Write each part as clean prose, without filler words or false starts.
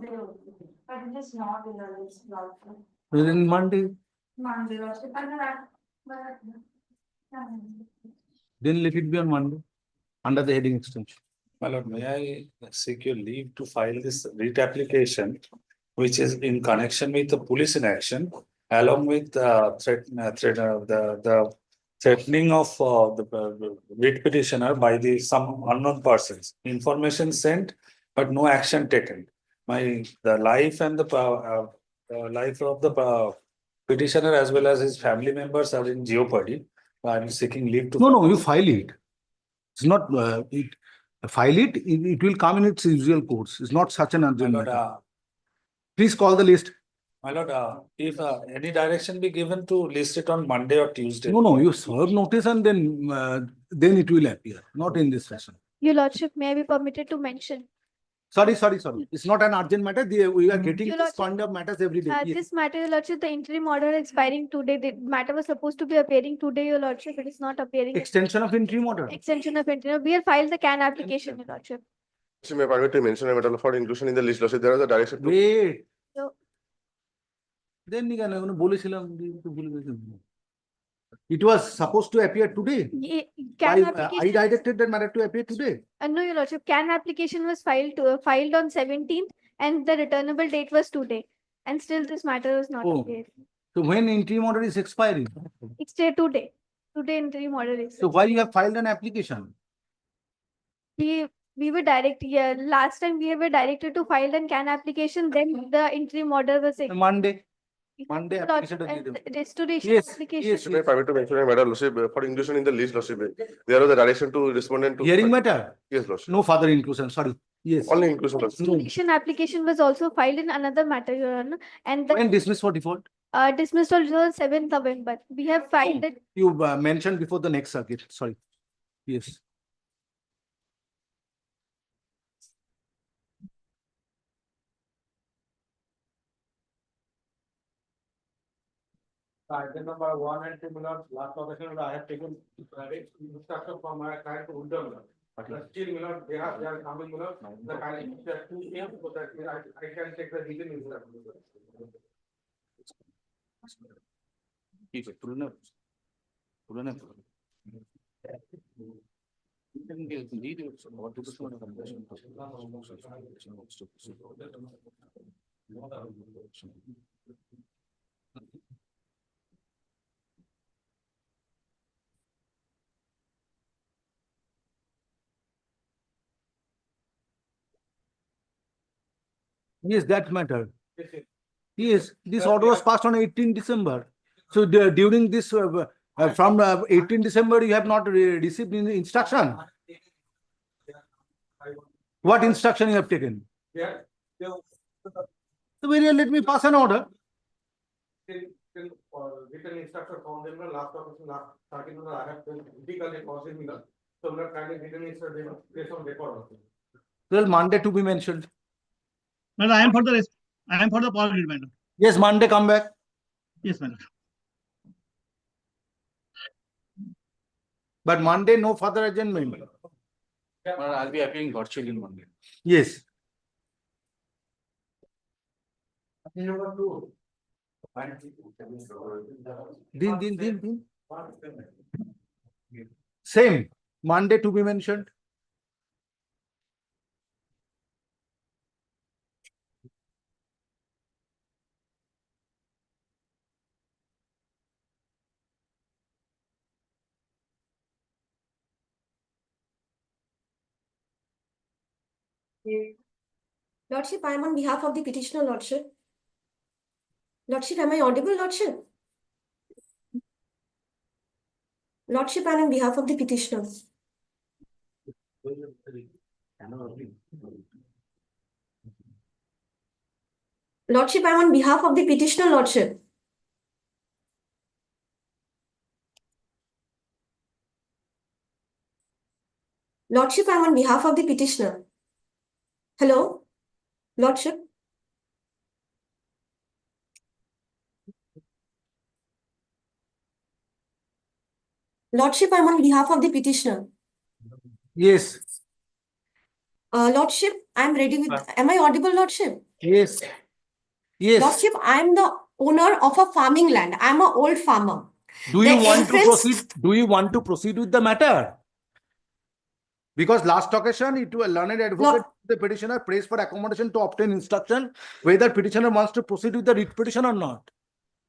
But it is not in the list, Lordship. Within Monday, Monday, Lordship. then let it be on Monday under the heading extension. My lord, may I seek your leave to file this writ application, which is in connection with the police in action, along with the threatening of the writ petitioner by some unknown persons. Information sent, but no action taken. The life and the life of the petitioner as well as his family members are in jeopardy. I am seeking leave to. No, you file it. It's not, file it, it will come in its usual course. It's not such an urgent My lord, matter. Please call the list. My lord, if any direction be given to list it on Monday or Tuesday. No, you serve notice and then it will appear, not in this fashion. Your Lordship, may I be permitted to mention? Sorry. It's not an urgent matter. We are getting Your this Lordship, kind of matters every day. Yes. This matter, Your Lordship, the interim order expiring today. The matter was supposed to be appearing today, Your Lordship. It is not appearing. Extension of interim order. Extension of interim. We have filed the CAN application, Your Lordship. May I permit to mention a matter for inclusion in the list, Lordship. There is a direction to. Wait. So- Then it was supposed to appear today. CAN I application. directed that matter to appear today. No, Your Lordship, CAN application was filed on 17th and the returnable date was today. And still this matter was not Oh. appeared. So when interim order is expiring, It's there today. Today interim order is. so why you have filed an application? We were directed, last time we were directed to file an CAN application, then the interim order was. Monday Lord, application. and restoration Yes, application. yes. May I permit to mention a matter, Lordship, for inclusion in the list, Lordship. There was a direction to respondent to. Hearing matter? Yes, Lordship. No further inclusion, sorry. Yes. Only inclusion, Lordship. Restoration application was also filed in another matter, Your Honor, and the When dismissed for default? dismissal was 7th November. We have filed it. You mentioned before the next circuit, sorry. Yes. Item number 1 and 2, last occasion I have taken instruction from my client to Adjournment. But still, they are coming, the client is at 2 PM, so that I can take the reason instruction. Yes, that matter. Yes, yes. Yes, this order was passed on 18 December. So during this, from 18 December, you have not received any instruction. What instruction you have taken? Yeah. So let me pass an order. Written instruction from them, last occasion, last 13, I have critically causing me. So not kind of written instruction, based on record also. Well, Monday to be mentioned. Madam, I am for the rest. I am for the power grid, madam. Yes, Monday come back. Yes, madam. But Monday, no further adjournment. I'll be appearing virtually on Monday. Yes. Number 2. Din. Same. Monday to be mentioned. Lordship, I am on behalf of the petitioner, Lordship. Lordship, am I audible, Lordship? Lordship, I am on behalf of the petitioner. Lordship, I am on behalf of the petitioner, Lordship. Lordship, I am on behalf of the petitioner. Hello? Lordship? Lordship, I am on behalf of the petitioner. Yes. Lordship, I'm ready with, am I audible, Lordship? Yes. Yes. Lordship, I'm the owner of a farming land. I'm an old farmer. Do you the want to entrance- proceed? Do you want to proceed with the matter? Because last occasion, it was learned advocate, the petitioner prays for accommodation to obtain instruction whether petitioner wants to proceed with the writ petition or not.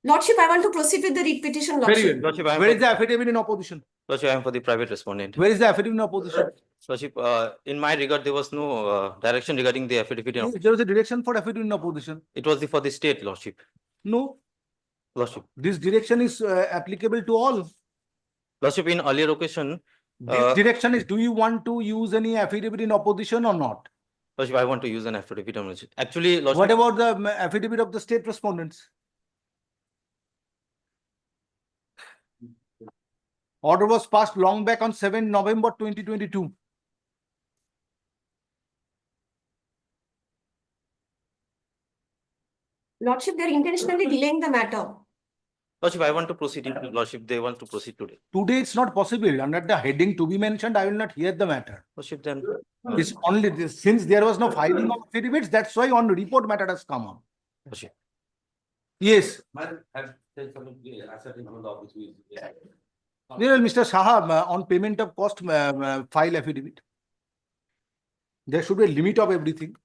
Lordship, I want to proceed with the writ petition, Very Lordship. well. Lordship, I am Where for- is the affidavit in opposition? Lordship, I am for the private respondent. Where is the affidavit in opposition? Lordship, in my regard, there was no direction regarding the affidavit. Yes, there was a direction for affidavit in opposition. It was for the state, Lordship. No, Lordship. this direction is applicable to all. Lordship, in earlier occasion, This direction is, do you want to use any affidavit in opposition or not? Lordship, I want to use an affidavit. Lordship. Actually, Lordship. What about the affidavit of the state respondents? Order was passed long back on 7 November 2022. Lordship, they're intentionally delaying the matter. Lordship, I want to proceed. Lordship, they want to proceed today. Today it's not possible. Under the heading to be mentioned, I will not hear the matter. Lordship, then. It's only this, since there was no filing of affidavits, that's why on report matter has come up. Lordship. Yes. There, Mr. Shah, on payment of cost, file affidavit. There should be a limit of everything.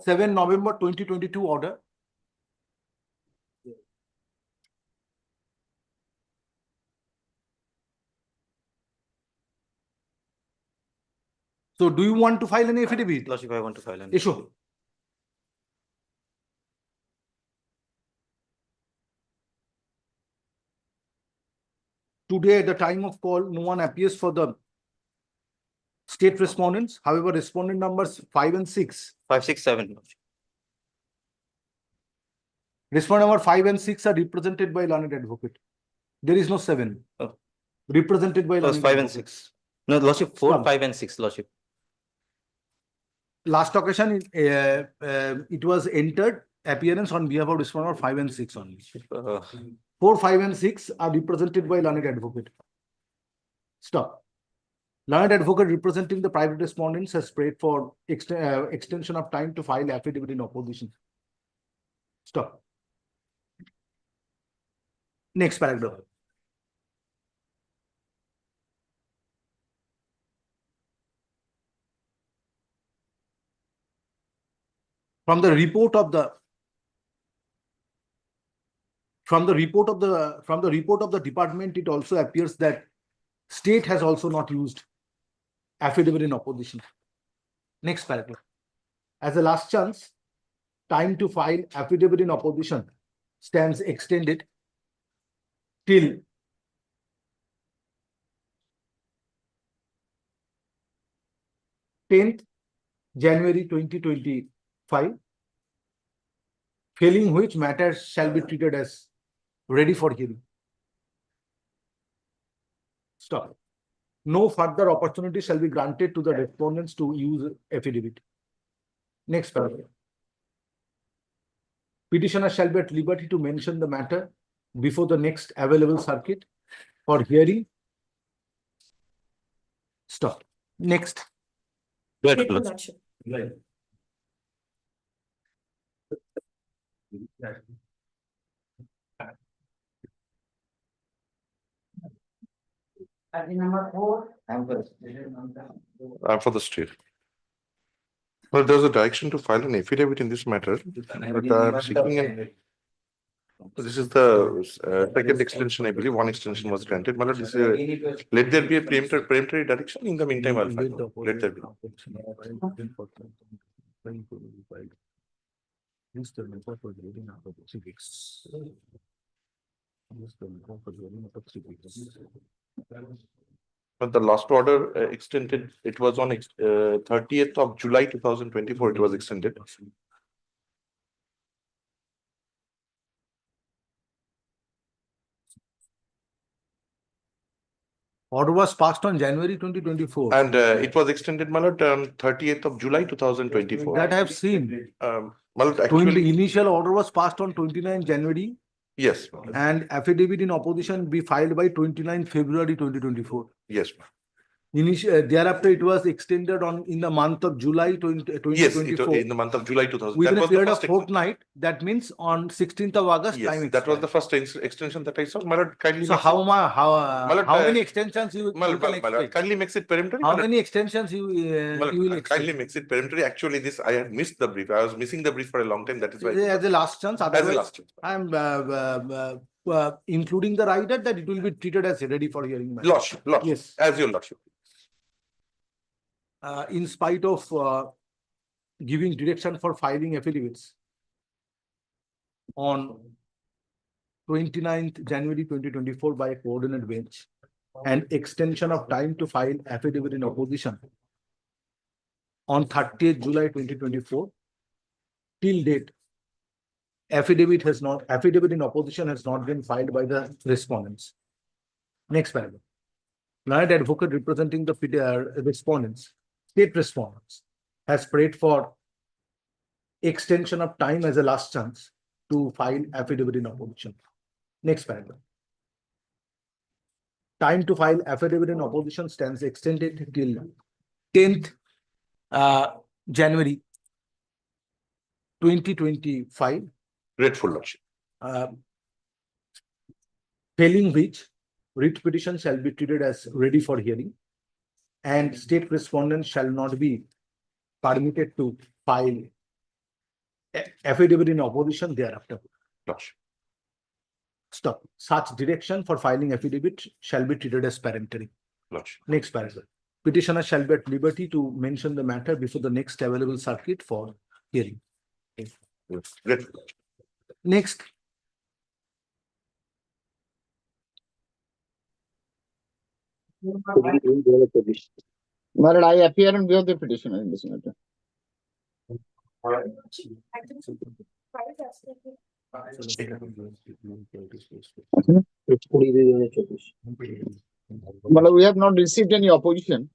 7 November 2022 order. So do you want to file any affidavit? Lordship, I want to file an. Issue. Today, at the time of call, no one appears for the state respondents. However, respondent numbers 5 and 6. 5, 6, 7. Lordship. Respondent number 5 and 6 are represented by learned advocate. There is no 7. Oh. Represented by It was learned 5 and advocate. 6. No, Lordship, 4, Come. 5 and 6, Lordship. Last occasion, it was entered appearance on behalf of respondent number 5 and 6 only. 4, 5 and 6 are represented by learned advocate. Stop. Learned advocate representing the private respondents has prayed for extension of time to file affidavit in opposition. Stop. Next paragraph. From the report of the department, it also appears that state has also not used affidavit in opposition. Next paragraph. As a last chance, time to file affidavit in opposition stands extended till 10th January 2025, failing which matters shall be treated as ready for hearing. Stop. No further opportunity shall be granted to the respondents to use affidavit. Next paragraph. Petitioner shall be at liberty to mention the matter before the next available circuit for hearing. Stop. Next. Good, Grateful, Lordship. Lordship. Number 4. I'm for the state. Well, there's a direction to file an affidavit in this matter, but I'm seeking an. This is the second extension, I believe. One extension was granted. Malad, this is let there be a preemptory direction. In the meantime, I'll file. Let there be. But the last order extended, it was on 30th of July 2024, it was extended. Order was passed on January 2024. And it was extended, Malad, on 30th of July 2024. That I have seen. Malad, actually, Initial order was passed on 29 January yes, Malad. and affidavit in opposition be filed by 29 February 2024. Yes. Thereafter, it was extended in the month of July 2024. Yes, in the month of July 2000. Within That a was the period of first fortnight, that means on 16th of August, time Yes, that was expired. the first extension that I saw. My lord, kindly So makes how it- how many extensions you My can lord, expect? kindly makes it peremptory. How My lord. many extensions you will Well, kindly expect? makes it peremptory. Actually, this I had missed the brief. I was missing the brief for a long time. That is why. As a last chance, As a otherwise, last chance. I am including the rider that it will be treated as ready for hearing. matter. Lordship, lordship. Yes. As your lordship. In spite of giving direction for filing affidavits on 29th January 2024 by a coordinate bench and extension of time to file affidavit in opposition on 30th July 2024 till date. Affidavit in opposition has not been filed by the respondents. Next paragraph. Learned advocate representing the respondents, state respondents, has prayed for extension of time as a last chance to file affidavit in opposition. Next paragraph. Time to file affidavit in opposition stands extended till 10th January 2025. Grateful lordship. Failing which, writ petition shall be treated as ready for hearing, and state respondents shall not be permitted to file affidavit in opposition thereafter. Lordship. Stop. Such direction for filing affidavit shall be treated as peremptory. Lordship. Next paragraph. Petitioner shall be at liberty to mention the matter before the next available circuit for hearing. Yes. Grateful lordship. Next. My lord, I appear on behalf of the petitioner in this matter. My lord, we have not received any opposition.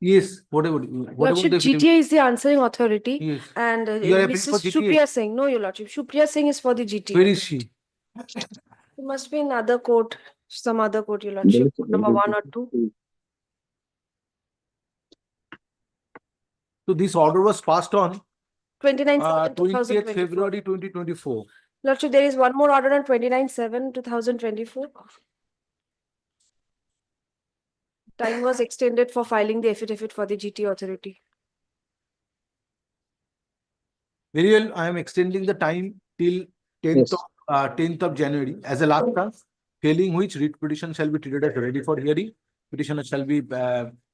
Yes, whatever. Lordship, the GTA is the answering authority, Yes. and You are appealing for Mrs. GTA? Supriya Singh. No, Your Lordship. Supriya Singh is for the GTA. Where is she? It must be in other court, some other court, Your Lordship. Court number 1 or 2. So this order was passed on 29/7, 20th 2024. February 2024. Lordship, there is one more order on 29/7, 2024. Time was extended for filing the affidavit for the GTA authority. Very well, I am extending the time till 10th of January as a last chance, failing which writ petition shall be treated as ready for hearing. Petitioner shall be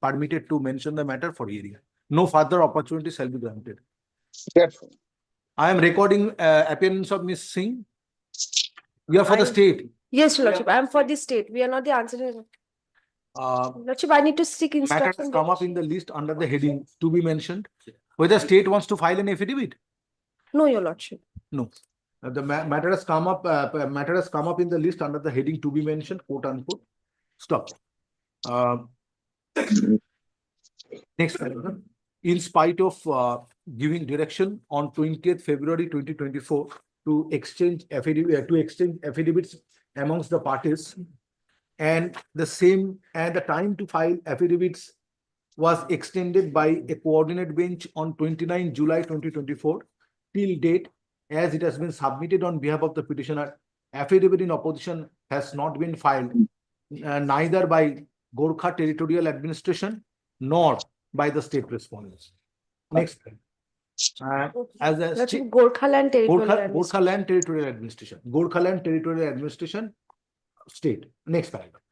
permitted to mention the matter for hearing. No further opportunity shall be granted. Grateful. I am recording appearance of Ms. Singh. We are for the state. Yes, Your Lordship. I am for the state. We are not the answering. Lordship, I need to seek Matter instruction. has come up in the list under the heading to be mentioned. Whether state wants to file an affidavit? No, Your Lordship. No. The matter has come up. Matter has come up in the list under the heading to be mentioned, quote unquote. Stop. Next paragraph. In spite of giving direction on 20th February 2024 to exchange affidavits amongst the parties, and the time to file affidavits was extended by a coordinate bench on 29 July 2024 till date, as it has been submitted on behalf of the petitioner. Affidavit in opposition has not been filed neither by Gorkha Territorial Administration nor by the state respondents. Next. As a Lordship, Gorkhaland Territorial Gorkhaland Territorial Administration. Gorkhaland Territorial Administration state. Next paragraph.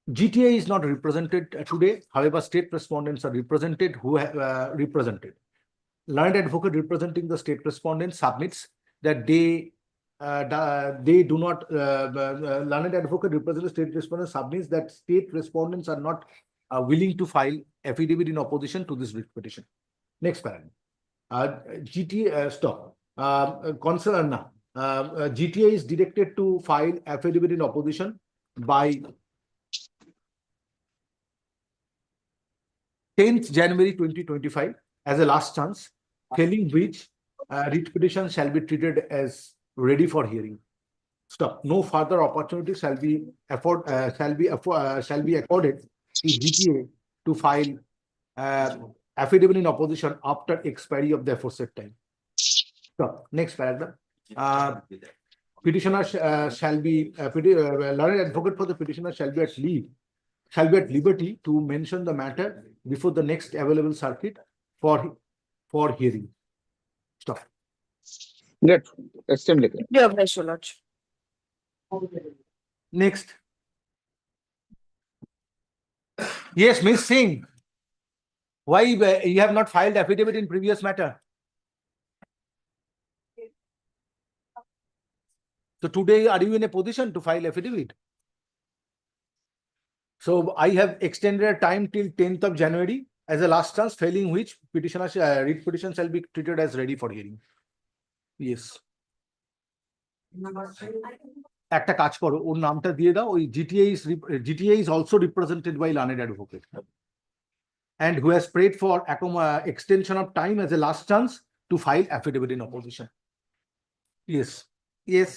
GTA is not represented today. However, state respondents are represented who have represented. Learned advocate representing the state respondent submits that they do not. Learned advocate representing the state respondent submits that state respondents are not willing to file affidavit in opposition to this writ petition. Next paragraph. GTA is directed to file affidavit in opposition by 10th January 2025 as a last chance, failing which writ petition shall be treated as ready for hearing. Stop. No further opportunity shall be accorded to GTA to file affidavit in opposition after expiry of the aforesaid time. Stop. Next paragraph. Petitioner shall be learned advocate for the petitioner shall be at liberty to mention the matter before the next available circuit for hearing. Stop. Great. Extremely clear. Dear Bless, Your Lordship. Next. Yes, Miss Singh. Why you have not filed affidavit in previous matter? So today, are you in a position to file affidavit? So I have extended a time till 10th of January as a last chance, failing which petitioner writ petition shall be treated as ready for hearing. Yes. একটা কাজ করো, ওর নামটা দিয়ে দাও, ওই GTA is also represented by learned advocate and who has prayed for extension of time as a last chance to file affidavit in opposition. Yes. Yes.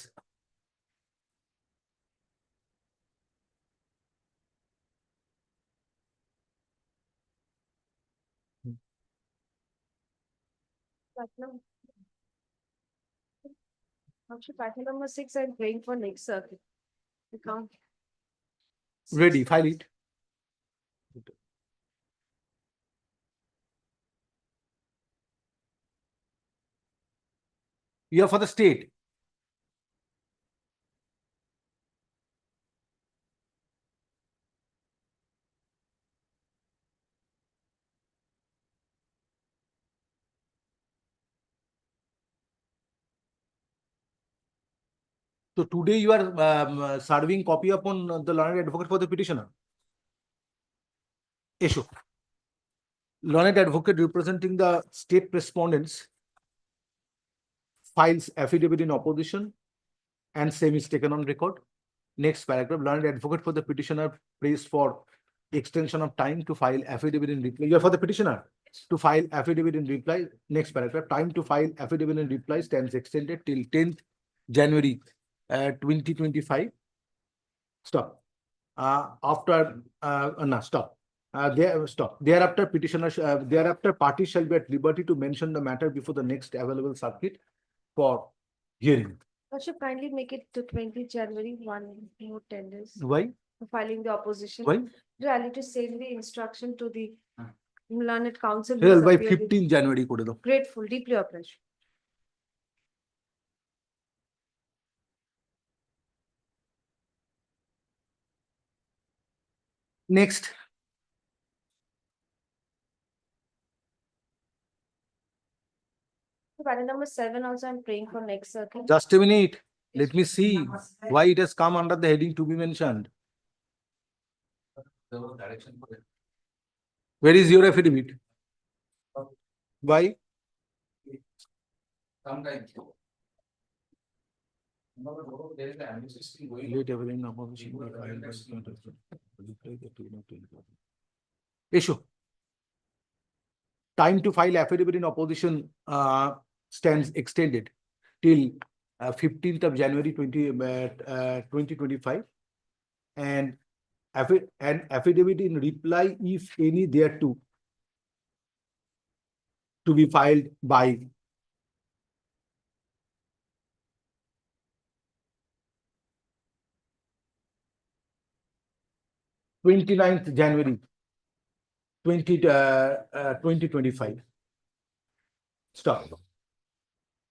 Lordship, pattern number 6, I'm praying for next circuit. Account. Ready, file it. You are for the state. So today you are serving copy upon the learned advocate for the petitioner. Issue. Learned advocate representing the state respondents files affidavit in opposition and same is taken on record. Next paragraph. Learned advocate for the petitioner prays for extension of time to file affidavit in reply. You are for the petitioner to file affidavit in reply. Next paragraph. Time to file affidavit in reply stands extended till 10th January 2025. Stop. Stop. Thereafter, thereafter parties shall be at liberty to mention the matter before the next available circuit for hearing. Lordship, kindly make it to 20th January, 1 more 10 days. Why? For filing the opposition. Why? Rally to send the instruction to the learned council. who Well, has by appeared in- 15th January করে দাও। Grateful, deeply appreciated. Next. Pattern number 7 also, I'm praying for next circuit. Just a minute. Let me see why it has come under the heading to be mentioned. Where is your affidavit? Why? Late evidence opposition by filed by issue. Time to file affidavit in opposition stands extended till 15th of January 2025, and an affidavit in reply, if any, thereto, to be filed by 29th January 2025. Stop.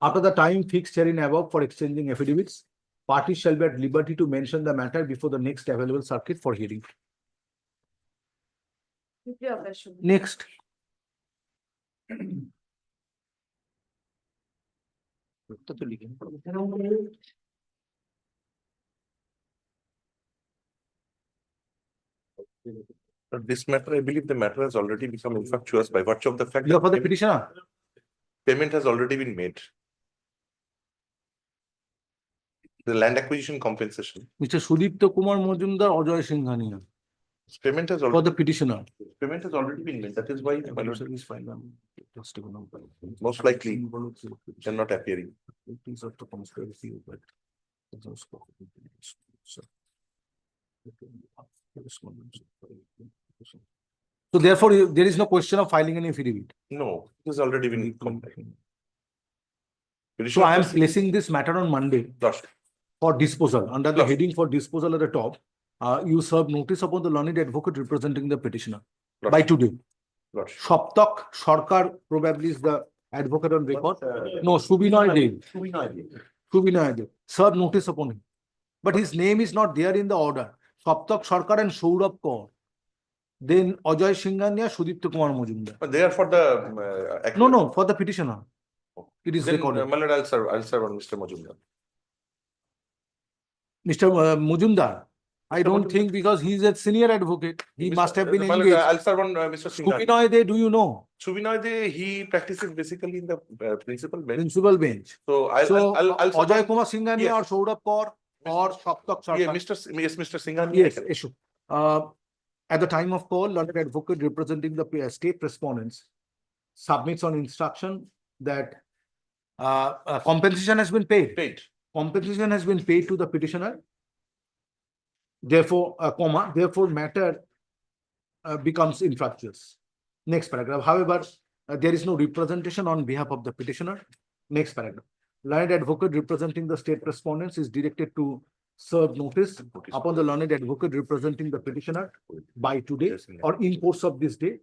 After the time fixed herein above for exchanging affidavits, parties shall be at liberty to mention the matter before the next available circuit for hearing. Next. This matter, I believe the matter has already become infructuous by virtue of the fact You are for the that petitioner. payment has already been made. The land acquisition compensation. Mr. Sudipto Kumar Majumdar, Ajay Singhania, Payment has for the already, petitioner. payment has already been made. That is why my lord, Service file, testimony. most likely cannot appearing. Please have to consider with you, but. So therefore, there is no question of filing an affidavit. No, it has already been completed. So I am placing this matter on Monday Lost. for disposal. Under the Lost. heading for disposal at the top, you serve notice upon the learned advocate representing the petitioner Lost. by today. Lost. Shoptak Sarkar probably is the advocate on record. No, Subinoy Dev. Subinoy Dev. Serve notice upon him. But his name is not there in the order. Shoptak Sarkar and Saurabh Kaur. Then Ajay Singhania, Sudipto Kumar Majumdar. But they are for the. No, for the petitioner. It is Then, recorded. my lord, I'll serve on Mr. Majumdar. Mr. Majumdar, I don't think because he is a senior advocate, he must have been My lord, engaged. I'll serve on Mr. Singhania. Subinoy Dev, do you know? Subinoy De, he practices basically in the principal bench. Principal bench. So I'll So serve Ajay on- Kumar Singhania Yes. or Saurabh Kaur or Shoptak Yeah, Sarkar. Mr. Singhania. Yes, issue. At the time of call, learned advocate representing the state respondents submits on instruction that compensation has been paid. Paid. Compensation has been paid to the petitioner. Therefore, therefore matter becomes infructuous. Next paragraph. However, there is no representation on behalf of the petitioner. Next paragraph. Learned advocate representing the state respondents is directed to serve notice upon the learned advocate representing the petitioner by today or in course of this day.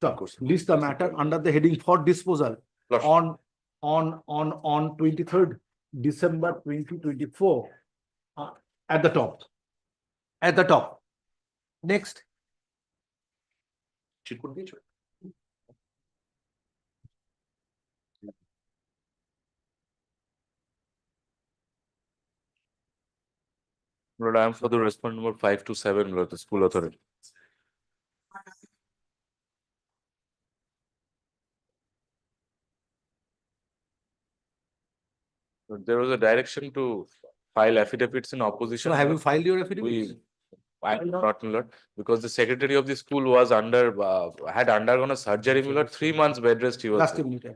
So, list the matter under the heading for disposal on 23rd December 2024 at the top. At the top. Next. She could be. Lord, I am for the respondent number 527, Lord, the school authority. There was a direction to file affidavits in opposition. So have you filed your affidavit? I am not, Lord, because the secretary of the school was had undergone a surgery, Lord, 3 months bed rest he was. Last minute.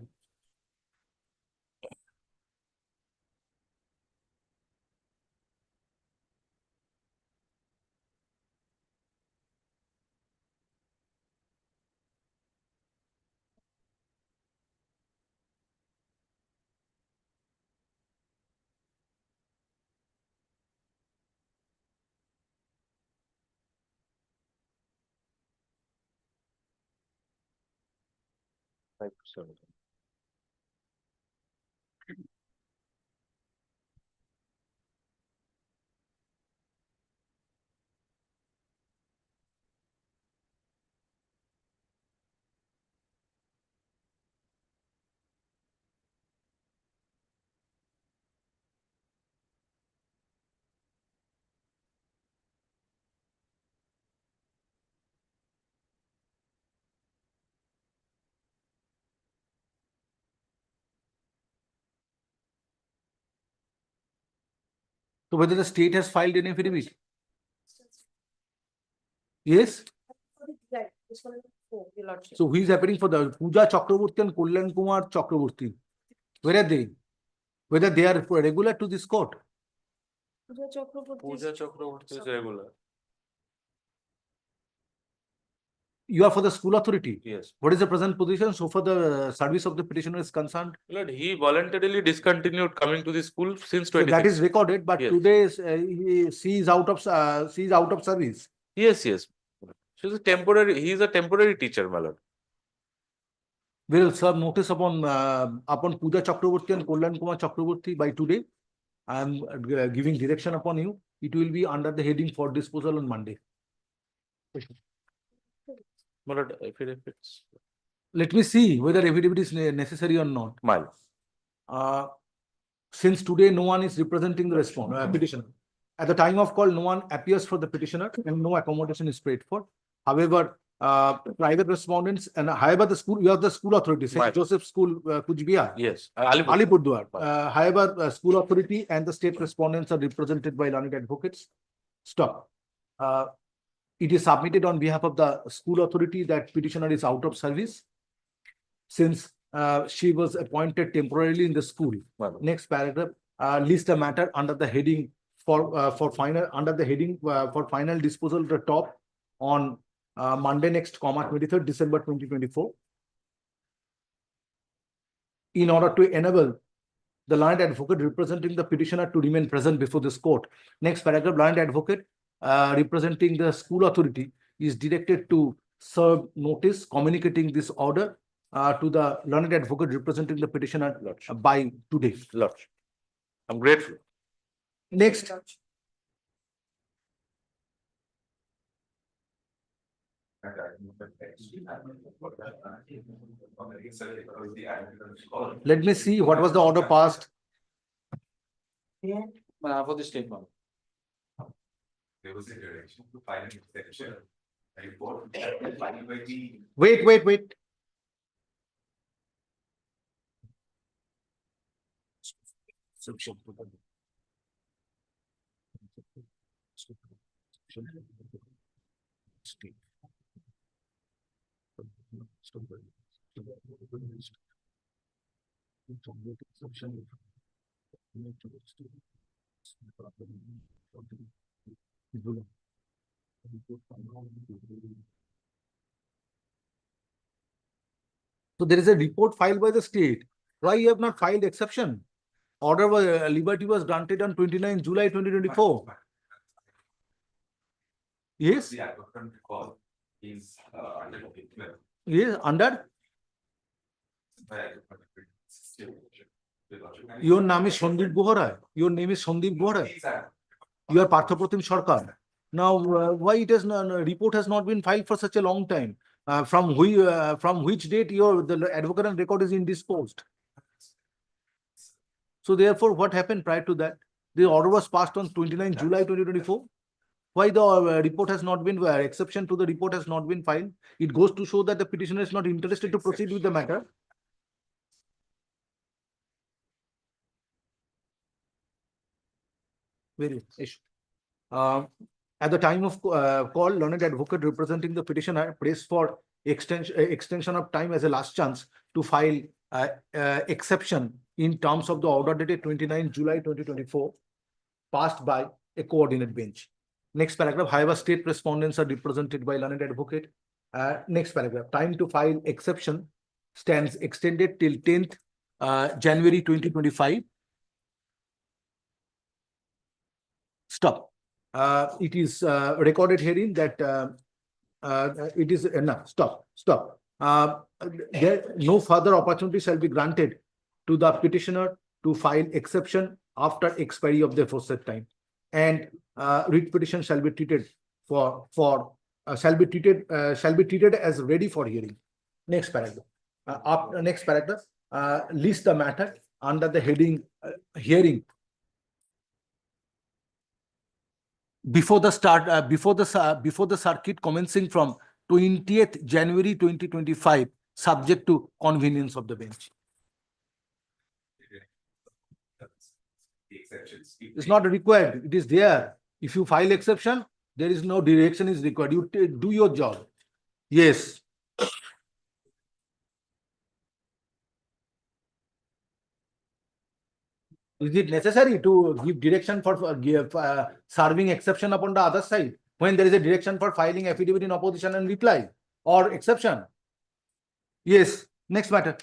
So whether the state has filed an affidavit? Yes. So who is appearing for the Pooja Chakraborty and Kullan Kumar Chakraborty? Where are they? whether they are regular to this court. Pooja Chakraborty. Pooja Chakraborty is regular. You are for the school authority. Yes. What is the present position? So for the service of the petitioner is concerned. Lord, he voluntarily discontinued coming to the school since So that is 26. recorded, but Yes. today she is out of service. Yes, yes. She's a temporary, he is a temporary teacher, my lord. We will serve notice upon Pooja Chakraborty and Kollan Kumar Chakraborty by today. I am giving direction upon you. It will be under the heading for disposal on Monday. My lord, affidavits. Let me see whether affidavit is necessary or not. My lord. Since today no one is representing the petitioner. At the time of call, no one appears for the petitioner and no accommodation is paid for. However, private respondents and however the school, you have the school authority, St. Right. Joseph School, Kuch Bihar. Yes. Alipurduar. Right. However, school authority and the state respondents are represented by learned advocates. Stop. It is submitted on behalf of the school authority that petitioner is out of service since she was appointed temporarily in the school. Right. Next paragraph, list the matter under the heading for final disposal at the top on Monday next, 23rd December 2024. In order to enable the learned advocate representing the petitioner to remain present before this court. Next paragraph, learned advocate representing the school authority is directed to serve notice communicating this order to the learned advocate representing the petitioner by today. Lord. I'm grateful. Next. Let me see what was the order passed. For the statement. There was a direction to file an exception. Report filed by the Wait. So there is a report filed by the state. Why you have not filed exception? Order was liberty was granted on 29 July 2024. Yes. The applicant call is under the declare. Yes, under By your name is Sandeep Bohra. Your name is Sandeep Bohra. You are Parthapratim Sarkar. Now, why it has not, report has not been filed for such a long time? From which date the advocate and record is indisposed? So therefore, what happened prior to that? The order was passed on 29 July 2024. Why the report has not been, exception to the report has not been filed? It goes to show that the petitioner is not interested to proceed with the matter. Very issue. At the time of call, learned advocate representing the petitioner pressed for extension of time as a last chance to file exception in terms of the order dated 29 July 2024, passed by a coordinate bench. Next paragraph, however, state respondents are represented by learned advocate. Next paragraph, time to file exception stands extended till 10th January 2025. Stop. It is recorded herein that it is enough. Stop. No further opportunity shall be granted to the petitioner to file exception after expiry of the aforesaid time, and writ petition shall be treated shall be treated as ready for hearing. Next paragraph. Next paragraph. List the matter under the heading hearing. Before the circuit commencing from 20th January 2025, subject to convenience of the bench. It's not required. It is there. If you file exception, there is no direction is required. You do your job. Yes. Is it necessary to give direction for serving exception upon the other side when there is a direction for filing affidavit in opposition and reply or exception? Yes, next matter.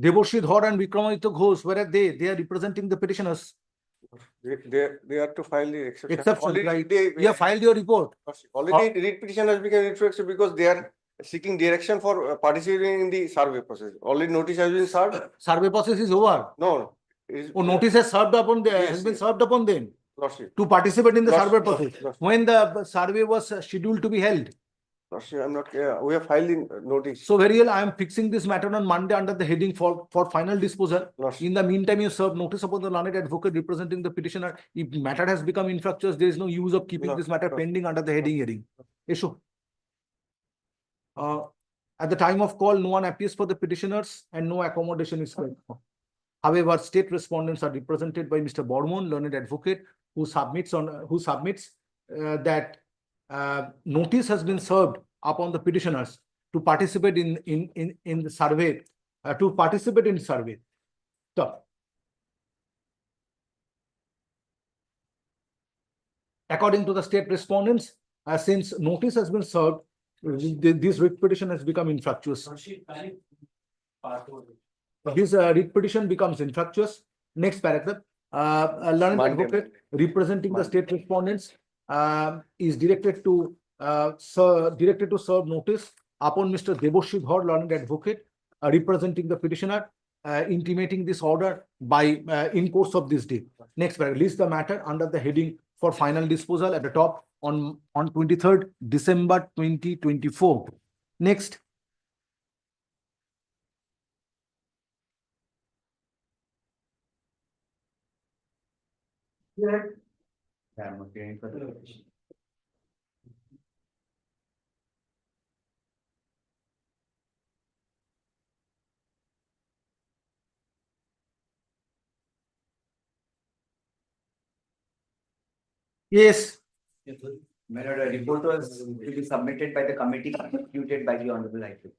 Deboshi Dhar and Vikramaditya Ghosh, where are they? They are representing the petitioners. They are to file the exception. Exception, Already right? they- You have filed your report. Already read petition has become infructuous because they are seeking direction for participating in the survey process. Already notice has been served. Survey process is over. No. it is- Oh, notice has served upon the, Yes, has been yes. served upon them Lordship. to participate in the survey Lordship, process. Lordship. When the survey was scheduled to be held. Lordship, I'm not, we have filed in notice. So very well, I am fixing this matter on Monday under the heading for final disposal. Lordship. In the meantime, you serve notice upon the learned advocate representing the petitioner. If matter has become infructuous, there is no use of keeping this matter pending under the heading hearing. Issue. At the time of call, no one appears for the petitioners and no accommodation is required. However, state respondents are represented by Mr. Bormon, learned advocate, who submits that notice has been served upon the petitioners to participate in the survey, So, according to the state respondents, since notice has been served, this writ petition has become infructuous. This writ petition becomes infructuous. Next paragraph. Learned advocate representing the state respondents is directed to serve notice upon Mr. Deboshi Dhar, learned advocate, representing the petitioner, intimating this order by in course of this day. Next paragraph. List the matter under the heading for final disposal at the top on 23rd December 2024. Next. Yes. My lord, a report was to be submitted by the committee constituted by the Honorable High Court,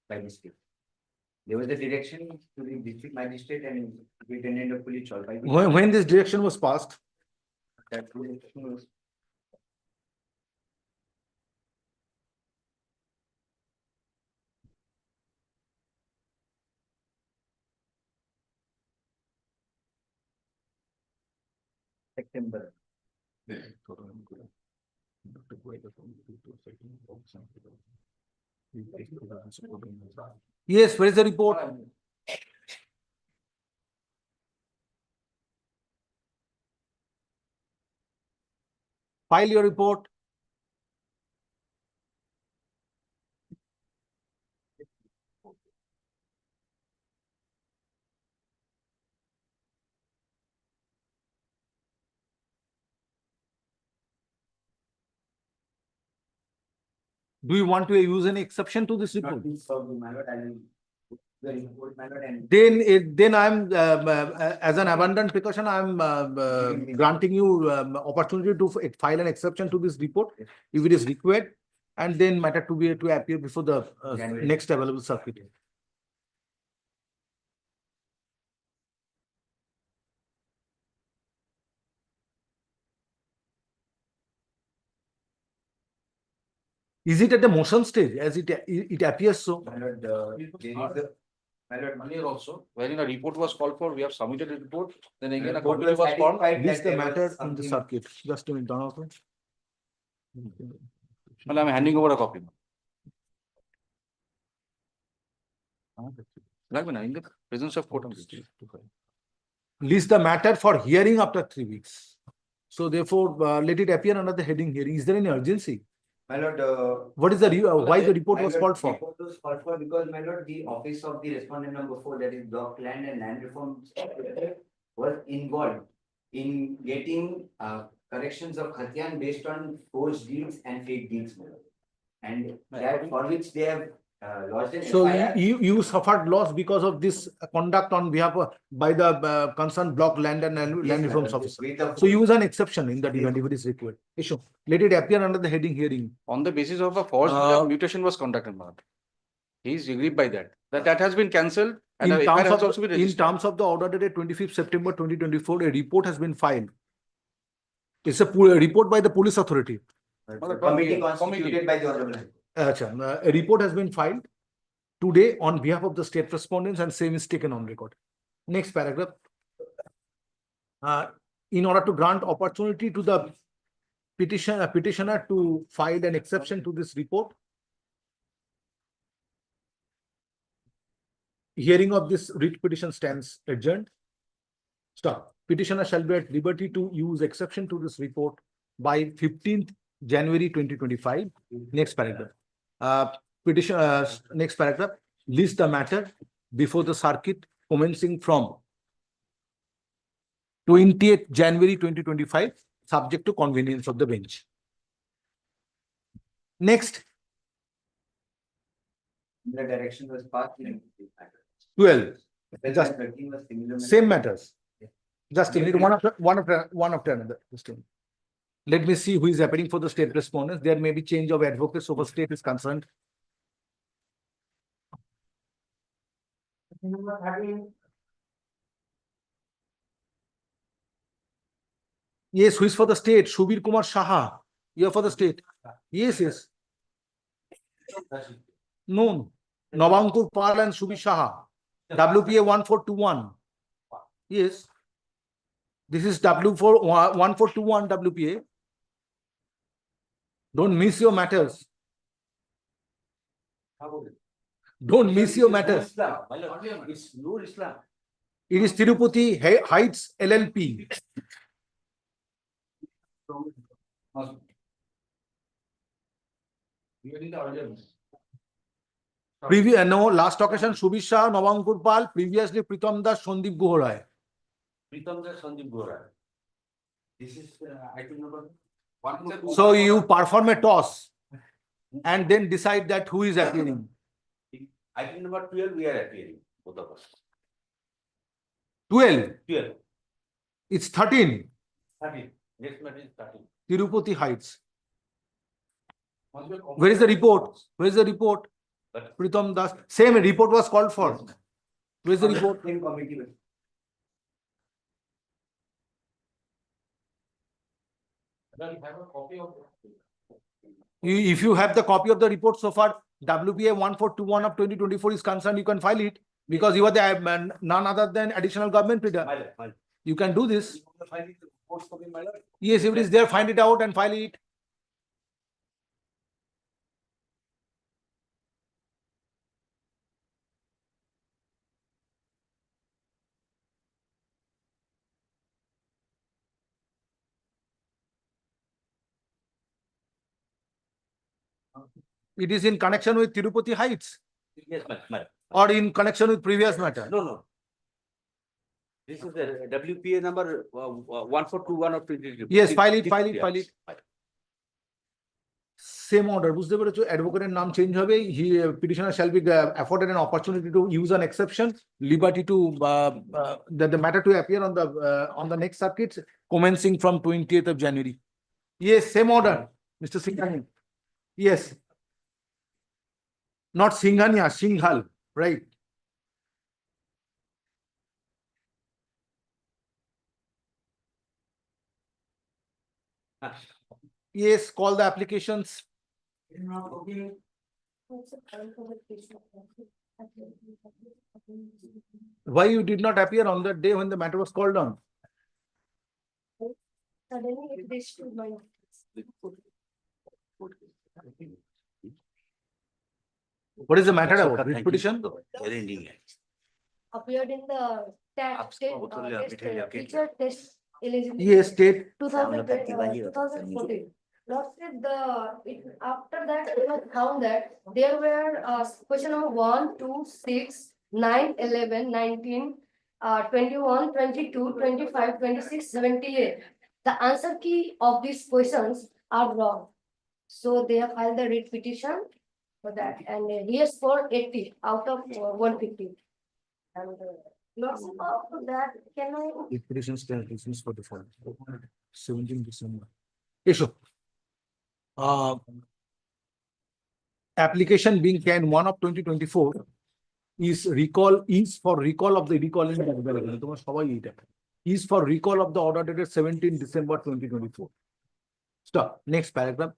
by mistake. There was a direction to the district magistrate and Superintendent of Police Jalpaiguri. When this direction was passed? That direction was September. Yes, where is the report? File your report. Do you want to use any exception to this report? Then I'm as an abundant precaution, I'm granting you opportunity to file an exception to this report if it is required, and then matter to appear before the next available circuit. Is it at the motion stage as it appears so? Earlier also, when a report was called for, we have submitted a report, then again a Report committee was called. List the matter in the circuit. Just a minute, Donovan. Well, I'm handing over a copy. Like when in the presence of court. List the matter for hearing after 3 weeks. So therefore, let it appear under the heading hearing. Is there any urgency? My lord, What is the why the report my was lord, called for? Report was called for because, my lord, the office of the respondent number 4, that is Block Land and Land Reform, was involved in getting corrections of Khatiyan based on forged deeds and fake deeds, my lord. And that for which they have lodged an So FIR. you suffered loss because of this conduct on behalf of by the concerned block land and land Yes, reforms madam. officer. With the So use an exception in that event if it is required. Issue. Let it appear under the heading hearing. On the basis of a false mutation was conducted, madam. He is agreed by that. That has been cancelled and In a terms FIR has of also been in registered. terms of the order dated 25th September 2024, a report has been filed. It's a report by the police authority. Committee constituted by the Honorable High Court. A report has been filed today on behalf of the state respondents and same is taken on record. Next paragraph. In order to grant opportunity to the petitioner to file an exception to this report, hearing of this writ petition stands adjourned. Stop. Petitioner shall be at liberty to use exception to this report by 15th January 2025. Next paragraph. Next paragraph. List the matter before the circuit commencing from 20th January 2025, subject to convenience of the bench. Next. The direction was passed. 12. Just Just same matters. Just a minute, one after another. Just a minute. Let me see who is appearing for the state respondents. There may be change of advocates so far state is concerned. Yes, who is for the state? Shubir Kumar Shaha. You are for the state. Yes, yes. No. Navankur Pal and Shubir Shaha. WPA 1421. Yes. This is W4 1421 WPA. Don't miss your matters. Don't miss your matters. It's Nur Islam. It is Tirupati Heights LLP. Last occasion Shubir Shah, Navankur Pal, previously Pritam Das, Sandeep Gohorai. Pritam Das, Sandeep Gohorai. This is item number 1. So you perform a toss and then decide that who is appearing. Item number 12, we are appearing, both of us. 12. 12. It's 13. 13. Next matter is 13. Tirupati Heights. Where is the report? Where is the report? Pritam Das. Same report was called for. Where is the report? Same committee. If you have the copy of the report so far, WPA 1421 of 2024 is concerned, you can file it because you are the none other than additional government pleader. You can do this. Yes, if it is there, find it out and file it. It is in connection with Tirupati Heights. Yes, madam. Or in connection with previous matter. No. This is the WPA number 1421 of 2024. Yes, file it. Same order. বুঝতে পেরেছো? Advocate নাম change হবে. Petitioner shall be afforded an opportunity to use an exception, liberty to the matter to appear on the next circuit commencing from 20th of January. Yes, same order, Mr. Singhania. Yes. Not Singhania, Singhal, right? Yes, call the applications. Why you did not appear on the day when the matter was called on? Suddenly it reached to my What is the matter about? Writ petition? appeared in the teacher test eligibility. Yes, state. 2014. Lord said after that it was found that there were question number 1, 2, 6, 9, 11, 19, 21, 22, 25, 26, 78. The answer key of these questions are wrong. So they have filed the writ petition for that, and he has scored 80 out of 150. And Lordship, after that, can I? The petition stands dismissed for default. 17 December. Issue. Application being can 1 of 2024 is for recall of the recall is for recall of the order dated 17 December 2024. Stop. Next paragraph.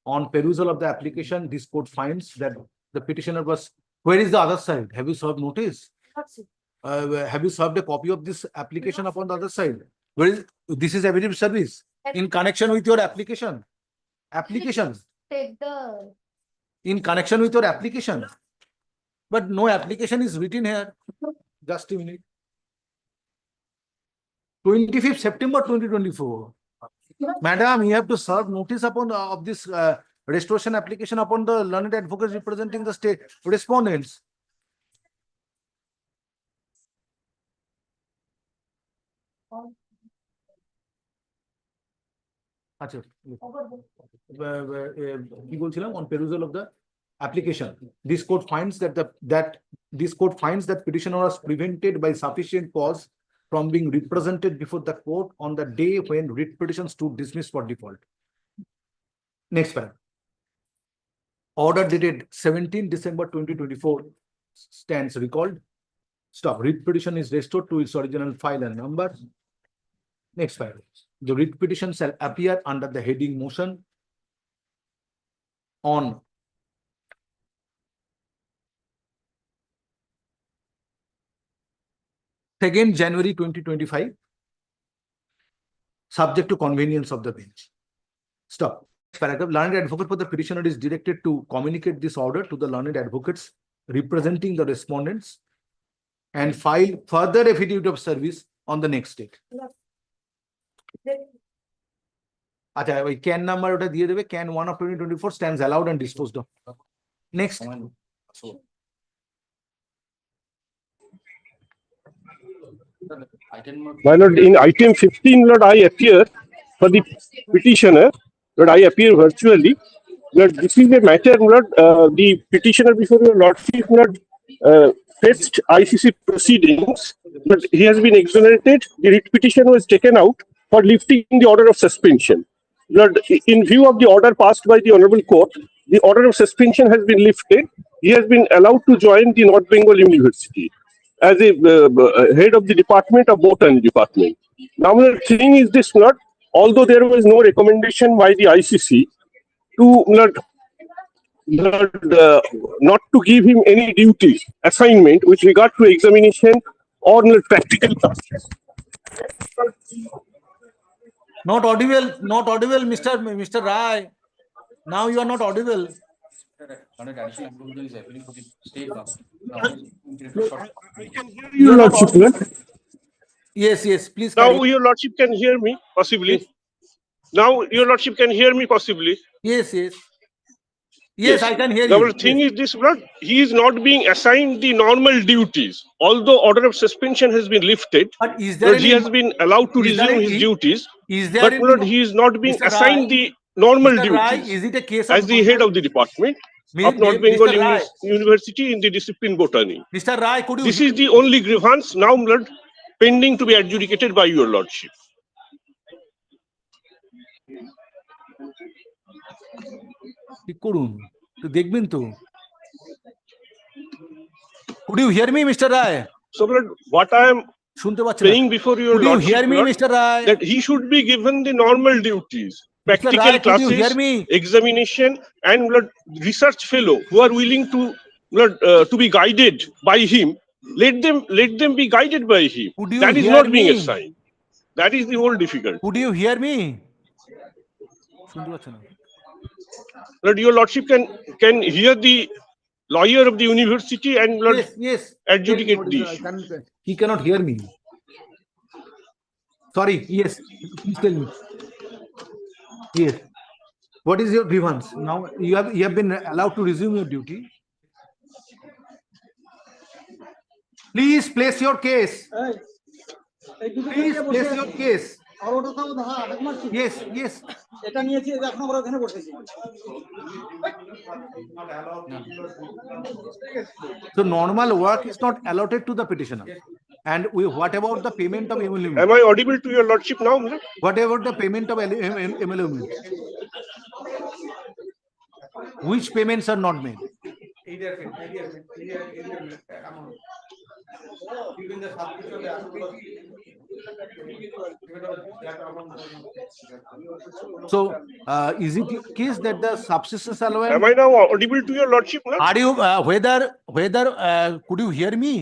On perusal of the application, this court finds that the petitioner was. Where is the other side? Have you served notice? Have you served a copy of this application upon the other side? Where is this is affidavit service in connection with your application? Application. Take the. In connection with your application. But no application is written here. Just a minute. 25th September 2024. Madam, you have to serve notice upon of this restoration application upon the learned advocates representing the state respondents. আচ্ছা কি বলছিলাম on perusal of the application this court finds that petitioner was prevented by sufficient cause from being represented before the court on the day when writ petition stood dismissed for default. Next paragraph. Order dated 17 December 2024 stands recalled. Stop. Writ petition is restored to its original file and number. Next paragraph. The writ petition shall appear under the heading motion on January 2025, subject to convenience of the bench. Stop. Paragraph. Learned advocate for the petitioner is directed to communicate this order to the learned advocates representing the respondents and file further affidavit of service on the next date. আচ্ছা ওই can number ওটা দিয়ে দেবে can 1 of 2024 stands allowed and disposed of. Next. My lord, in item 15, Lord, I appear for the petitioner. Lord, I appear virtually. Lord, this is a matter, Lord, the petitioner before your lordship, Lord, faced ICC proceedings, but he has been exonerated. The writ petition was taken out for lifting the order of suspension. Lord, in view of the order passed by the Honorable Court, the order of suspension has been lifted. He has been allowed to join the North Bengal University as a head of the department of botany department. Now the thing is this, Lord, although there was no recommendation by the ICC to not to give him any duty assignment with regard to examination or practical classes. Not audible, Mr. Rai. Now you are not audible. Your lordship, Lord. Yes, please. Now your lordship can hear me, possibly. Yes. Now your lordship can hear me, possibly. Yes, I can hear you. The thing is this, Lord, he is not being assigned the normal duties. Although order of suspension has been lifted, but is there he has been allowed to resume his duties. But Lord, he is not being assigned the normal duties is it a case as the head of the department of North Bengal University in the discipline botany. Mr. Rai, could you? This is the only grievance now, Lord, pending to be adjudicated by your lordship. করুন তো দেখবেন তো could you hear me, Mr. Rai? So Lord, what I am শুনতে পাচ্ছেন saying before your could you lordship, hear me, Lord, Mr. Rai? that he should be given the normal duties, practical Rai, could you classes, hear me? examination, and Lord, research fellow who are willing to Lord, to be guided by him. Let them be guided by him. That is not being assigned. That is the whole difficulty. Could you hear me? Lord, your lordship can hear the lawyer of the university and Lord, yes. adjudicate this. He cannot hear me. Sorry. Yes. Please tell me. Yes. What is your grievance? Now you have been allowed to resume your duty. Please place your case. Please place your case. Yes, yes. এটা নিয়েছি এখন আমরা ওখানে বসেছি So normal work is not allotted to the petitioner. And what about the payment of emolument? Am I audible to your lordship now, my lord? What about the payment of emolument? Which payments are not made? either amount even the subscription the So is it your case that the subsistence allowance? Am I now audible to your lordship, my lord? Are you whether could you hear me?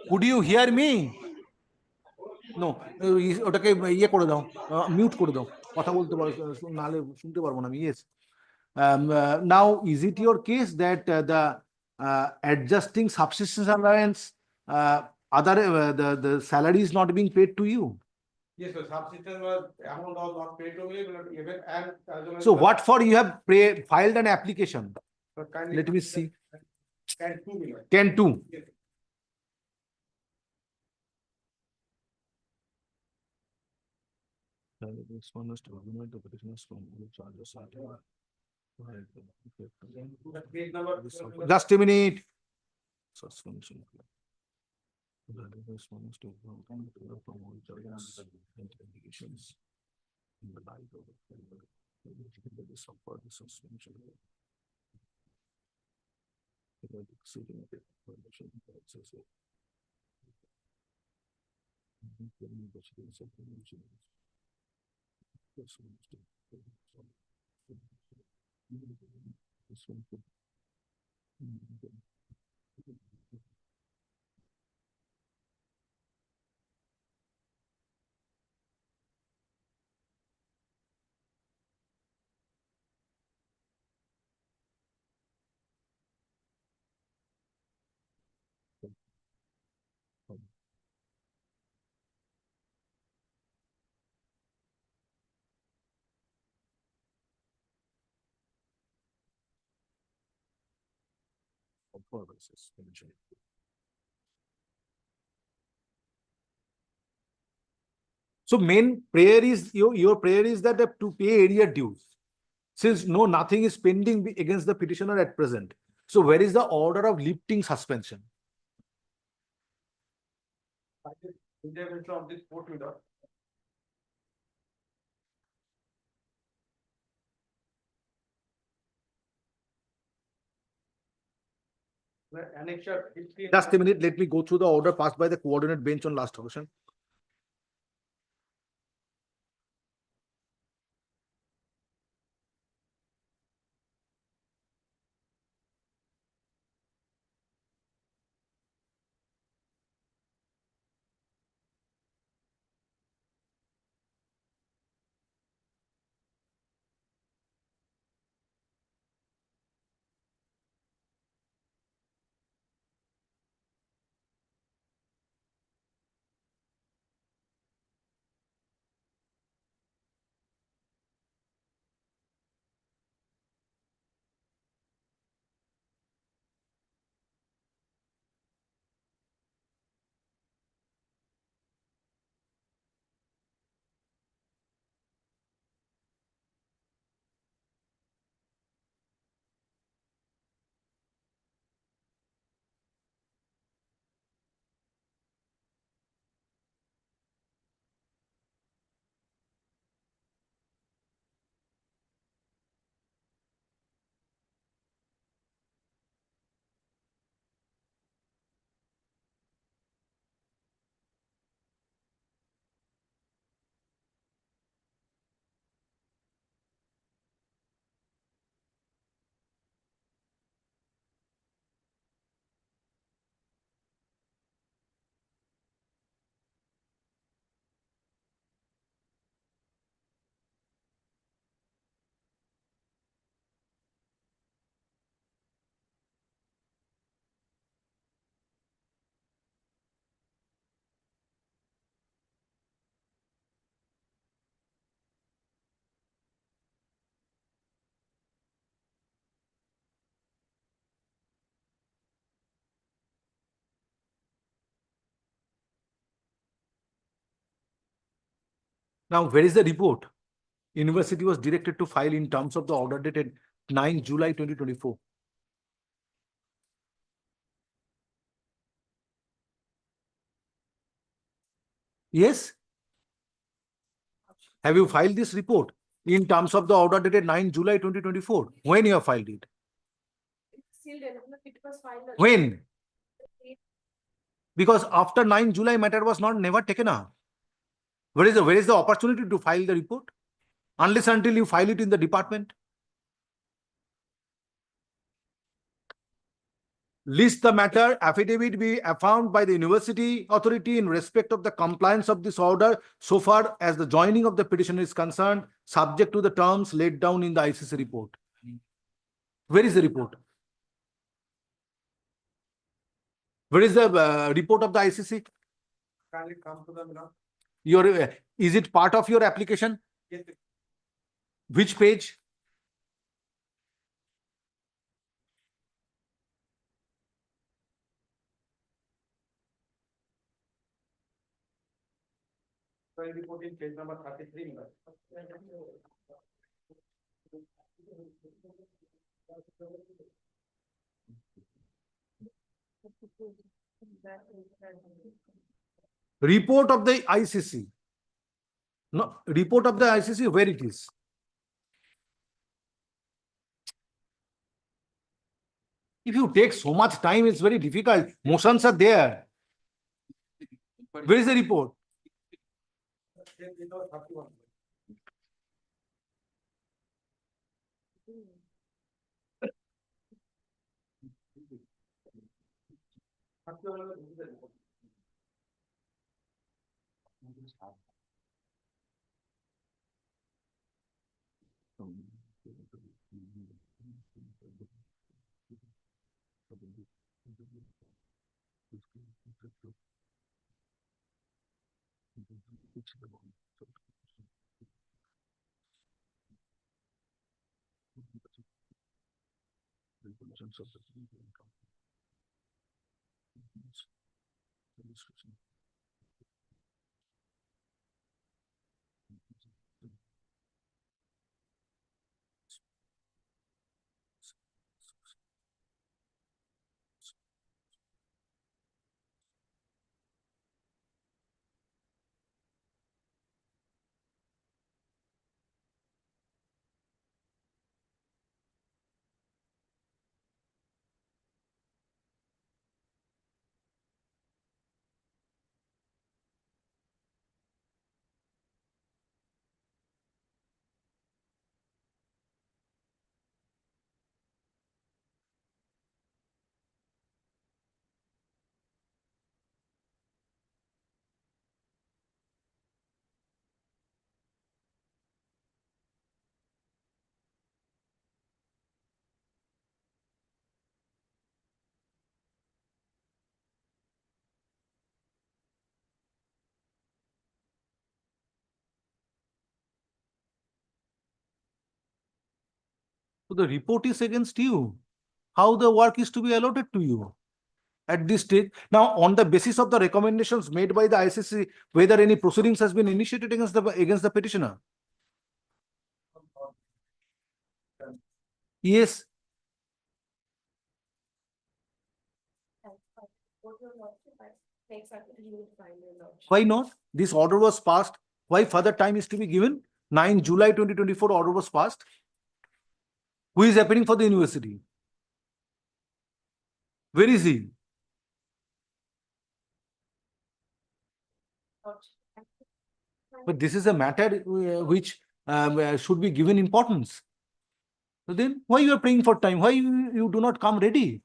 Could you hear me? No, ওটাকে ইয়ে করে দাও, mute করে দাও, কথা বলতে পারো নালে শুনতে পারবো না আমি। Yes. Now is it your case that the adjusting subsistence allowance the salary is not being paid to you? yes so subsistence was amount was not paid to me but even and So what for you have filed an application? Let me see. 10-2 million. 10-2. Yes. Page number Just a minute. Suspension. In the light of the support the suspension. So main prayer is your prayer is that to pay area dues. Since nothing is pending against the petitioner at present. So where is the order of lifting suspension? intervention of this court order. Annexure 15. Just a minute, let me go through the order passed by the coordinate bench on last occasion. Now, where is the report? University was directed to file in terms of the order dated 9 July 2024. Yes? Have you filed this report in terms of the order dated 9 July 2024? When you have filed it? It was final. When? Because after 9 July matter was not never taken up. Where is the opportunity to file the report? Unless until you file it in the department. List the matter, affidavit be found by the university authority in respect of the compliance of this order so far as the joining of the petition is concerned, subject to the terms laid down in the ICC report. Where is the report? Where is the report of the ICC? Can it come to them now? Is it part of your application? Yes. Which page? Page number 33. Report of the ICC. No, report of the ICC, where it is? If you take so much time, it's very difficult. Motions are there. Where is the report? So the report is against you. How the work is to be allotted to you at this stage? Now, on the basis of the recommendations made by the ICC, whether any proceedings has been initiated against the petitioner? Yes. Why not? This order was passed. Why further time is to be given? 9 July 2024 order was passed. Who is appearing for the university? Where is he? But this is a matter which should be given importance. So then why you are praying for time? Why you do not come ready?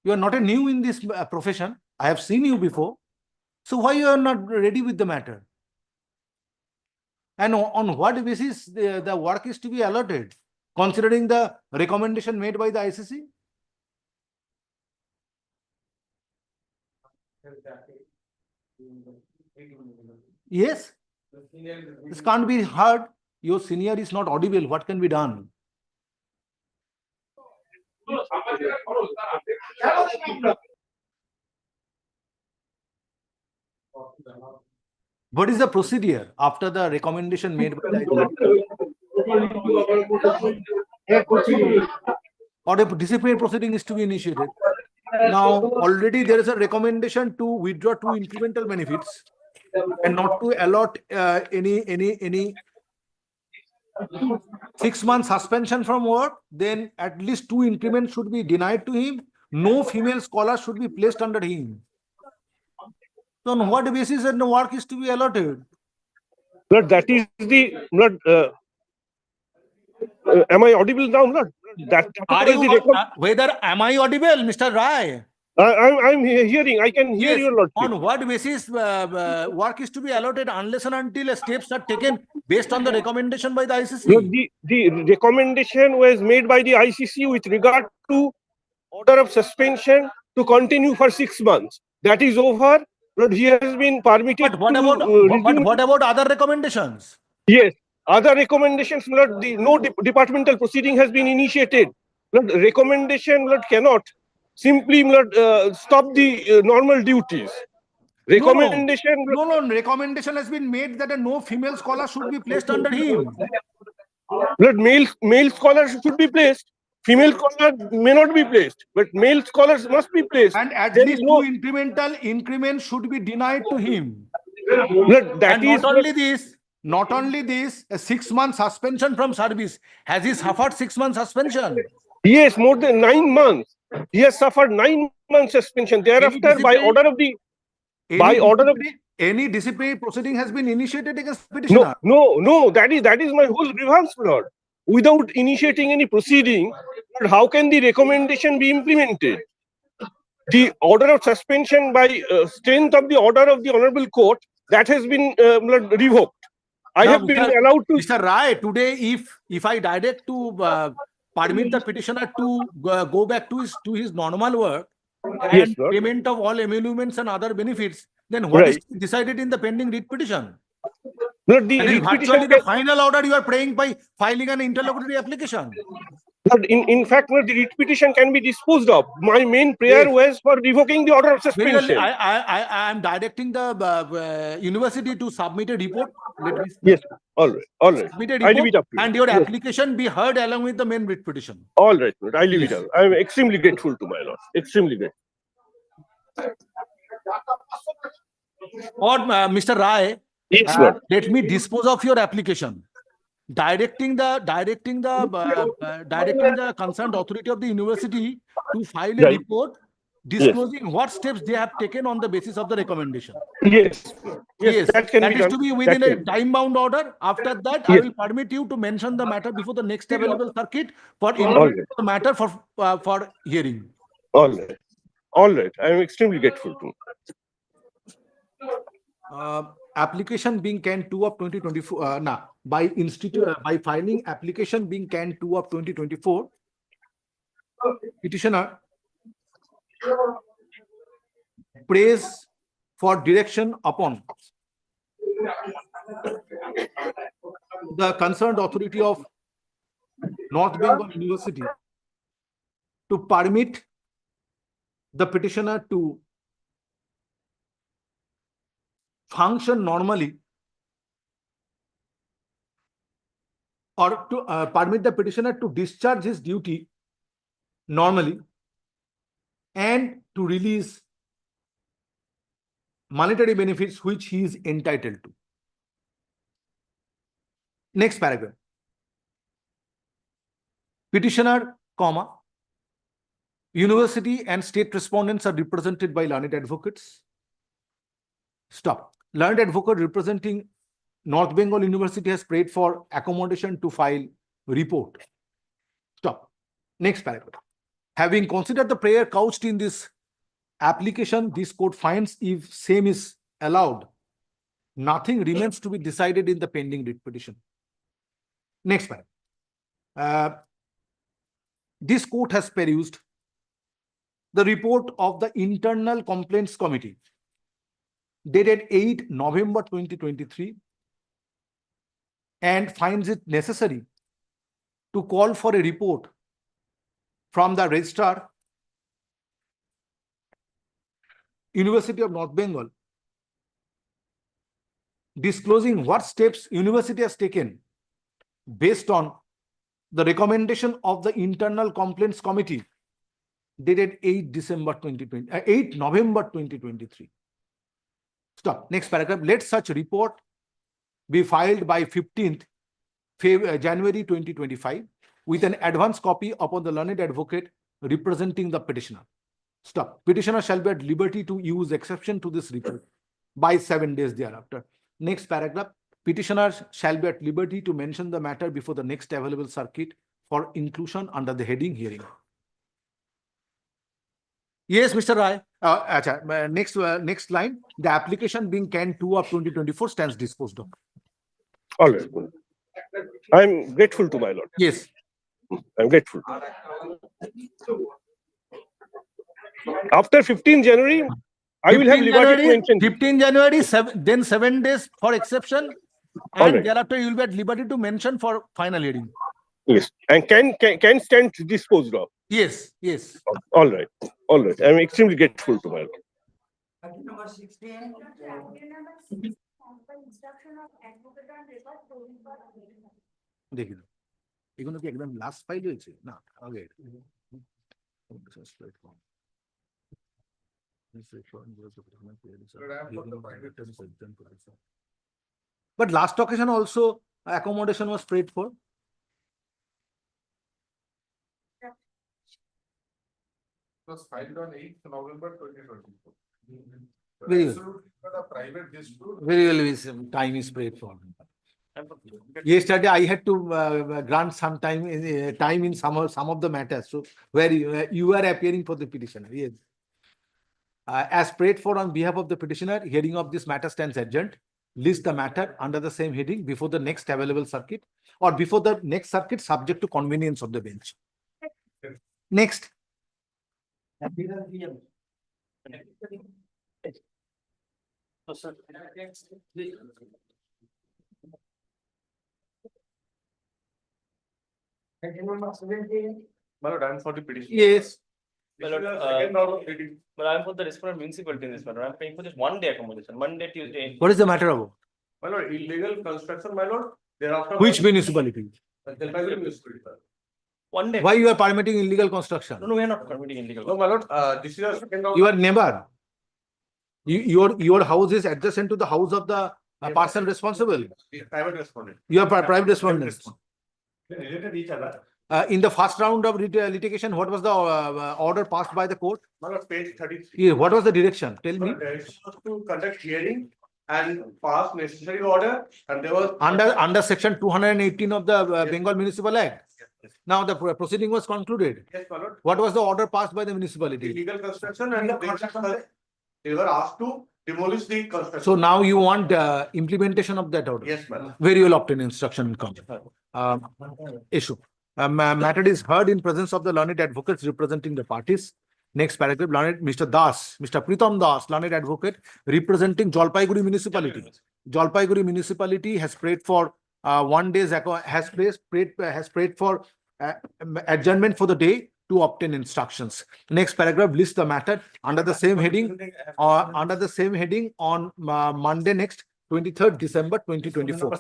You are not a new in this profession. I have seen you before. So why you are not ready with the matter? And on what basis the work is to be allotted, considering the recommendation made by the ICC? Yes. This can't be heard. Your senior is not audible. What can be done? What is the procedure after the recommendation made by the or a disciplinary proceeding is to be initiated? Now, already there is a recommendation to withdraw two incremental benefits and not to allot any 6 months suspension from work. Then at least two increments should be denied to him. No female scholar should be placed under him. So on what basis and the work is to be allotted? Lord, that is the Lord. Am I audible now, Lord? That Are was you the whether am I audible, Mr. Rai? I'm hearing. I can hear Yes. your Lordship. On what basis work is to be allotted unless and until steps are taken based on the recommendation by the ICC? Lord, the recommendation was made by the ICC with regard to order of suspension to continue for 6 months. That is over. Lord, he has been permitted But what to about resume. what about other recommendations? Yes, other recommendations, Lord, no departmental proceeding has been initiated. Lord, recommendation, Lord, cannot simply, Lord, stop the normal duties. Recommendation. No. Recommendation has been made that no female scholar should be placed under him. Lord, male scholars should be placed. Female scholars may not be placed, but male scholars must be placed. And at There least is no, two incremental increments should be denied to him. Lord, that And is not only this, a 6 month suspension from service. Has he suffered 6 months suspension? Yes, more than 9 months. He has suffered 9 months suspension. Thereafter, by order of the any disciplinary proceeding has been initiated against petitioner. No. That is my whole grievance, Lord. Without initiating any proceeding, Lord, how can the recommendation be implemented? The order of suspension by strength of the order of the Honorable Court that has been revoked. I Now, have been allowed to. Mr. Rai, today, if I direct to permit the petitioner to go back to his normal work and payment of all emoluments and other benefits, then what is decided in the pending writ petition? Lord, That is virtually the final order you are praying by filing an interlocutory application. Lord, in fact, Lord, the writ petition can be disposed of. My main prayer was for revoking the order of suspension. I am directing the university to submit a report. Yes, all right. Submit a I leave report it up to you. and your Yes. application be heard along with the main writ petition. All right, Lord, I leave it up. I am extremely grateful to my Lord. Extremely grateful. Or Mr. Rai, Yes, Lord. let me dispose of your application. Directing the concerned authority of the university to file a report disclosing what steps they have taken on the basis of the recommendation. Yes, that can be That is done. to be within a time-bound order. After that, I will permit you to mention the matter before the next available circuit for the matter for hearing. All right. I am extremely grateful to. Application being can 2 of 2024 by filing application being can 2 of 2024, petitioner prays for direction upon the concerned authority of North Bengal University to permit the petitioner to function normally or to permit the petitioner to discharge his duty normally and to release monetary benefits which he is entitled to. Next paragraph. Petitioner, university and state respondents are represented by learned advocates. Stop. Learned advocate representing North Bengal University has prayed for accommodation to file report. Stop. Next paragraph. Having considered the prayer couched in this application, this court finds if same is allowed, nothing remains to be decided in the pending writ petition. Next paragraph. This court has perused the report of the Internal Complaints Committee dated 8 November 2023 and finds it necessary to call for a report from the Registrar, University of North Bengal, disclosing what steps university has taken based on the recommendation of the internal complaints committee dated 8 November 2023. Stop. Next paragraph. Let such report be filed by 15th January 2025 with an advance copy upon the learned advocate representing the petitioner. Stop. Petitioner shall be at liberty to use exception to this report by 7 days thereafter. Next paragraph. Petitioner shall be at liberty to mention the matter before the next available circuit for inclusion under the heading hearing. Yes, Mr. Rai. Next line. The application being Can 2 of 2024 stands disposed of. All right. I'm grateful to my lord. Yes. I'm grateful. After 15 January, I will have liberty to mention. 15 January, then 7 days for exception, All and right. thereafter you will be at liberty to mention for final hearing. Yes, and can stand disposed of. Yes, yes. All right, all right. I'm extremely grateful to my lord. Number 16. দেখি এগুলো কি একদম last file হয়েছে না আগে but last occasion also accommodation was prayed for. It was filed on 8th November 2024. Very well. The private dispute. Very well, time is prayed for. Yesterday, I had to grant some time in some of the matters. So where you are appearing for the petitioner. Yes. As prayed for on behalf of the petitioner, hearing of this matter stands adjourned. List the matter under the same heading before the next available circuit or before the next circuit subject to convenience of the bench. Next. My lord, I am for the petition. Yes. My lord, second round of reading. But I'm for the respondent municipality in this matter. I'm paying for just 1 day accommodation, Monday, Tuesday. What is the matter about? My lord, illegal construction, my lord. Thereafter. Which municipality? Jalpaiguri municipality, sir. 1 day. Why you are permitting illegal construction? No, we are not permitting illegal. No, my lord, this is a second round. Your neighbor. Your house is adjacent to the house of the person responsible. Private respondent. You are private respondent. They related each other. In the first round of litigation, what was the order passed by the court? My lord, page 33. Yeah, what was the direction? Tell me. Direction was to conduct hearing and pass necessary order, and there was. Under section 218 of the Bengal Municipal Act. Now the proceeding was concluded. Yes, my lord. What was the order passed by the municipality? Illegal construction and they were asked to demolish the construction. So now you want implementation of that order? Yes, madam. Very well obtained instruction come. Issue. Matter is heard in presence of the learned advocates representing the parties. Next paragraph, learned Mr. Das, Mr. Pritam Das, learned advocate representing Jalpaiguri municipality. Jalpaiguri municipality has prayed for 1 day, has prayed for adjournment for the day to obtain instructions. Next paragraph lists the matter under the same heading on Monday next 23rd December 2024.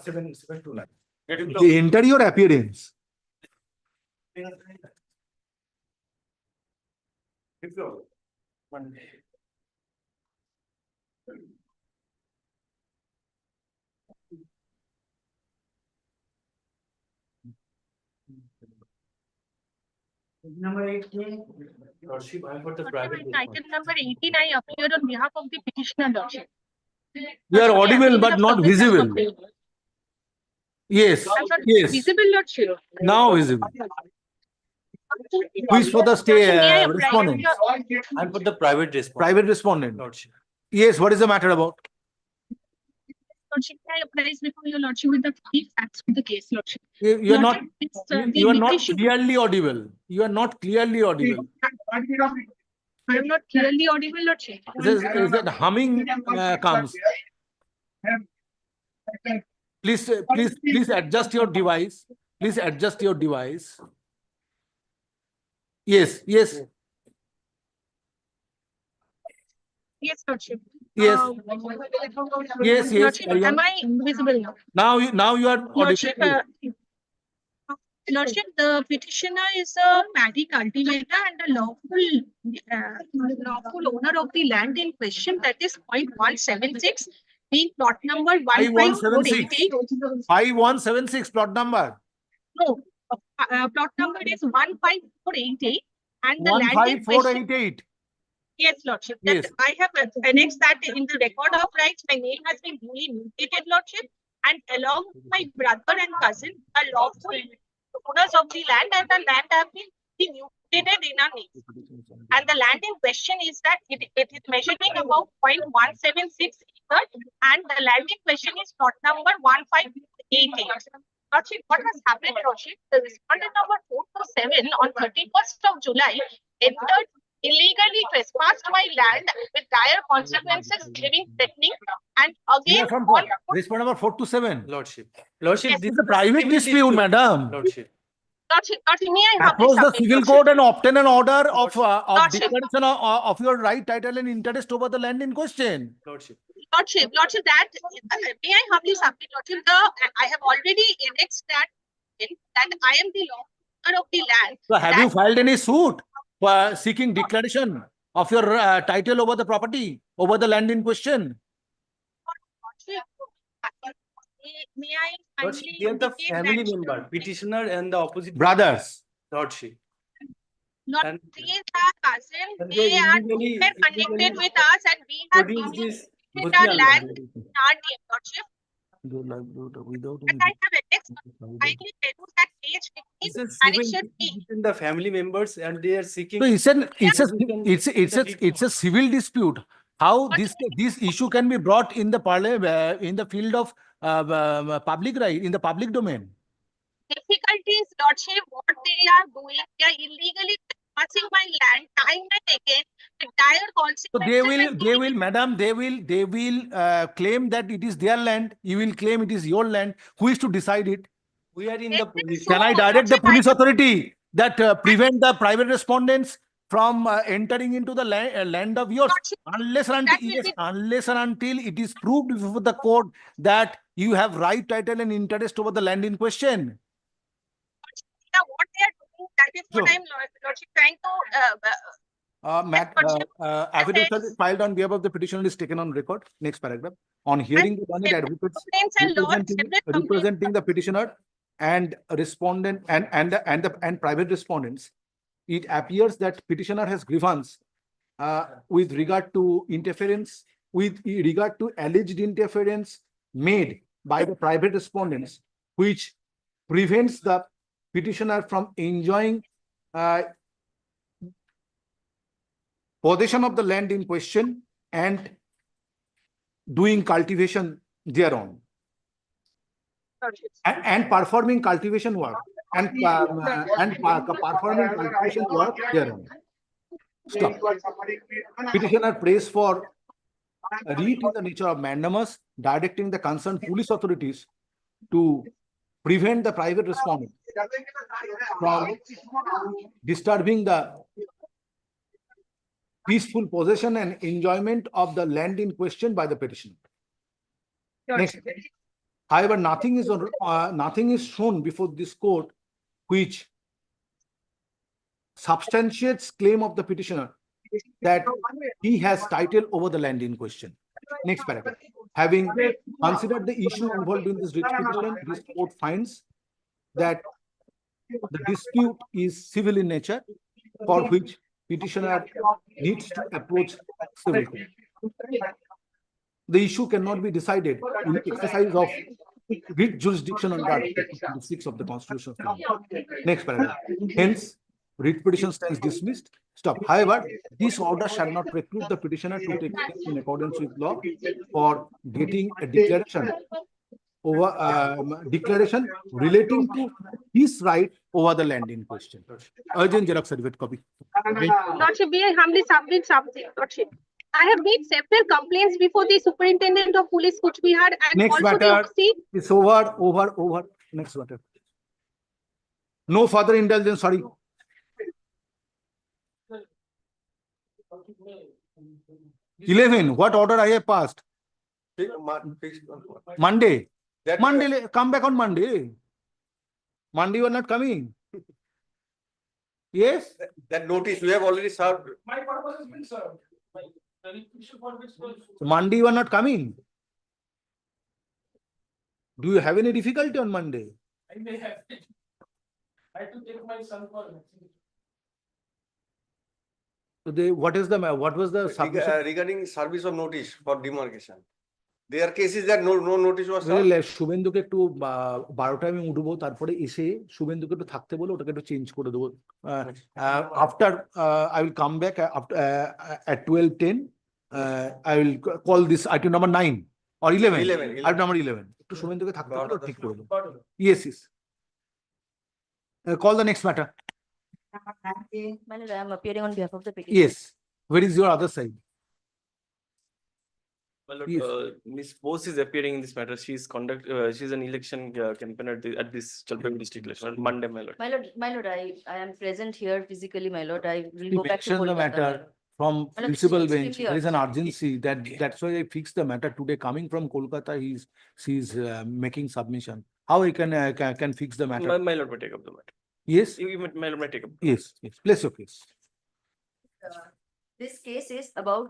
Enter your appearance. Number 18. Lordship, I am for the private. Item number 18, I appeared on behalf of the petitioner, Lordship. You are audible but not visible. Yes, I'm not yes. visible, Lordship. Now visible. Who is for the respondent? I'm for the private respondent. Private respondent. Lordship. Yes, what is the matter about? Lordship, I apprise before your Lordship with the key facts of the case, Lordship. You are not. Lordship, it's, the You are not petition- clearly audible. You are not clearly audible. I am not clearly audible, Lordship. Is that humming comes? Please adjust your device. Please adjust your device. Yes, yes. Yes, Lordship. Yes. Yes, yes, Lordship, carry on. am I visible now? Now you are Lordship, audible. Lordship, the petitioner is a paddy cultivator and a lawful owner of the land in question, that is 0.176, being plot number 15488. 5176 plot number. No, plot number is 15488, and the land in question. 15488. Yes, Lordship. Yes. That I have annexed that in the record of rights. My name has been duly mutated, Lordship, and along with my brother and cousin, are lawful owners of the land, and the land have been mutated in our name. And the land in question is that it is measuring about 0.176 acres, and the land in question is plot number 15888. Lordship, what has happened, Lordship? The respondent number 427 on 31st of July entered illegally trespassed my land with dire consequences, living threatening, and again From on respondent number 427. Lordship. Yes, This is a private dispute, madam. Lordship. Lordship, may I have Approach the submit, civil Lordship? court and obtain an order of Lordship. declaration of your right, title, and interest over the land in question. Lordship. Lordship, that may I humbly submit, Lordship, I have already annexed that I am the owner of the land. So have you filed any suit for seeking declaration of your title over the property, over the land in question? Lordship, may I Lordship, kindly they are the indicate family that- member, petitioner and the opposite. Brothers. Lordship. Not And- they are cousin, and they they are illegally- connected with us, and we have Produce duly this mutated our original land in our name, Lordship. Without And I have annexed, kindly tell you that page 15, This is annexure B. between the family members and they are seeking. So it's a civil dispute. How this issue can be brought in the parliament in the field of public right, in the public domain? Difficulties, Lordship, what they are doing, they are illegally trespassing my land time and again with dire consequences. So they will, madam, they will claim that it is their land. You will claim it is your land. Who is to decide it? We are in the position. Can I direct the police authority that prevent the private respondents from entering into the land of yours, unless and until it is proved before the court that you have right, title, and interest over the land in question? What they are doing, that is what I am, Lordship, trying to Affidavit filed on behalf of the petitioner is taken on record. Next paragraph. On hearing the learned advocates representing the petitioner and respondent and private respondents, it appears that petitioner has grievance with regard to interference, with regard to alleged interference made by the private respondents, which prevents the petitioner from enjoying possession of the land in question and doing cultivation thereon, and performing cultivation work performing cultivation work thereon. Stop. Petitioner prays for a writ in the nature of mandamus, directing the concerned police authorities to prevent the private respondent from disturbing the peaceful possession and enjoyment of the land in question by the petitioner. Next. However, nothing is shown before this court which substantiates claim of the petitioner that he has title over the land in question. Next paragraph. Having considered the issue involved in this writ petition, this court finds that the dispute is civil in nature, for which petitioner needs to approach civil court. The issue cannot be decided in the exercise of writ jurisdiction under Article 26 of the Constitution of India. Next paragraph. Hence, writ petition stands dismissed. Stop. However, this order shall not preclude the petitioner to take steps in accordance with law for getting a declaration relating to his right over the land in question. Urgent Xerox certificate copy. Lordship, may I humbly submit something, Lordship? I have made several complaints before the Superintendent of Police Kuchbihar and Next also matter. the It's over. Next matter. No further indulgence, sorry. 11, what order I have passed? Monday. Monday, come back on Monday. Monday you are not coming. Yes? That notice we have already served. My purpose has been served. The requisition for which was. Monday you are not coming. Do you have any difficulty on Monday? I may have. I have to take my son for. So they, what was the submission? Regarding service of notice for demarcation. There are cases that no notice was served. Well, শুভেন্দুকে একটু 12টায় আমি উঠবো, তারপরে এসে শুভেন্দুকে একটু থাকতে বলে ওটাকে একটু চেঞ্জ করে দেবো। After I will come back after at 12:10. I will call this item number 9 or 11. 11. Item number 11. একটু শুভেন্দুকে থাকতে বলে ঠিক করে দেবো। Yes, yes. Call the next matter. My lord, I am appearing on behalf of the petition. Yes. Where is your other side? My lord, Yes. Miss Bose is appearing in this matter. She's an election campaigner at this Jalpaiguri district election on Monday, my lord. My lord, I am present here physically, my lord. I will He go back to mentioned the Kolkata, my matter lord. from My lord, principal it's bench. extremely There is an urgent. urgency that's why I fixed the matter today. Coming from Kolkata, she's making submission. How I can fix the matter? My lord may take up the matter. Yes. My lord may take up. Yes. Yes. Place your case. This case is about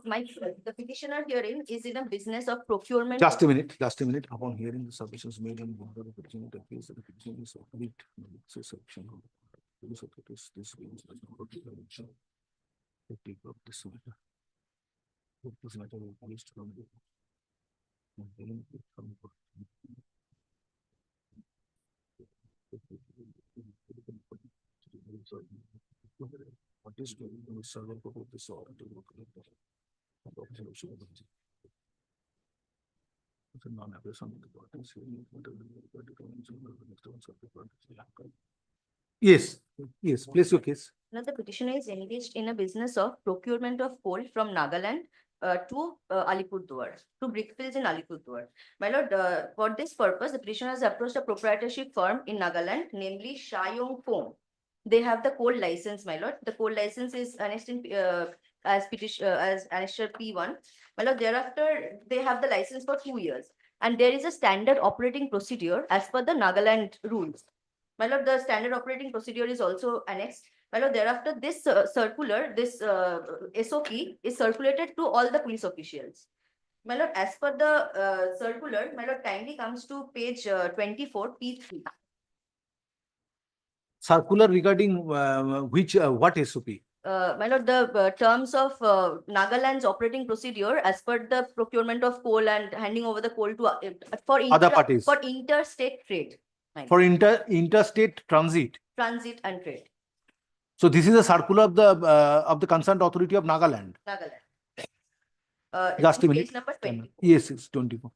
the petitioner herein is in a business of procurement. Just a minute. Just a minute. Upon hearing the submissions made in the petition, it appears that the petition is complete. So section. This means that no declaration. Take up this matter. This matter will be used from the. What is going to be served for this order to look at the. Yes, yes, place your case. Now, the petitioner is engaged in a business of procurement of coal from Nagaland to Alipurduar, to brickfields in Alipurduar. My lord, for this purpose, the petitioner has approached a proprietorship firm in Nagaland, namely Shayong Foam. They have the coal license, my lord. The coal license is annexed in as annexure P1. My lord, thereafter, they have the license for 2 years. And there is a standard operating procedure as per the Nagaland rules. My lord, the standard operating procedure is also annexed. My lord, thereafter, this circular, this SOP is circulated to all the police officials. My lord, as per the circular, my lord, kindly comes to page 24, P3. Circular regarding which what SOP? My lord, the terms of Nagaland's operating procedure as per the procurement of coal and handing over the coal to Other parties. for interstate trade. For interstate transit. Transit and trade. So this is a circular of the concerned authority of Nagaland. Nagaland. Just a minute. Page number 20. Yes, it's 24.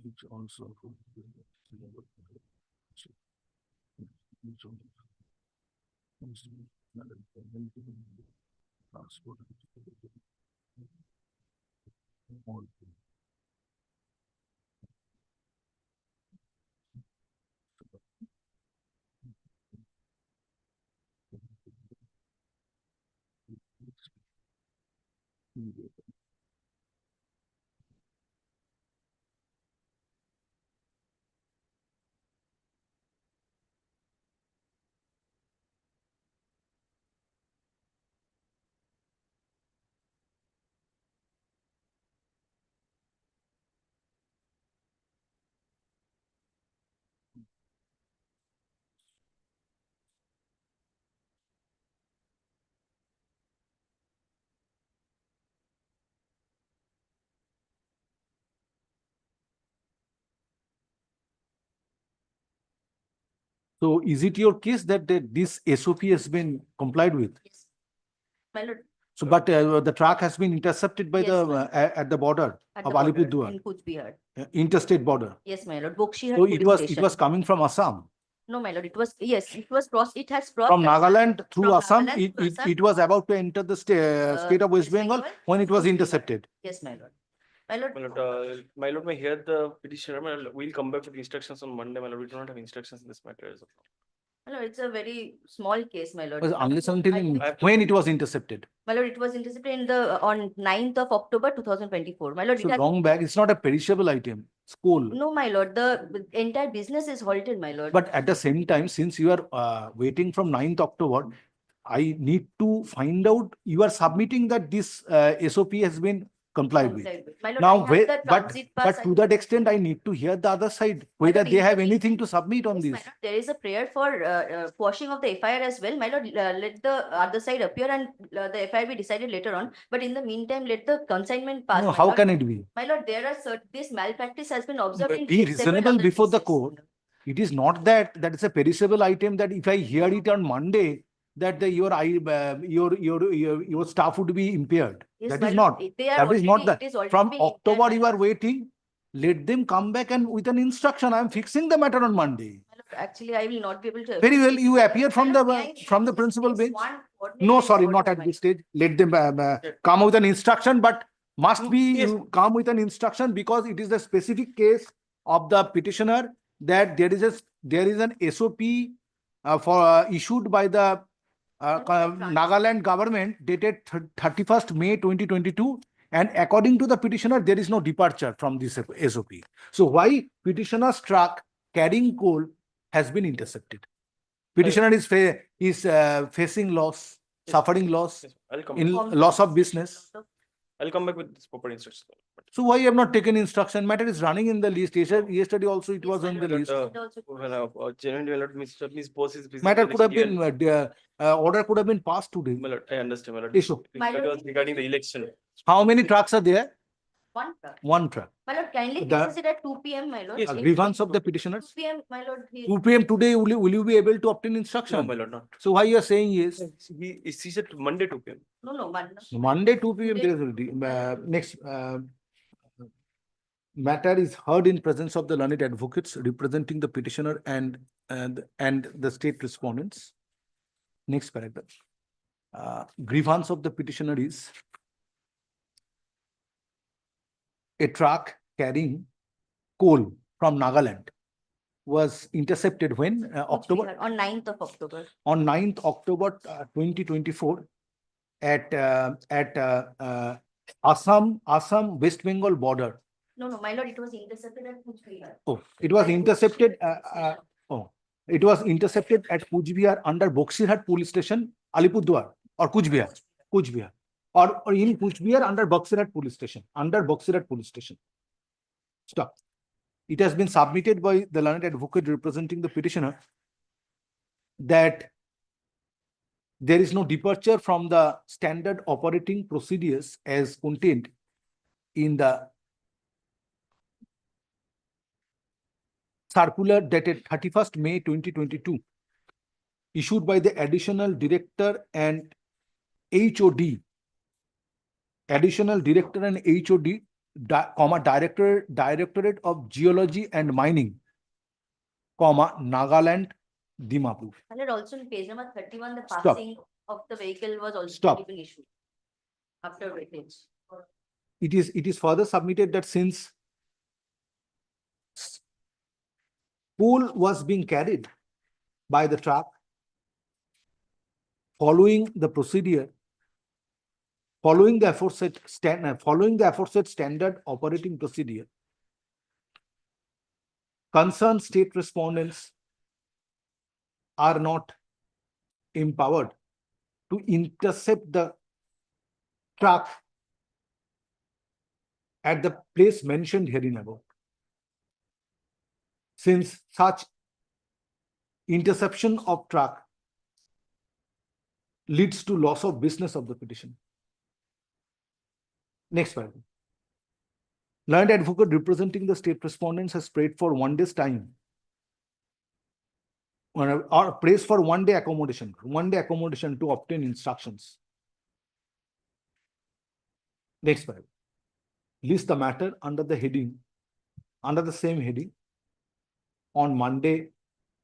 Which also. Transport. So is it your case that this SOP has been complied with? Yes. My lord, So, but the truck has been intercepted by Yes, the ma'am. At the border at of the border Alipurduar, in Kuch Bihar. interstate border. Yes, my lord, Bokshihat So police it station. was coming from Assam. No, my lord, it was, yes, it was crossed, it has crossed. From Nagaland through From Assam, Nagaland to Assam. it was about to enter the state of West Bengal when it was Kuch Bihar. intercepted. Yes, my lord. My lord, My lord, may hear the petitioner. My lord, we'll come back with instructions on Monday. My lord, we do not have instructions in this matter as of now. my lord, it's a very small case, my lord. Was unless until I have to- when it was intercepted. My lord, it was intercepted in the, on 9th of October, 2024. My lord, So it has. long back, it's not a perishable item. School. No, my lord, the entire business is halted, my lord. But at the same time, since you are waiting from 9th October, I need to find out you are submitting that this SOP has been complied with. My lord, Now, I have the transit pass. but to that extent, I need to hear the other side, whether lord, they in have the anything to submit on Yes, my this. lord, there is a prayer for quashing of the FIR as well. My lord, let the other side appear and the FIR be decided later on. But in the meantime, let the consignment pass. No, my how lord. can it be? My lord, there are certain, this malpractice has been observed in Be several reasonable other before the cases. court. It is not that it's a perishable item that if I hear it on Monday, that your staff would be impaired. Yes, That my is lord, not. they are That is not already- the. it is already From been impaired, October, my you are waiting. Let them come back and with an instruction. I am fixing the matter on Monday. My lord, actually, I will not be able to. Very well, you appear from My lord, may I from the just principal fix bench. one coordinate No, with sorry, order, not at my this stage. Let them come with an instruction, but must be you come with an instruction because it is the specific case of the petitioner that there is an SOP for issued by the Nagaland government dated 31st May 2022, and according to the petitioner, there is no departure from this SOP. So why petitioner's truck carrying coal has been intercepted? Petitioner is facing loss, suffering loss, I'll come in back. loss of business. I'll come back with this proper instructions. So why you have not taken instruction? Matter is running in the list. Yesterday also it was on the list. Genuinely, my lord, Miss Boss is busy. Matter with could have election. been order could have been passed today. My lord, I understand, my lord. Issue. My That lord, was regarding the election. How many trucks are there? one truck. One truck. My lord, kindly The- fix it at 2 PM, my lord. Yes, If- Grievance of the petitioners. 2 PM, my lord. 2 p.m. today, will you be able to obtain instruction? No, my lord, not. So why you are saying yes? He said Monday 2 p.m. No, Monday 2 p.m. there is already. Next matter is heard in presence of the learned advocates representing the petitioner and the state respondents. Next paragraph. Grievance of the petitioner is a truck carrying coal from Nagaland was intercepted when October On 9th of October. on 9th October 2024 at Assam West Bengal border. No, my lord, it was intercepted at Kuch Bihar. Oh, it was intercepted. It was intercepted at Kuch Bihar under Bokshihat police station, Alipurduar, or Kuch Bihar, or in Kuch Bihar under Bokshihat police station, Stop. It has been submitted by the learned advocate representing the petitioner that there is no departure from the standard operating procedures as contained in the circular dated 31st May 2022, issued by the additional director and HOD, Directorate of Geology and Mining, Nagaland, Dimapur. My lord, also in page number 31, the Stop. passing of the vehicle was also Stop. given issue after weightage. It is further submitted that since coal was being carried by the truck, following the procedure, following the aforesaid standard operating procedure, concerned state respondents are not empowered to intercept the truck at the place mentioned herein above. Since such interception of truck leads to loss of business of the petition. Next paragraph. Learned advocate representing the state respondents has prayed for 1 day's time or prays for 1 day accommodation to obtain instructions. Next paragraph. List the matter under the same heading on Monday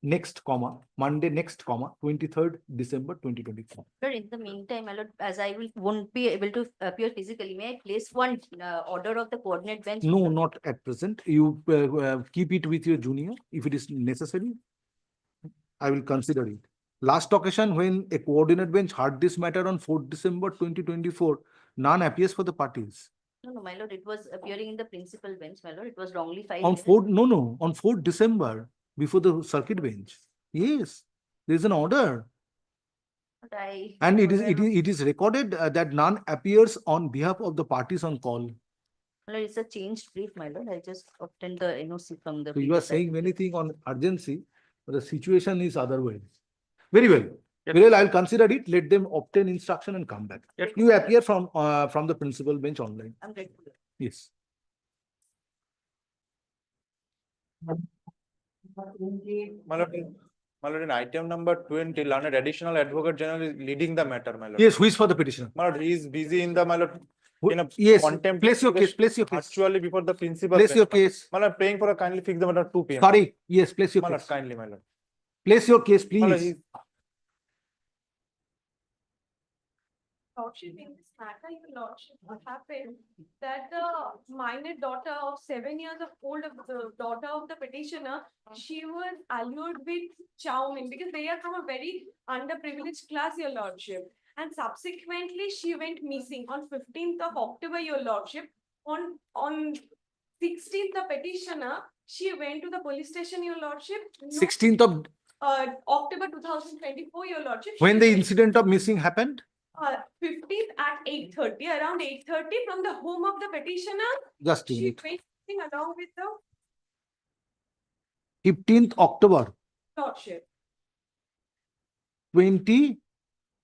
next, 23rd December 2024. Sir, in the meantime, my lord, as I won't be able to appear physically, may I place one order of the coordinate bench? No, not at present. You keep it with your junior. If it is necessary, I will consider it. Last occasion when a coordinate bench heard this matter on 4th December 2024, none appears for the parties. No, my lord, it was appearing in the principal bench, my lord. It was wrongly filed. On there. 4th December, before the circuit bench. Yes, there is an order. But I. And it is recorded that none appears on behalf of the parties on call. My lord, it's a changed brief, my lord. I just obtained the NOC from the. So you are saying many things on urgency, but the situation is otherwise. Very well. Yes. Very well, I'll consider it. Let them obtain instruction and come back. Yes. You appear from the principal bench online. I'm grateful. Yes. My lord, in item number 20, learned additional advocate general is leading the matter, my lord. Yes, who is for the petitioner? My lord, he is busy in the, my lord, in a Yes, contempt. place your case, place your case. Actually, before the principal. Place your bench. case. My lord, praying for a kindly fix the matter at 2 p.m. Sorry, yes, place your My lord, case. kindly, my lord. Place your case, My lord, please. Lordship, in this matter, your lordship, what happened that the minor daughter of 7 years of old of the daughter of the petitioner, she was allured with chow mein because they are from a very underprivileged class, your lordship. And subsequently, she went missing on 15th of October, your lordship. On 16th, the petitioner, she went to the police station, your lordship. 16th of October 2024, your lordship. when she the went- incident of missing happened? 15th at 8:30, around 8:30 from the home of the petitioner. Just a She minute. went missing along with the 15th October lordship.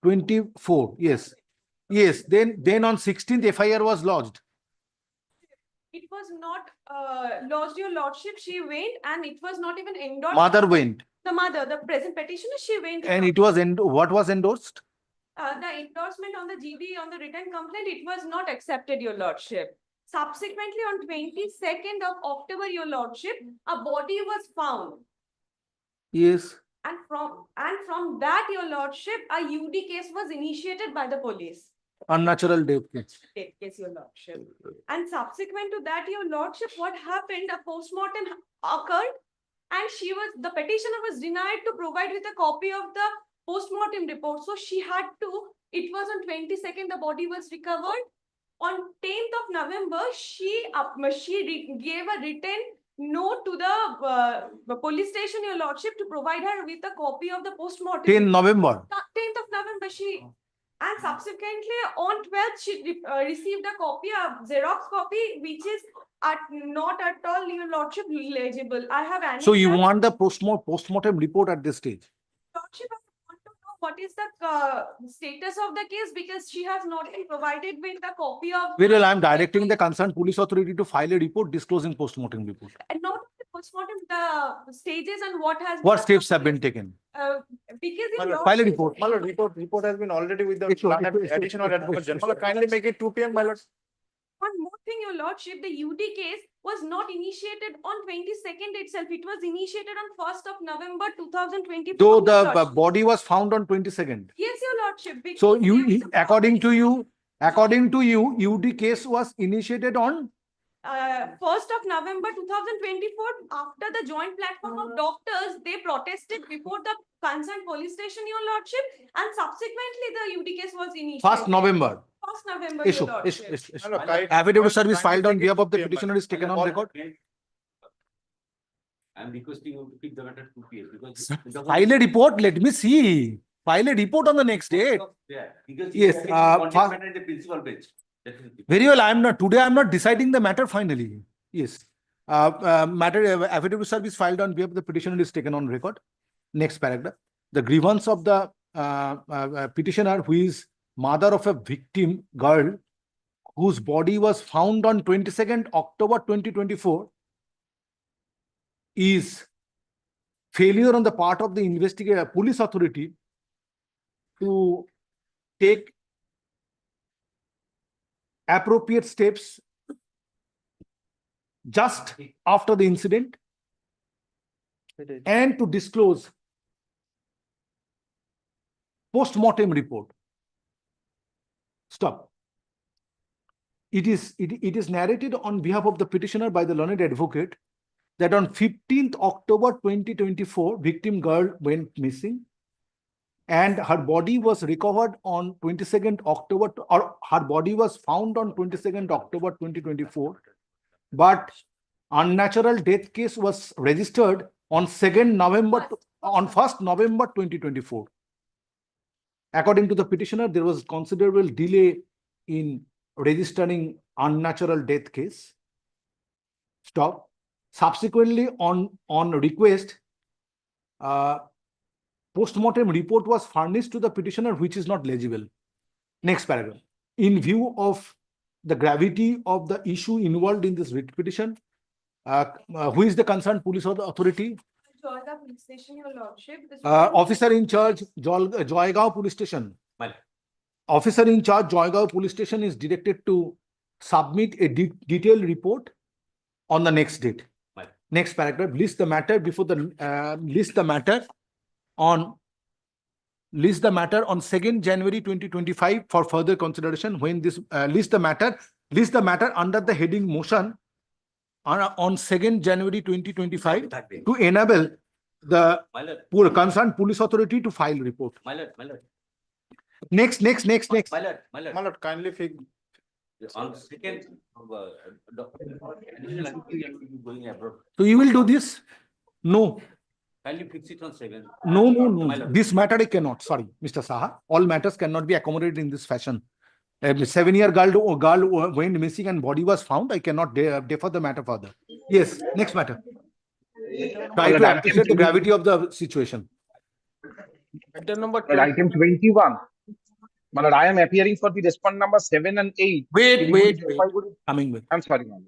2024. Yes. Yes. Then on 16th FIR was lodged. It was not lodged, your lordship. She went and it was not even endorsed. Mother went. The mother, the present petitioner, she went. And it was what was endorsed? The endorsement on the GB on the written complaint, it was not accepted, your lordship. Subsequently, on 22nd of October, your lordship, a body was found. Yes. And from that, your lordship, a UD case was initiated by the police. Unnatural death case. Death case, your lordship. And subsequent to that, your lordship, what happened? A postmortem occurred, and the petitioner was denied to provide with a copy of the postmortem report. So she had to. It was on 22nd, the body was recovered. On 10th of November, she gave a written note to the police station, your lordship, to provide her with a copy of the postmortem. 10 November. 10th of November, and subsequently on 12th, she received a copy, a Xerox copy, which is not at all, your lordship, legible. I have. So you want the postmortem report at this stage? Lordship, I want to know what is the status of the case because she has not been provided with a copy of. Very well, I am directing the concerned police authority to file a report disclosing postmortem report. And not the postmortem, the stages and what has. What steps have been taken? Because My your lord, File a lordship- report. report has been already with the It's okay, additional advocate general. Kindly make it 2 p.m. my lord. One more thing, your lordship, the UD case was not initiated on 22nd itself. It was initiated on 1st of November 2024. Though your the lordship. body was found on 22nd. Yes, your lordship. So because you, there was a according to you, UD case was initiated on 1st of November 2024, after the joint platform of doctors, they protested before the concerned police station, your lordship, and subsequently the UD case was initiated. 1st November. 1st November, Issue. your lordship. Affidavit service filed on behalf of the petitioner is taken on record. I'm requesting you to keep the matter 2 p.m. because. File a report. Let me see. File a report on the next date. Yeah, because. Yes, Matter in the principal bench. Very well. Today I am not deciding the matter finally. Yes. Affidavit service filed on behalf of the petitioner is taken on record. Next paragraph. The grievance of the petitioner, who is mother of a victim girl whose body was found on 22nd October 2024, is failure on the part of the police authority to take appropriate steps just after the incident and to disclose post-mortem report. Stop. It is narrated on behalf of the petitioner by the learned advocate that on 15th October 2024, victim girl went missing and her body was recovered on 22nd October, or her body was found on 22nd October 2024, but unnatural death case was registered on 1st November 2024. According to the petitioner, there was considerable delay in registering unnatural death case. Stop. Subsequently, on request, post-mortem report was furnished to the petitioner, which is not legible. Next paragraph. In view of the gravity of the issue involved in this writ petition, who is the concerned police authority? Joygaon Police Station, your lordship. Officer in charge, Joygaon Police Station. Officer in charge, Joygaon Police Station is directed to submit a detailed report on the next date. Next paragraph. List the matter on 2nd January 2025 for further consideration. When this list the matter under the heading motion on 2nd January 2025 to enable the concerned police authority to file report. Next. My lord, kindly fix. On second. Going abroad. So you will do this? No. Kindly fix it on 2nd. No. This matter I cannot. Sorry, Mr. Saha. All matters cannot be accommodated in this fashion. A 7-year girl went missing and body was found. I cannot defer the matter further. Yes. Next matter. Try to appreciate the gravity of the situation. Item number Item 21. My lord, I am appearing for the respondent number 7 and 8. Wait. Coming with. I'm sorry, my lord.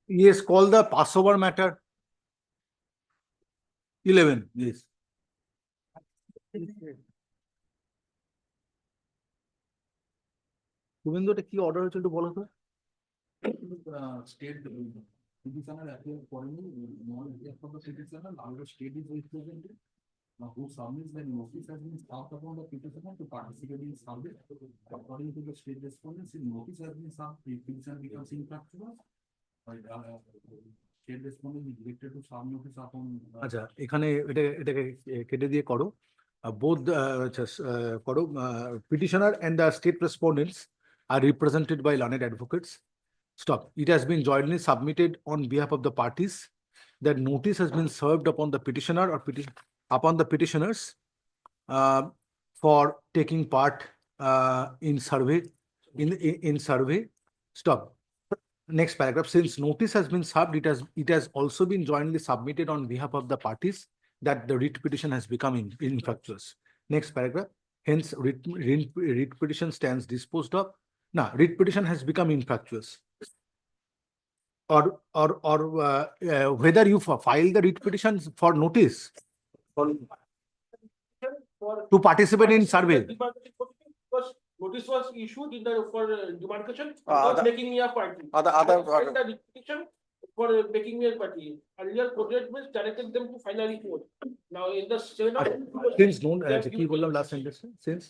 Yes, call the Passover matter. 11, yes. Suvendu এটা কি order হয়েছে একটু বলো তো? State petitioner appear accordingly, from the petitioner, our state is represented. Who submits the notice has been served upon the petitioner to participate in service. According to the state respondents, if notice has been served, the petition becomes infructuous. State respondent is directed to serve notice upon. আচ্ছা, এখানে এটাকে কেটে দিয়ে করো। Both করো, petitioner and the state respondents are represented by learned advocates. Stop. It has been jointly submitted on behalf of the parties that notice has been served upon the petitioner or upon the petitioners for taking part in survey. In survey. Stop. Next paragraph. Since notice has been served, it has also been jointly submitted on behalf of the parties that the writ petition has become infructuous. Next paragraph. Hence, writ petition stands disposed of. Now, writ petition has become infructuous. Or whether you file the writ petition for notice to participate in survey. Notice was issued in the for demarcation, making me a party. The petition for making me a party. Earlier project was directed them to file a report. Now in the Since last sentence, since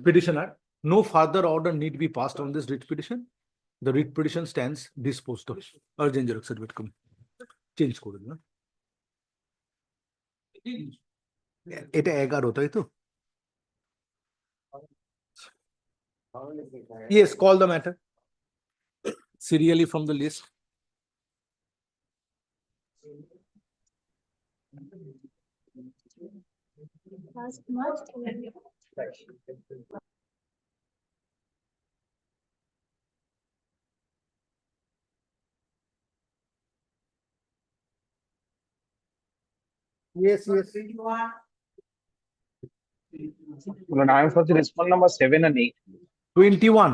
petitioner, no further order need be passed on this writ petition. The writ petition stands disposed of. Urgent Xerox certificate come. Change করে দিন। এটা 11 তাই তো? Yes, call the matter serially from the list. Yes. Well, I am for the respond number 7 and 8. 21.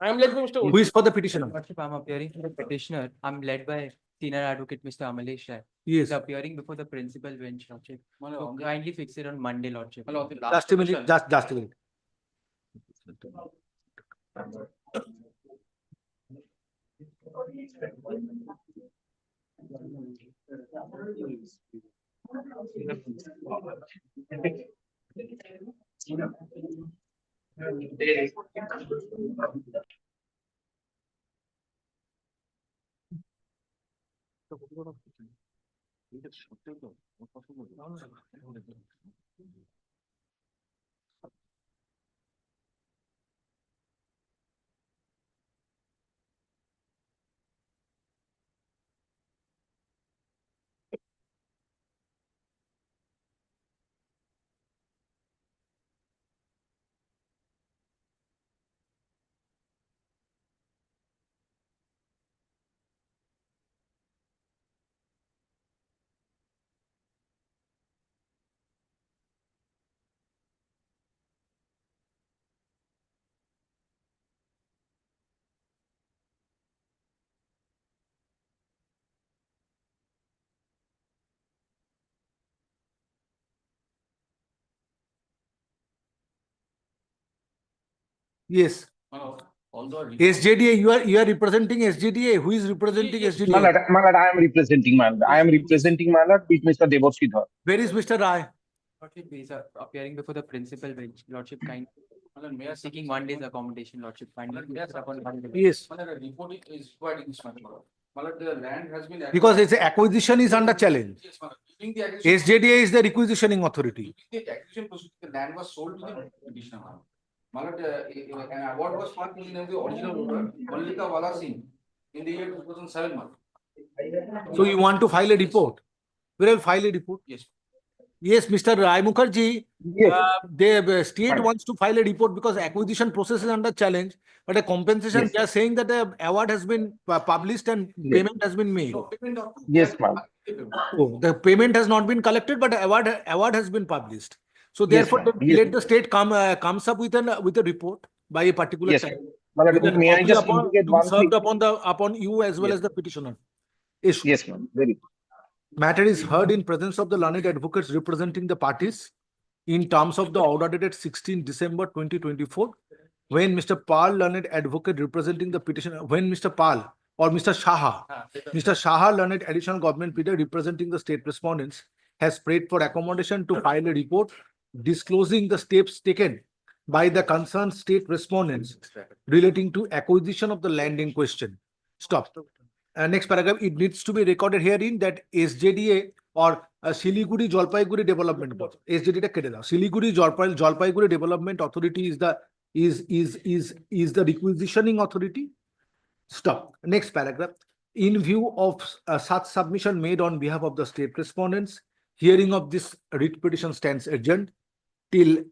I am led by Mr. Who is for the petitioner? Lordship, I'm appearing for the petitioner. I'm led by senior advocate Mr. Amalesh Rai. Yes. He's appearing before the principal bench, Lordship. So kindly fix it on Monday, Lordship. Just a minute. Just a minute. Yes. SJDA, you are representing SJDA. Who is representing SJDA? Malad, I am representing Malad. I am representing Malad with Mr. Devasridhar. Where is Mr. Rai? Lordship, he's appearing before the principal bench. Lordship, kindly. We are seeking 1 day's accommodation, Lordship. Kindly. Yes. Report is required in this matter. Malad, the land has been. Because its acquisition is under challenge. Yes, Malad. During the acquisition. SJDA is the requisitioning authority. During the acquisition procedure, the land was sold to the petitioner. Malad, an award was filed in the original order, Mallika Wala Singh, in the year 2007. So you want to file a report? We will file a report. Yes. Yes, Mr. Rai Mukherjee, Yes. the state Fine. wants to file a report because acquisition process is under challenge, but a compensation, Yes. they are saying that the award has been published and Yes. payment has been made. Yes, Malad. Oh, the payment has not been collected, but award has been published. So Yes, therefore, ma'am. Yes. let the state comes up with a report. by a particular Yes, time. my lord, With a may I copy just upon, indicate to be one served thing? upon you as well Yes. as the petitioner. Issue. Yes, ma'am, very. Matter is heard in presence of the learned advocates representing the parties in terms of the order dated 16 December 2024, when Mr. Pal, learned advocate representing the petitioner, when Mr. Pal or Mr. Shaha, learned additional government pleader representing the state respondents, has prayed for accommodation to file a report disclosing the steps taken by the concerned state respondents relating to acquisition of the land in question. Stop. Next paragraph, it needs to be recorded herein that SJDA or Siliguri Jalpaiguri Development Board. SJD ta kete dao. Siliguri Jalpaiguri Development Authority is the requisitioning authority. Stop. Next paragraph. In view of such submission made on behalf of the state respondents, hearing of this writ petition stands urgent till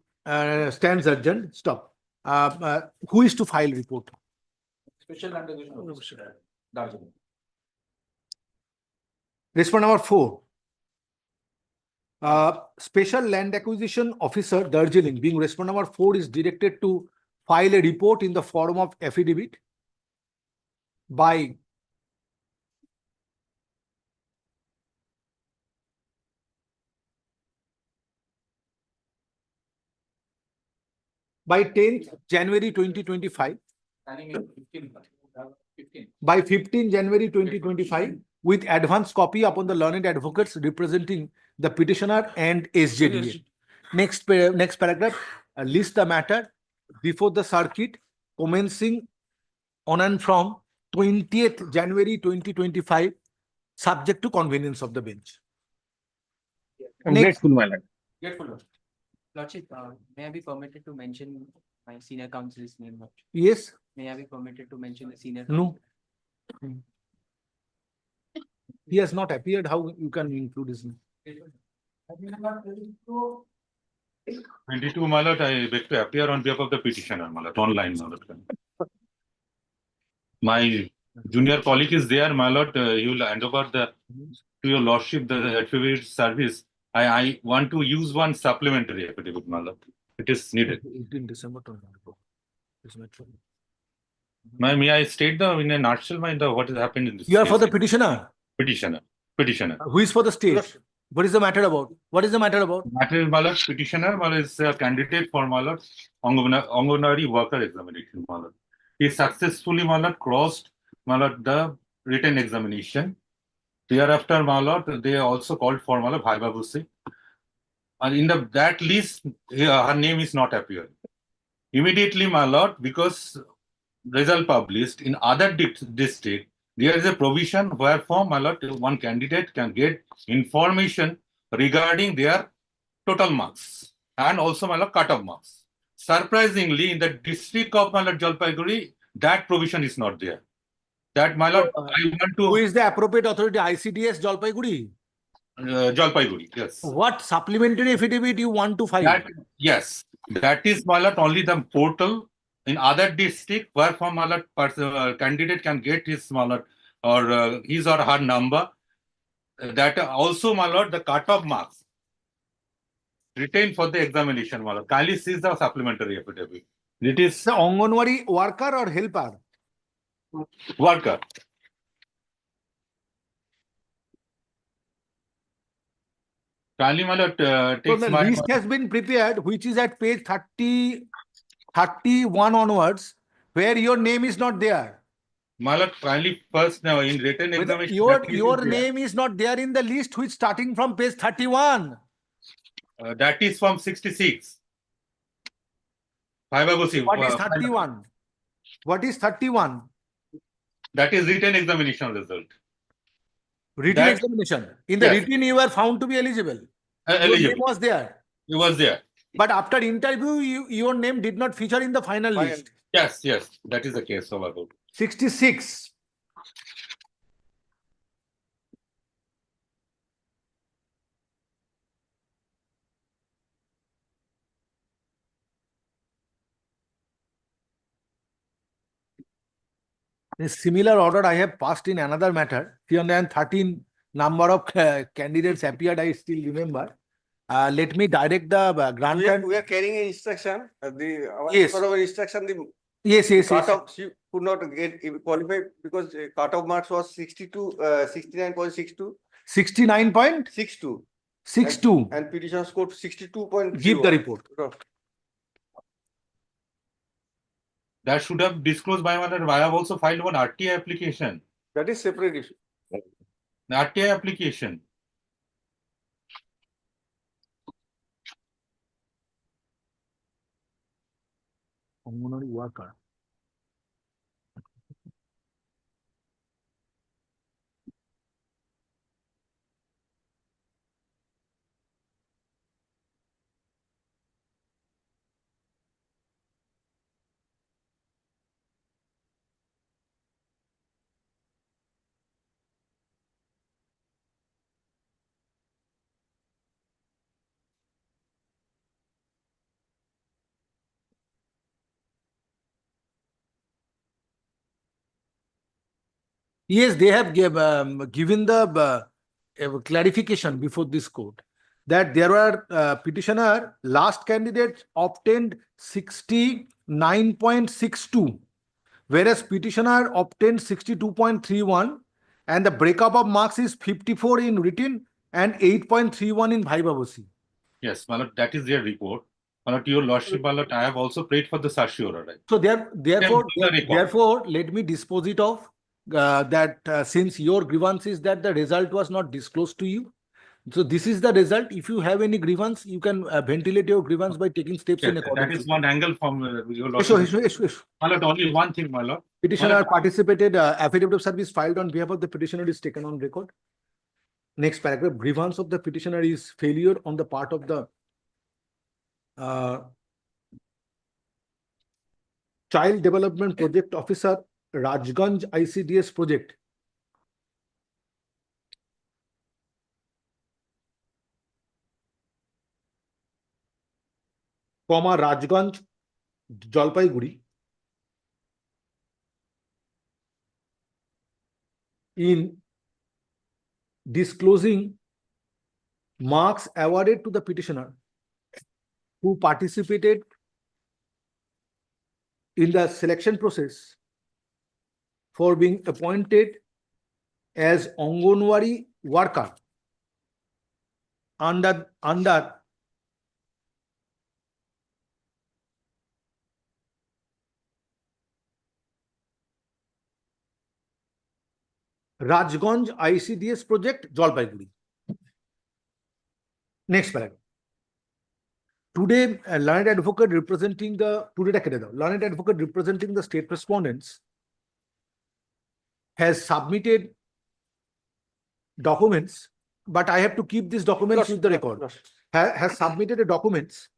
stands urgent. Stop. Who is to file report? Special land acquisition officer, Darjeeling. Respondent number 4. Special Land Acquisition Officer Darjeeling, being respondent number 4, is directed to file a report in the form of affidavit by by 10th January 2025. By 15 January 2025, with advance copy upon the learned advocates representing the petitioner and SJDA. Next paragraph, list the matter before the circuit commencing on and from 20th January 2025, subject to convenience of the bench. I'm Next. grateful, my lord. Grateful. Lordship, may I be permitted to mention my senior counsel's name? Lordship? Yes. May I be permitted to mention the senior? No. He has not appeared. How you can include his name? 22, my lord, I beg to appear on behalf of the petitioner, my lord, online, my lord. My junior colleague is there, my lord. He will hand over to your lordship the affidavit service. I want to use one supplementary affidavit, my lord. It is needed. 18 December 2024. It's my trouble. May I state in a nutshell, what has happened in this You are case? for the petitioner. Petitioner. Who is for the state? What is the matter about? What is the matter about? Matter is, my lord, petitioner, my lord, is a candidate for, my lord, Anganwadi worker examination, my lord. He successfully, my lord, crossed, my lord, the written examination. Thereafter, my lord, they also called for, my lord, Bhai Babusi. And in that list, her name is not appeared. Immediately, my lord, because result published in other district, there is a provision wherefore, my lord, one candidate can get information regarding their total marks and also, my lord, cut-off marks. Surprisingly, in the district of, my lord, Jalpaiguri, that provision is not there. That, my lord, I want to. Who is the appropriate authority? ICDS Jalpaiguri? Jalpaiguri, yes. What supplementary affidavit you want to file? Yes, that is, my lord, only the portal. In other district, where from, my lord, candidate can get his, my lord, or his or her number. That also, my lord, the cut-off marks retained for the examination, my lord. Kindly see the supplementary affidavit. It is the Anganwadi worker or helper? Worker. Kindly, my lord, takes so the list has been prepared, which is at page 31 onwards, where your name is not there. My lord, kindly first now in written examination. Your name is not there in the list, which starting from page 31. That is from 66. What is 31? What is 31? That is written examination result. Written examination. In the written, you were found to be eligible. Your name was there. It was there. But after interview, your name did not feature in the final list. Yes, that is the case. 66. A similar order I have passed in another matter. 313 number of candidates appeared, I still remember. let me direct the grant. We are carrying an instruction, Yes. sort of an instruction, Yes, yes, yes. cutoff, she could not get qualified because cutoff marks was 69.62. 69.62. 62. And petition scored 62.0. Give the report. That should have disclosed by my letter. I have also filed one RTI application. That is separate issue. The RTI application. Anganwadi worker. Yes, they have given the clarification before this court that there were petitioner last candidate obtained 69.62, whereas petitioner obtained 62.31, and the breakup of marks is 54 in written and 8.31 in viva voce. Yes, my lord, that is their report. My lord, your lordship, my lord, I have also prayed for the certiorari. Right? So therefore, let me dispose it of that since your grievance is that the result was not disclosed to you. So this is the result. If you have any grievance, you can ventilate your grievance by taking steps in accordance. That is one angle from your lordship. My lord, only one thing, my lord. Petitioner participated, affidavit of service filed on behalf of the petitioner is taken on record. Next paragraph, grievance of the petitioner is failure on the part of the Child Development Project Officer, Rajganj ICDS project. Rajganj, Jalpaiguri, in disclosing marks awarded to the petitioner who participated in the selection process for being appointed as Anganwadi worker under Rajganj ICDS project, Jalpaiguri. Next paragraph. Today, a learned advocate representing the state respondents has submitted documents, but I have to keep these documents with the record. Has submitted a documents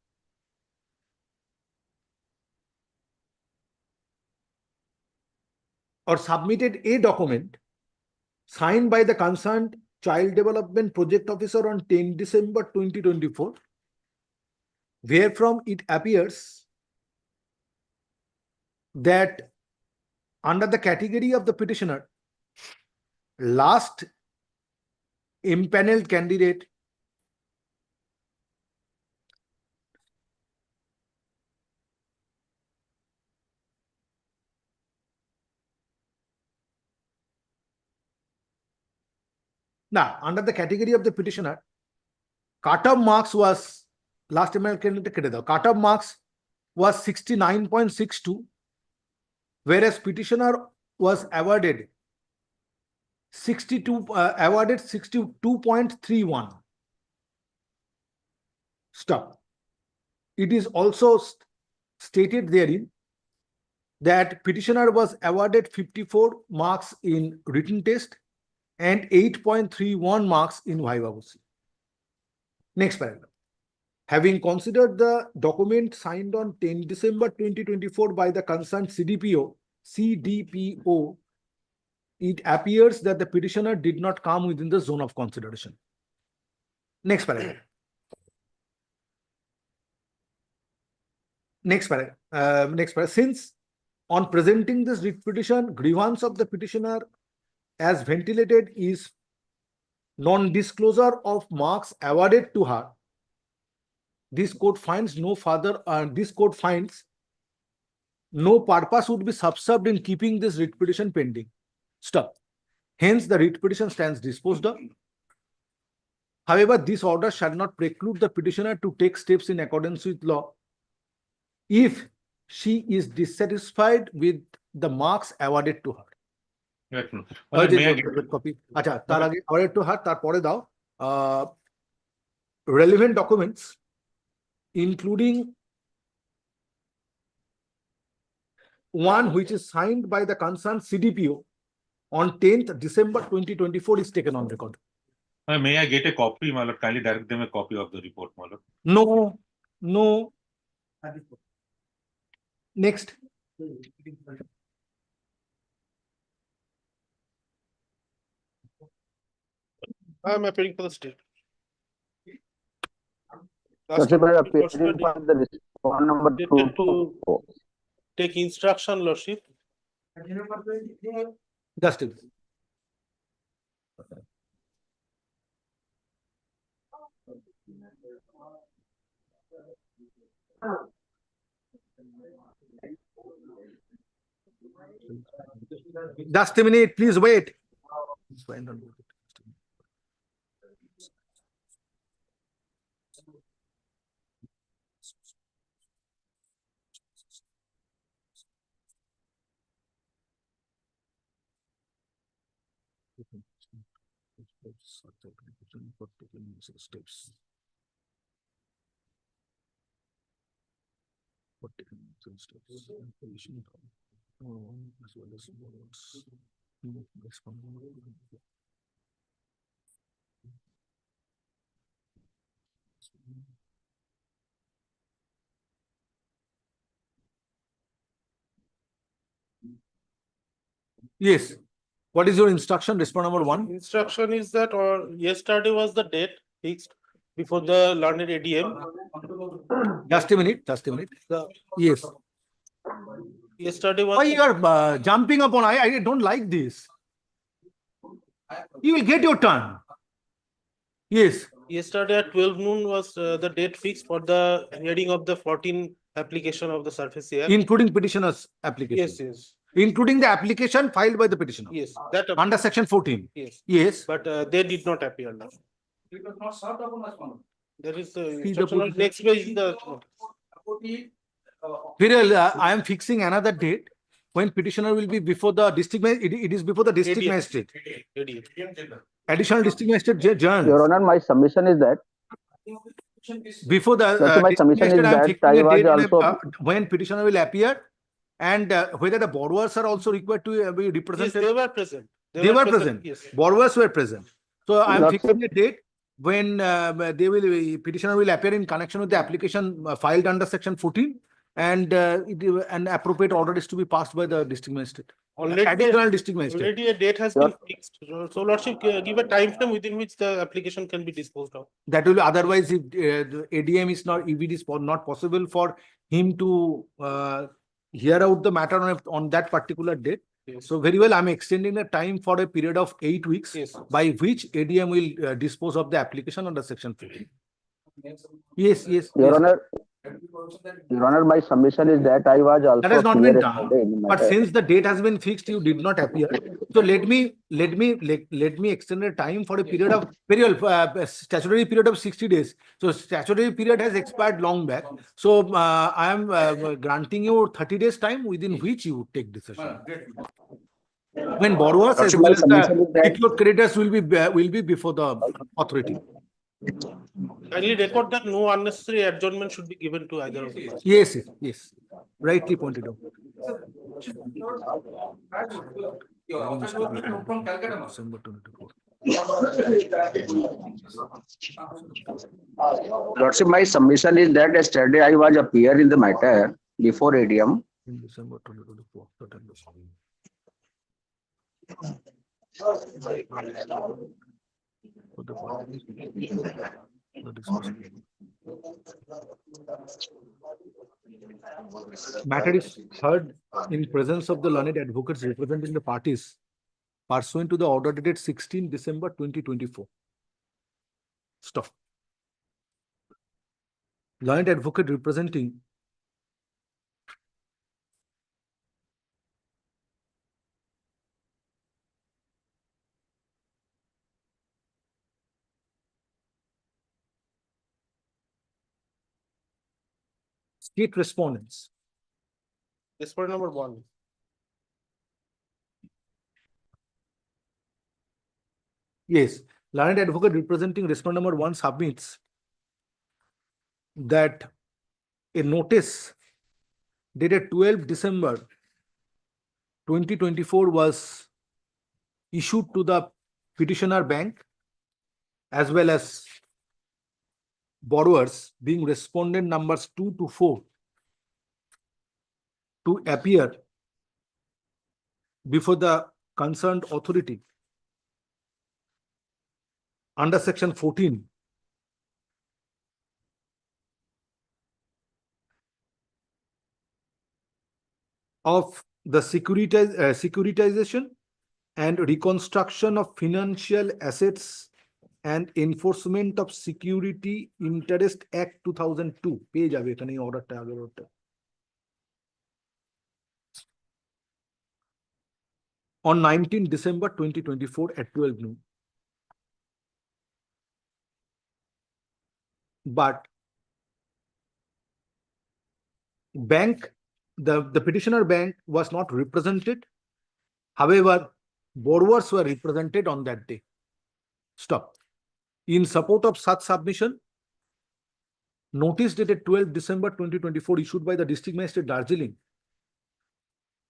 or submitted a document signed by the concerned Child Development Project Officer on 10 December 2024, wherefrom it appears that under the category of the petitioner, last impaneled candidate now under the category of the petitioner, cut-off marks was last impaneled candidate, cut-off marks was 69.62, whereas petitioner was awarded 62.31. Stop. It is also stated therein that petitioner was awarded 54 marks in written test and 8.31 marks in viva voce. Next paragraph. Having considered the document signed on 10 December 2024 by the concerned CDPO, it appears that the petitioner did not come within the zone of consideration. Next paragraph. Next paragraph. Since on presenting this writ petition, grievance of the petitioner as ventilated is non-disclosure of marks awarded to her this court finds no purpose would be subserved in keeping this writ petition pending. Stop. Hence, the writ petition stands disposed of. However, this order shall not preclude the petitioner to take steps in accordance with law if she is dissatisfied with the marks awarded to her. Copy. আচ্ছা তার আগে awarded to her তারপরে দাও relevant documents including one which is signed by the concerned CDPO on 10th December 2024 is taken on record. May I get a copy, my lord? Kindly direct them a copy of the report, my lord. No. Next. I am appearing for the state. Lordship, I am appearing for the respond number To take instruction, Lordship. Justice. Just a minute, please wait. Steps. As well as yes. What is your instruction? Respond number 1. Instruction is that yesterday was the date fixed before the learned ADM. Just a minute. Yes. Yesterday was. Why you are jumping upon? I don't like this. You will get your turn. Yes. Yesterday at 12 noon was the date fixed for the hearing of the 14 application of the surface area. Including petitioner's application. Yes. Including the application filed by the petitioner. Yes. That under section 14. Yes. But they did not appear now. It was not served upon us, Manu. There is instruction next page. I am fixing another date when petitioner will be before the district. It is before the district magistrate. Additional district magistrate journal. Your Honor, my submission is that before the my submission is that I was also when petitioner will appear and whether the borrowers are also required to be represented. Yes, they were present. They were present. Yes. Borrowers were present. So I am fixing a date when petitioner will appear in connection with the application filed under section 14 and an appropriate order is to be passed by the district magistrate. Additional district magistrate. Already a date has been fixed. So Lordship, give a time frame within which the application can be disposed of. That will otherwise if the ADM is not, if it is not possible for him to hear out the matter on that particular date. Yes. So very well, I'm extending the time for a period of 8 weeks by which ADM will dispose of the application under section 15. Yes. Your Honor, my submission is that I was also. That has not been done. But since the date has been fixed, you did not appear. So let me extend the time for a period of statutory period of 60 days. So statutory period has expired long back. So I am granting you 30 days time within which you take decision. When borrowers as well as the secured creditors will be before the authority. Kindly record that no unnecessary adjournment should be given to either of the parties. Yes. Rightly pointed out. From Calcutta. December 24. Lordship, my submission is that yesterday I was appear in the matter before ADM. In December 2024. Matter is heard in presence of the learned advocates representing the parties pursuant to the order dated 16 December 2024. Stop. learned advocate representing state respondents. This point number 1. Yes, learned advocate representing respondent number 1 submits that a notice dated 12 December 2024 was issued to the petitioner bank as well as borrowers being respondent numbers 2 to 4 to appear before the concerned authority under section 14 of the Securitization and Reconstruction of Financial Assets and Enforcement of Security Interest Act 2002 পেয়ে যাবে এখানে এই অর্ডারটা আগের অর্ডারটা on 19 December 2024 at 12 noon. But the petitioner bank was not represented. However, borrowers were represented on that day. Stop. In support of such submission, notice dated 12 December 2024 issued by the District Magistrate Darjeeling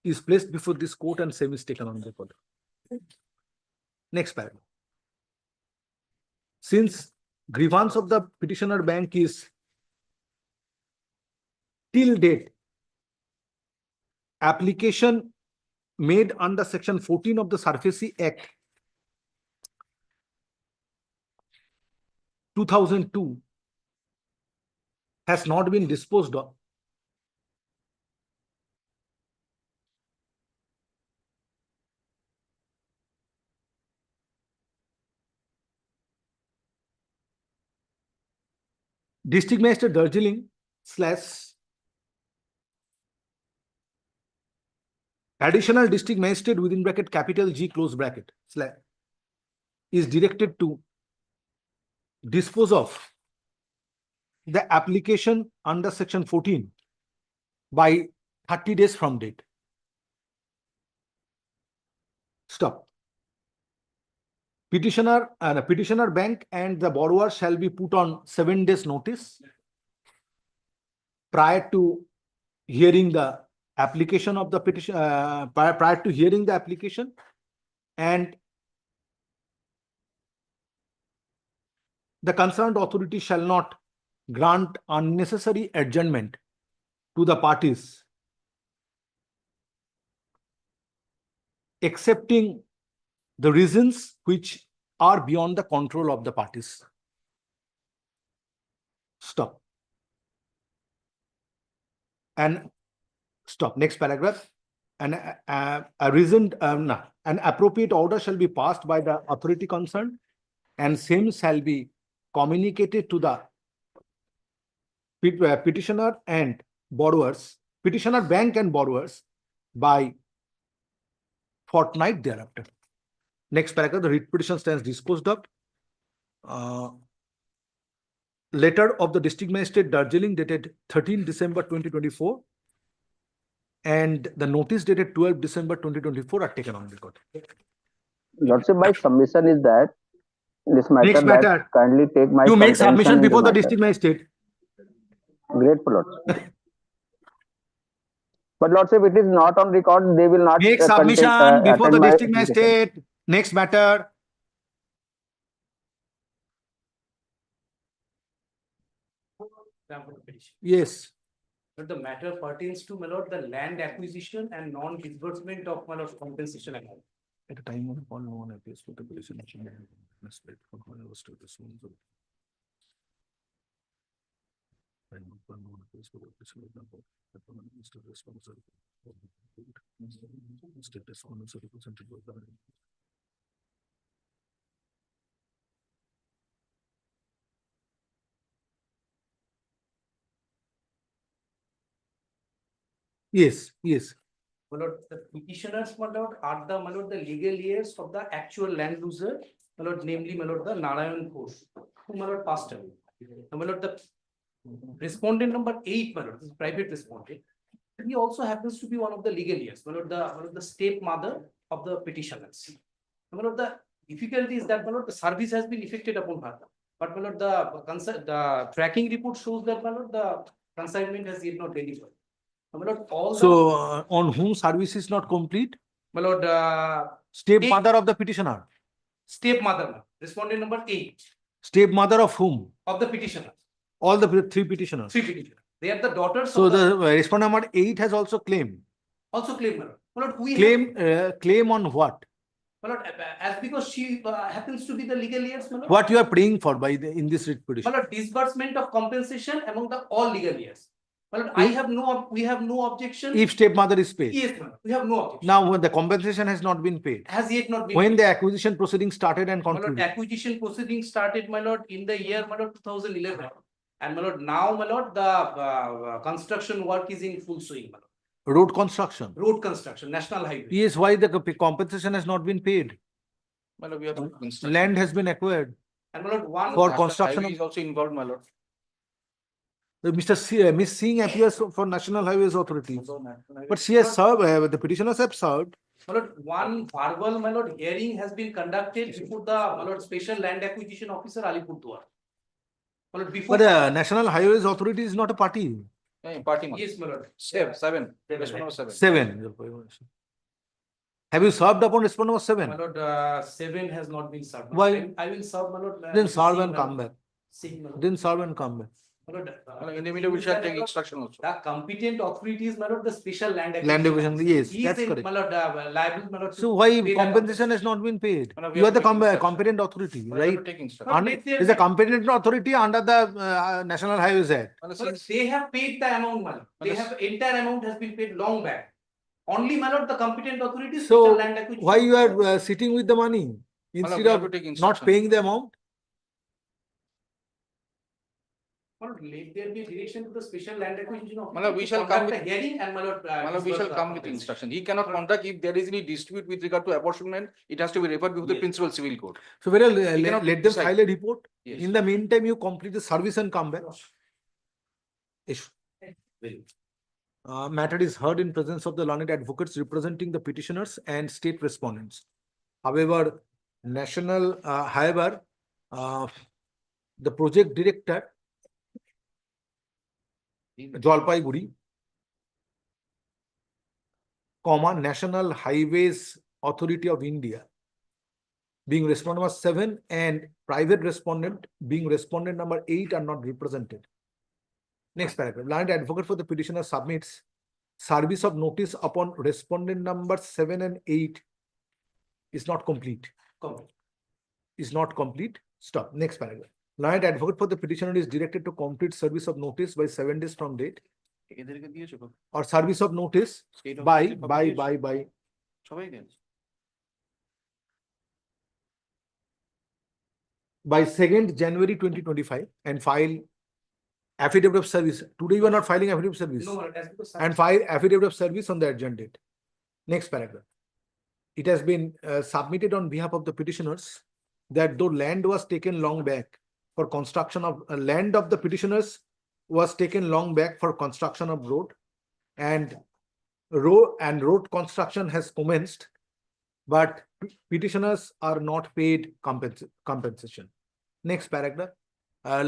is placed before this court and same is taken on record. Next paragraph. Since grievance of the petitioner bank is till date application made under section 14 of the Surfacy Act 2002 has not been disposed of, District Magistrate Darjeeling / additional district magistrate within bracket capital G close bracket / is directed to dispose of the application under section 14 by 30 days from date. Stop. Petitioner bank and the borrower shall be put on 7 days notice prior to hearing the application of the petition, prior to hearing the application, and the concerned authority shall not grant unnecessary adjournment to the parties, accepting the reasons which are beyond the control of the parties. Stop. And stop. Next paragraph. An appropriate order shall be passed by the authority concerned, and same shall be communicated to the petitioner and borrowers, petitioner bank and borrowers by fortnight thereafter. Next paragraph, the writ petition stands disposed of. Letter of the District Magistrate Darjeeling dated 13 December 2024 and the notice dated 12 December 2024 are taken on record. Lordship, my submission is that this matter, Next matter. kindly take my You make contention submission in before the matter. District Magistrate. Grateful, Lordship. But Lordship, it is not on record. They will not Make submission before attend the my District application. Magistrate. Next matter. Yes. But the matter pertains to, my lord, the land acquisition and non-disbursement of, my lord, compensation amount. At a time when no one appears for the petition. Yes, yes. My lord, the petitioners, my lord, are the, my lord, the legal heirs of the actual land loser, my lord, namely, my lord, the Narayan Ghosh, who, my lord, passed away. Now, my lord, the respondent number 8, my lord, this is private respondent. He also happens to be one of the legal heirs, my lord, the stepmother of the petitioners. My lord, the difficulty is that, my lord, the service has been effected upon her. But, my lord, the tracking report shows that, my lord, the consignment has yet not delivered. My lord, all the. So on whom service is not complete? My lord, Stepmother of the petitioner. Stepmother, respondent number 8 Stepmother of whom? of the petitioner. All the three petitioners. Three petitioners. They are the daughters So of the respondent number 8 has also claimed. also claim, my lord. My lord, we Claim on what? my lord, as because she happens to be the legal heirs, my lord. What you are praying for by in this writ My petition? lord, disbursement of compensation among the all legal heirs. My lord, we have no objection. If stepmother is paid. Yes, my lord, we have no objection. Now when the compensation has not been paid. Has yet not been When paid. the acquisition proceeding started and My lord, concluded. acquisition proceeding started, my lord, in the year, my lord, 2011. And my lord, now, my lord, the construction work is in full swing, my lord. Road construction. Road construction, national highway. Yes, why the compensation has not been paid? My lord, we have construction. Land has been acquired. And my lord, one For National construction Highway of- is also involved, my lord. Miss Singh appears for National Highways Authority. But she has served, the petitioners have served. My lord, one verbal, my lord, hearing has been conducted before the, my lord, Special Land Acquisition Officer, Alipurduar. My lord, before. But the National Highways Authority is not a party. Party. Yes, my lord. Seven. Respondent number 7. 7. Have you served upon respondent number 7? My lord, 7 has not been served. Why? I will serve, my lord. Then serve and come back. See, my lord. Then serve and come back. My lord, In the meantime, we shall take instruction also. the competent authorities, my lord, the Special Land Land Acquisition. division, yes, He that's is, correct. my lord, liable, my lord. to So why pay the compensation has not been paid? No, no, we You are have the to take instruction. competent authority, We have to right? take instruction. Is a competent authority under the National Highways Act. They have paid the amount, my lord. They have, entire amount has been paid long back. Only, my lord, the competent authorities. So Special Land Acquisition. why you are sitting with the money instead we have of to take not instruction. paying the amount? My lord, let there be direction to the Special Land Acquisition Officer. My lord, we to shall come conduct with- a hearing and, my lord. My lord, we shall come with instruction. He cannot conduct if there is any dispute with regard to apportionment. It has to be referred before the Yes. principal civil court. So well, He cannot let them decide. file a report. Yes. In the meantime, you complete the service and come back. Issue. Matter is heard in presence of the learned advocates representing the petitioners and state respondents. However, the project director, Jalpaiguri, National Highways Authority of India, being respondent number 7 and private respondent being respondent number 8 are not represented. Next paragraph. Learned advocate for the petitioner submits service of notice upon respondent number 7 and 8 is not complete. Is not complete. Stop. Next paragraph. Learned advocate for the petitioner is directed to complete service of notice by 7 days from date or service of notice by 2nd January 2025 and file affidavit of service. Today you are not filing affidavit of service. No, my lord, as because. And file affidavit of service on the adjourned date. Next paragraph. It has been submitted on behalf of the petitioners that though land was taken long back for construction of land of the petitioners was taken long back for construction of road and road construction has commenced, but petitioners are not paid compensation. Next paragraph. Who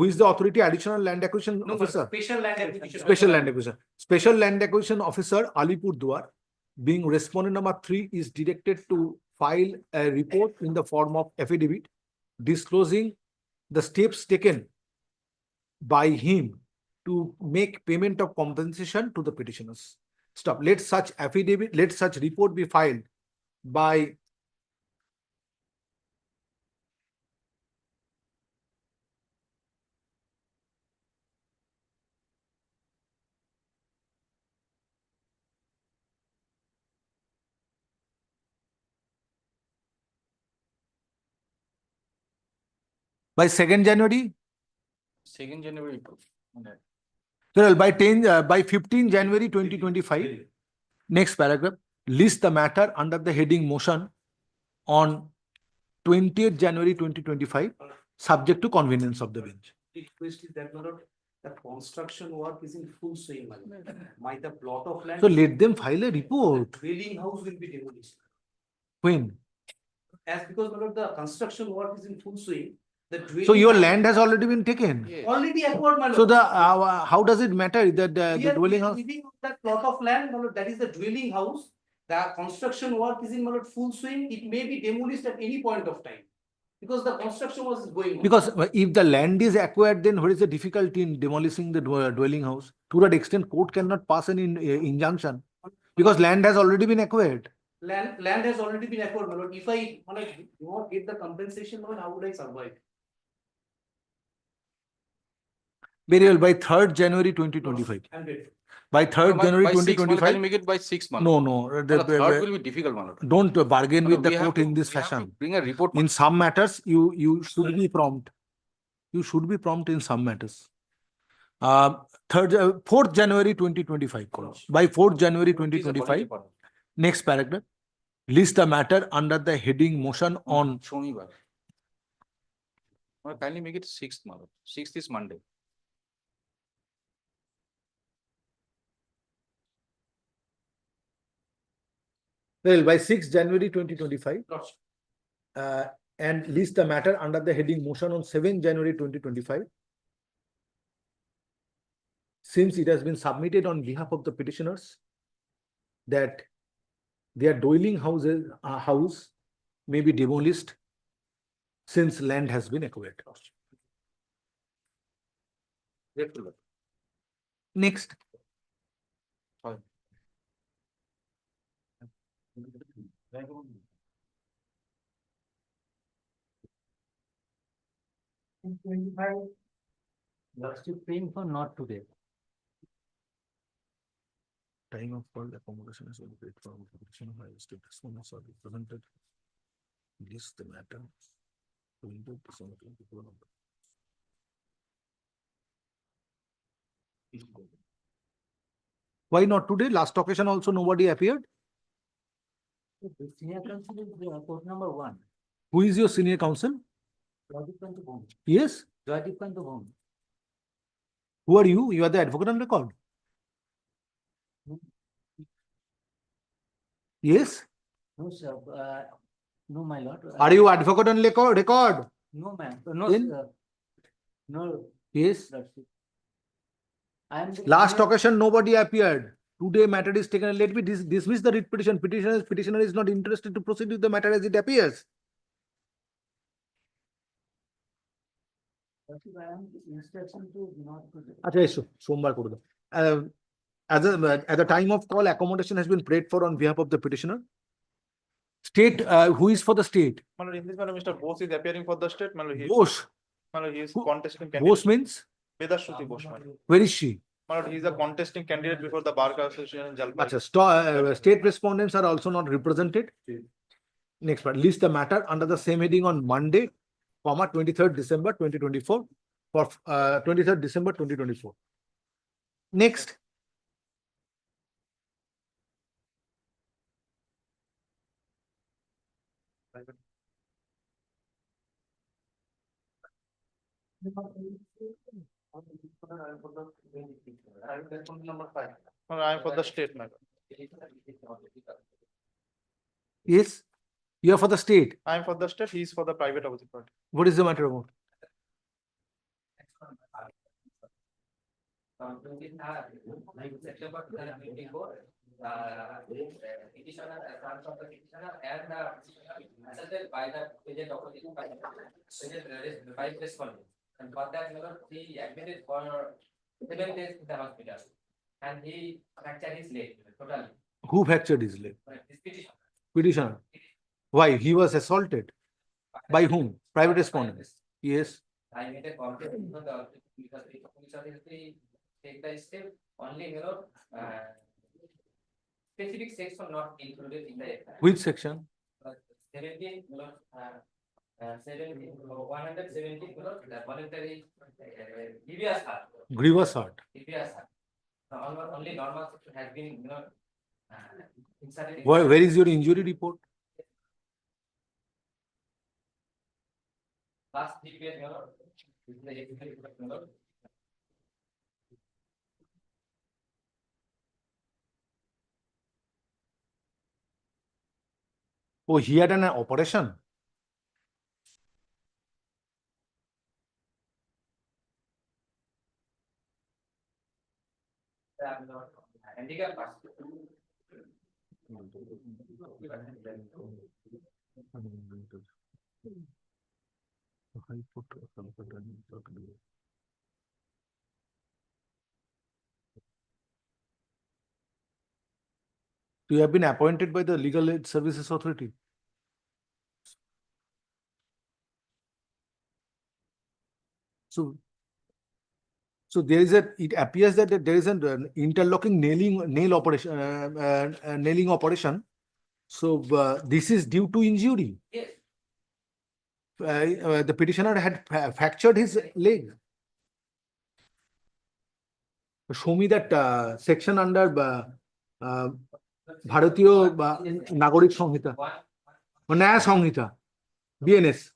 is the authority? Additional land acquisition No, officer. Special Land Acquisition. Special Land Acquisition. Special Land Acquisition Officer Alipurduar, being respondent number 3, is directed to file a report in the form of affidavit disclosing the steps taken by him to make payment of compensation to the petitioners. Stop. Let such report be filed by by 2nd January. 2nd January. Well, by 15 January 2025, next paragraph, list the matter under the heading motion on 20th January 2025, subject to convenience of the bench. The request is that, my lord, the construction work is in full swing, my lord. The plot of land. So let them file a report. Dwelling house will be demolished. When? As because, my lord, the construction work is in full swing, the dwelling. So your house- land has already been taken. Already acquired, my lord. So how does it matter that the We are dwelling house? living on that plot of land, my lord, that is the dwelling house. The construction work is in, my lord, full swing. It may be demolished at any point of time. Because the construction was going on. Because if the land is acquired, then what is the difficulty in demolishing the dwelling house? To that extent, court cannot pass an injunction because land has already been acquired. Land has already been acquired, my lord. If I do not get the compensation, my lord, how would I survive? Very well, by 3rd January 2025. I'm grateful. By 3rd January By 6 months, can 2025. you make it by 6 months? No. The third will be difficult, my lord. Don't bargain with We the have court to- in this we have to fashion. Bring a report. In some matters, you should be prompt. You should be prompt in some matters. 4th January 2025. By 4th January 2025. Next paragraph. List the matter under the heading motion on. Shonibar. Kindly make it 6th, my lord. 6th is Monday. Well, by 6th January 2025. And list the matter under the heading motion on 7th January 2025. Since it has been submitted on behalf of the petitioners that their dwelling house may be demolished since land has been acquired. Next. Lordship praying for not today. Time of call accommodation is only paid for petition of higher state respondents are represented. List the matter. 20th December 2024. Why not today? Last occasion also nobody appeared. The senior counsel is court number 1. Who is your senior counsel? Yes. Who are you? You are the advocate on record. Yes. No, sir. No, my lord. Are you advocate on record? No, ma'am. No, Then? sir. No. Yes. Lordship. I am the Last senior- occasion nobody appeared. Today matter is taken. Let me dismiss the writ petition. Petitioner is not interested to proceed with the matter as it appears. Lordship, I am instruction to not proceed. আচ্ছা এসো সোমবার করে দাও at the time of call accommodation has been prayed for on behalf of the petitioner. State who is for the state? In this matter, Mr. Bose is appearing for the state. Bose. He is contesting candidate. Bose means Vedashruti Bose. where is she? He is a contesting candidate before the Bar Association in Jalpaiguri. Achha, state respondents are also not represented. Next part, list the matter under the same heading on Monday, 23rd December 2024 for 23rd December 2024. Next. Number 5. I am for the state matter. Yes, you are for the state. I am for the state. He is for the private opposite party. What is the matter about? Petitioner from the petitioner and asserted by the agent opposition by the respondent. And for that, he admitted for 7 days in the hospital. And he fractured his leg totally. Who fractured his leg? This petitioner. Petitioner. Why? He was assaulted. By whom? Private respondent. Yes. I made a complaint because the police take the step only, specific section not included in the FIR. Which section? 17, 117, the voluntary grievous hurt. Grievous hurt. Grievous hurt. only normal section has been, inserted. Where is your injury report? Last 3 pages, this is the executive report, my lord. Oh, he had an operation. Handicap pass. You have been appointed by the Legal Aid Services Authority. So there is it appears that there is an interlocking nail operation, nailing operation. So this is due to injury. Yes. The petitioner had fractured his leg. Show me that section under Bharatiya Nagorik Samhita, Nyaya Samhita, BNS.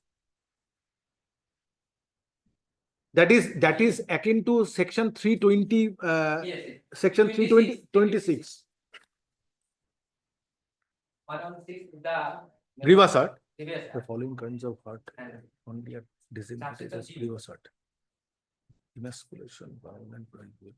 That is akin to section 320, Yes. section 326. 116 is the. Grievous hurt. Grievous The hurt. following kinds of hurt And only at designated as grievous hurt. Emasculation, violent banquet.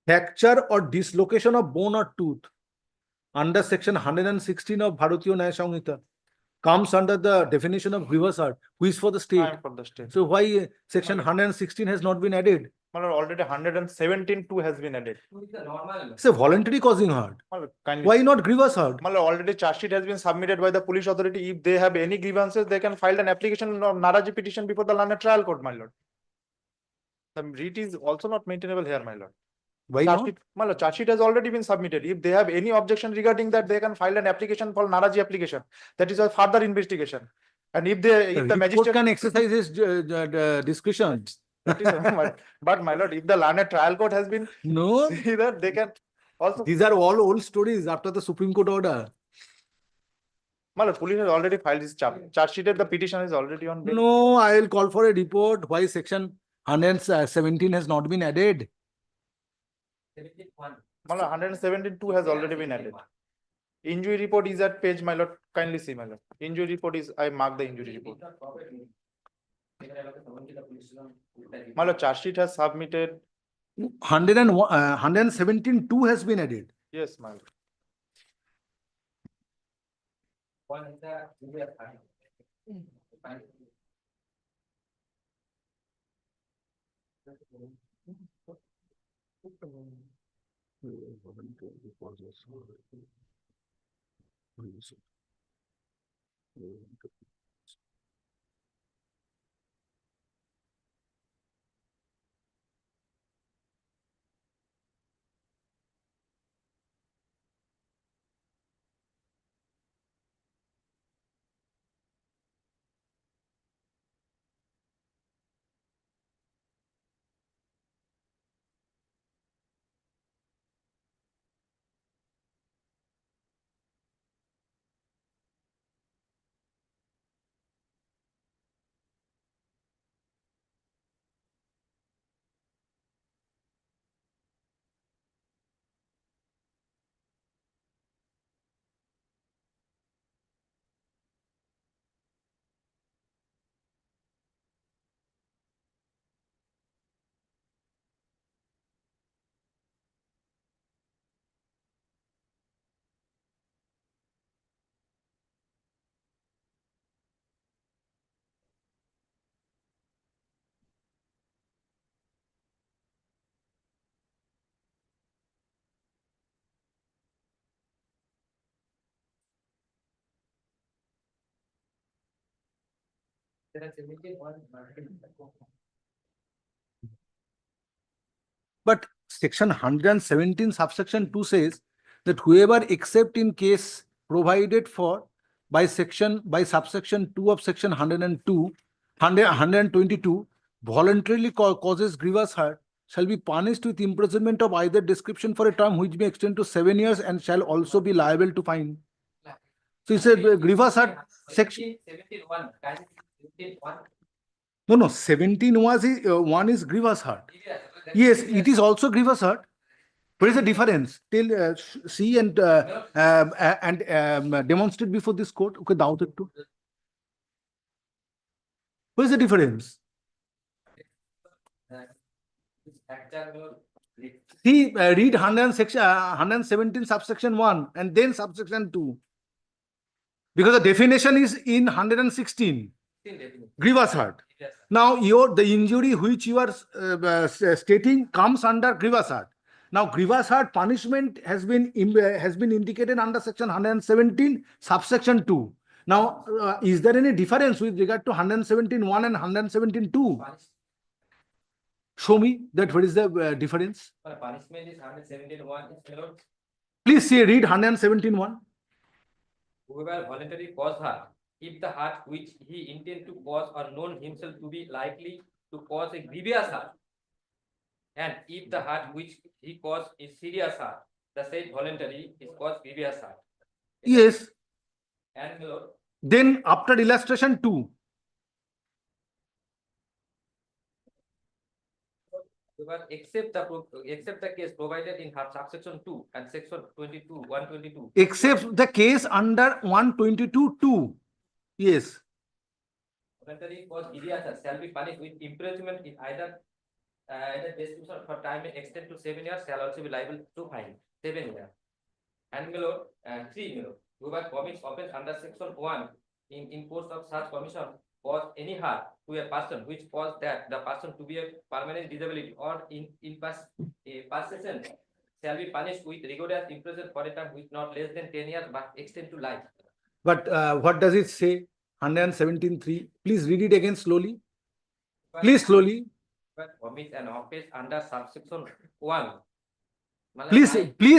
Fracture or dislocation of bone or tooth under section 116 of Bharatiya Nyaya Samhita comes under the definition of grievous hurt, which is for the state. Time for the state. So why section 116 has not been added? My lord, already 117 2 has been added. It's a voluntary causing hurt. My lord, kindly. Why not grievous hurt? My lord, already charge sheet has been submitted by the police authority. If they have any grievances, they can file an application of Naraji petition before the learned trial court, my lord. The writ is also not maintainable here, my lord. Why Charge not? sheet, my lord, charge sheet has already been submitted. If they have any objection regarding that, they can file an application for Naraji application. That is a further investigation. And if the Court magistrate can exercise his discretion. that is, but my lord, if the learned trial court has been No, either, they can also. these are all old stories after the Supreme Court order. My lord, police has already filed his charge sheeted. The petition is already on bail. No, I will call for a report why section 117 has not been added. My lord, 117 2 has already been added. Injury report is at page, my lord. Kindly see, my lord. Injury report is, I mark the injury report. My lord, charge sheet has submitted. 117 2 has been added. Yes, my lord. one is the grievous hurt. But section 117 subsection 2 says that whoever except in case provided for by subsection 2 of section 122 voluntarily causes grievous hurt shall be punished with imprisonment of either description for a term which may extend to 7 years and shall also be liable to fine. So he said grievous hurt section. 17(1). No, 17 was one is grievous hurt. Yes, it is also grievous hurt. What is the difference? Tell, see and demonstrate before this court. Okay, doubt it too. What is the difference? See, read 117 subsection 1 and then subsection 2. Because the definition is in 116. Grievous hurt. Now, the injury which you are stating comes under grievous hurt. Now, grievous hurt punishment has been indicated under section 117, subsection 2. Now, is there any difference with regard to 117.1 and 117.2? Show me that what is the difference. Punishment is 117(1). Please say, read 117.1. Whoever voluntarily cause hurt, if the hurt which he intend to cause or known himself to be likely to cause a grievous hurt, and if the hurt which he caused is serious hurt, the said voluntary is caused grievous hurt. Yes. And then after illustration 2. Except the case provided in her subsection 2 and section 122. Except the case under 122.2. Yes. Voluntary cause grievous hurt shall be punished with imprisonment in either description for time may extend to 7 years, shall also be liable to fine 7 years. And 3. Whoever commits offence under section 1 in course of such commission cause any harm to a person which caused that the person to be a permanent disability or in persistent shall be punished with rigorous imprisonment for a term which not less than 10 years but extend to life. But what does it say? 117.3. Please read it again slowly. Please slowly. Commit an offence under subsection 1. Please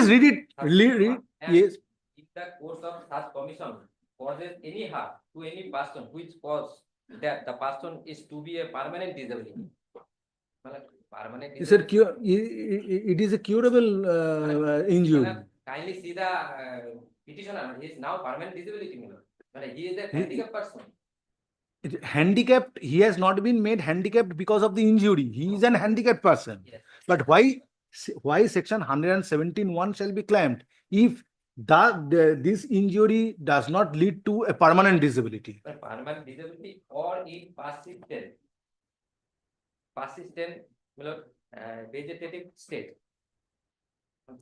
read it. Read. Yes. In the course of such commission causes any harm to any person which cause that the person is to be a permanent disability. He said it is a curable injury. Kindly see the petitioner. He is now permanent disability. He is a handicapped person. Handicapped, he has not been made handicapped because of the injury. He is an handicapped person. Yes. But why section 117.1 shall be claimed if this injury does not lead to a permanent disability? Permanent disability or in persistent vegetative state. So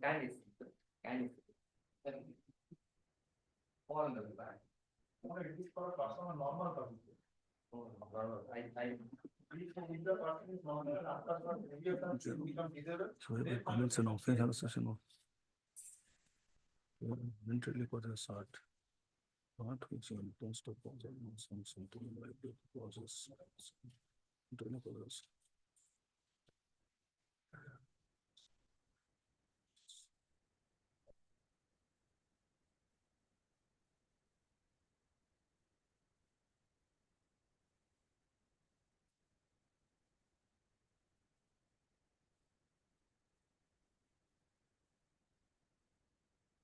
it comments an offense and a session of mentality causes assault. Not which intends to cause something like the causes.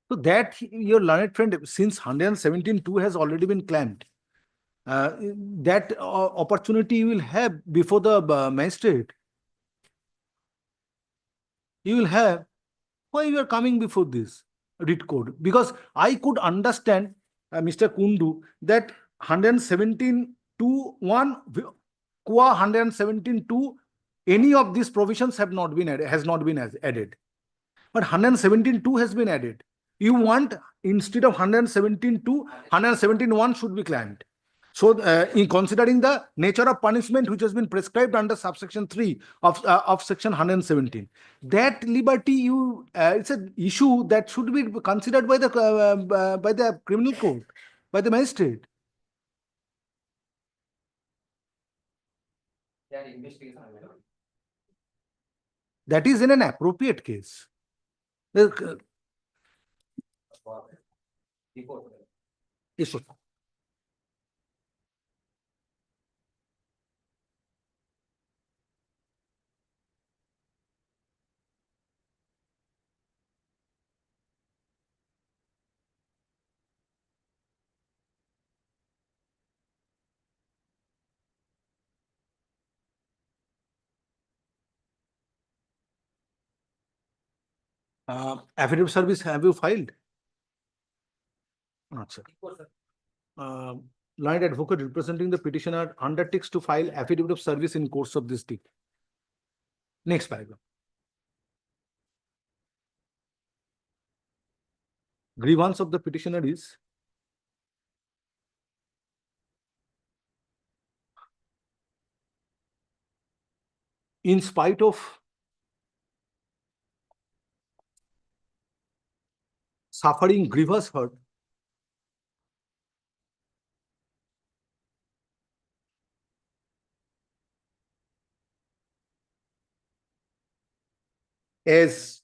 So that your learned friend, since 117.2 has already been claimed, that opportunity you will have before the magistrate. You will have. Why you are coming before this writ code? Because I could understand, Mr. Kundu, that 117.2.1, qua 117.2, any of these provisions have not been added, has not been added. But 117.2 has been added. You want, instead of 117.2, 117.1 should be claimed. So, in considering the nature of punishment which has been prescribed under subsection 3 of section 117, that liberty it's an issue that should be considered by the criminal court, by the magistrate. their investigation, my lord. That is in an appropriate case. Report. Yes, sir. Affidavit service have you filed? Not sir. Learned advocate representing the petitioner undertakes to file affidavit of service in course of this deed. Next paragraph. Grievance of the petitioner is in spite of suffering grievous hurt, as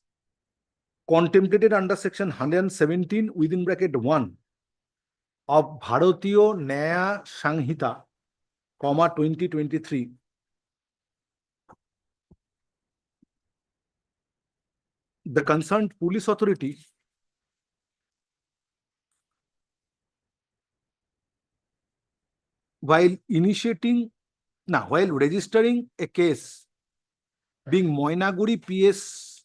contemplated under section 117 within bracket 1 of Bharatiya Nyaya Sanhita, 2023, the concerned police authority while registering a case being Moinaguri PS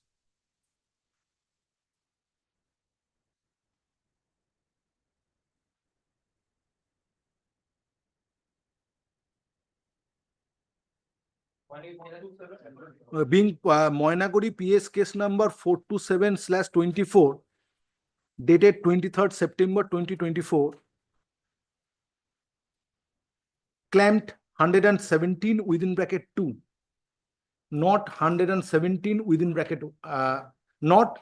Moinaguri PS case number 427/24 dated 23rd September 2024, claimed 117 within bracket 2, not 117 within bracket, not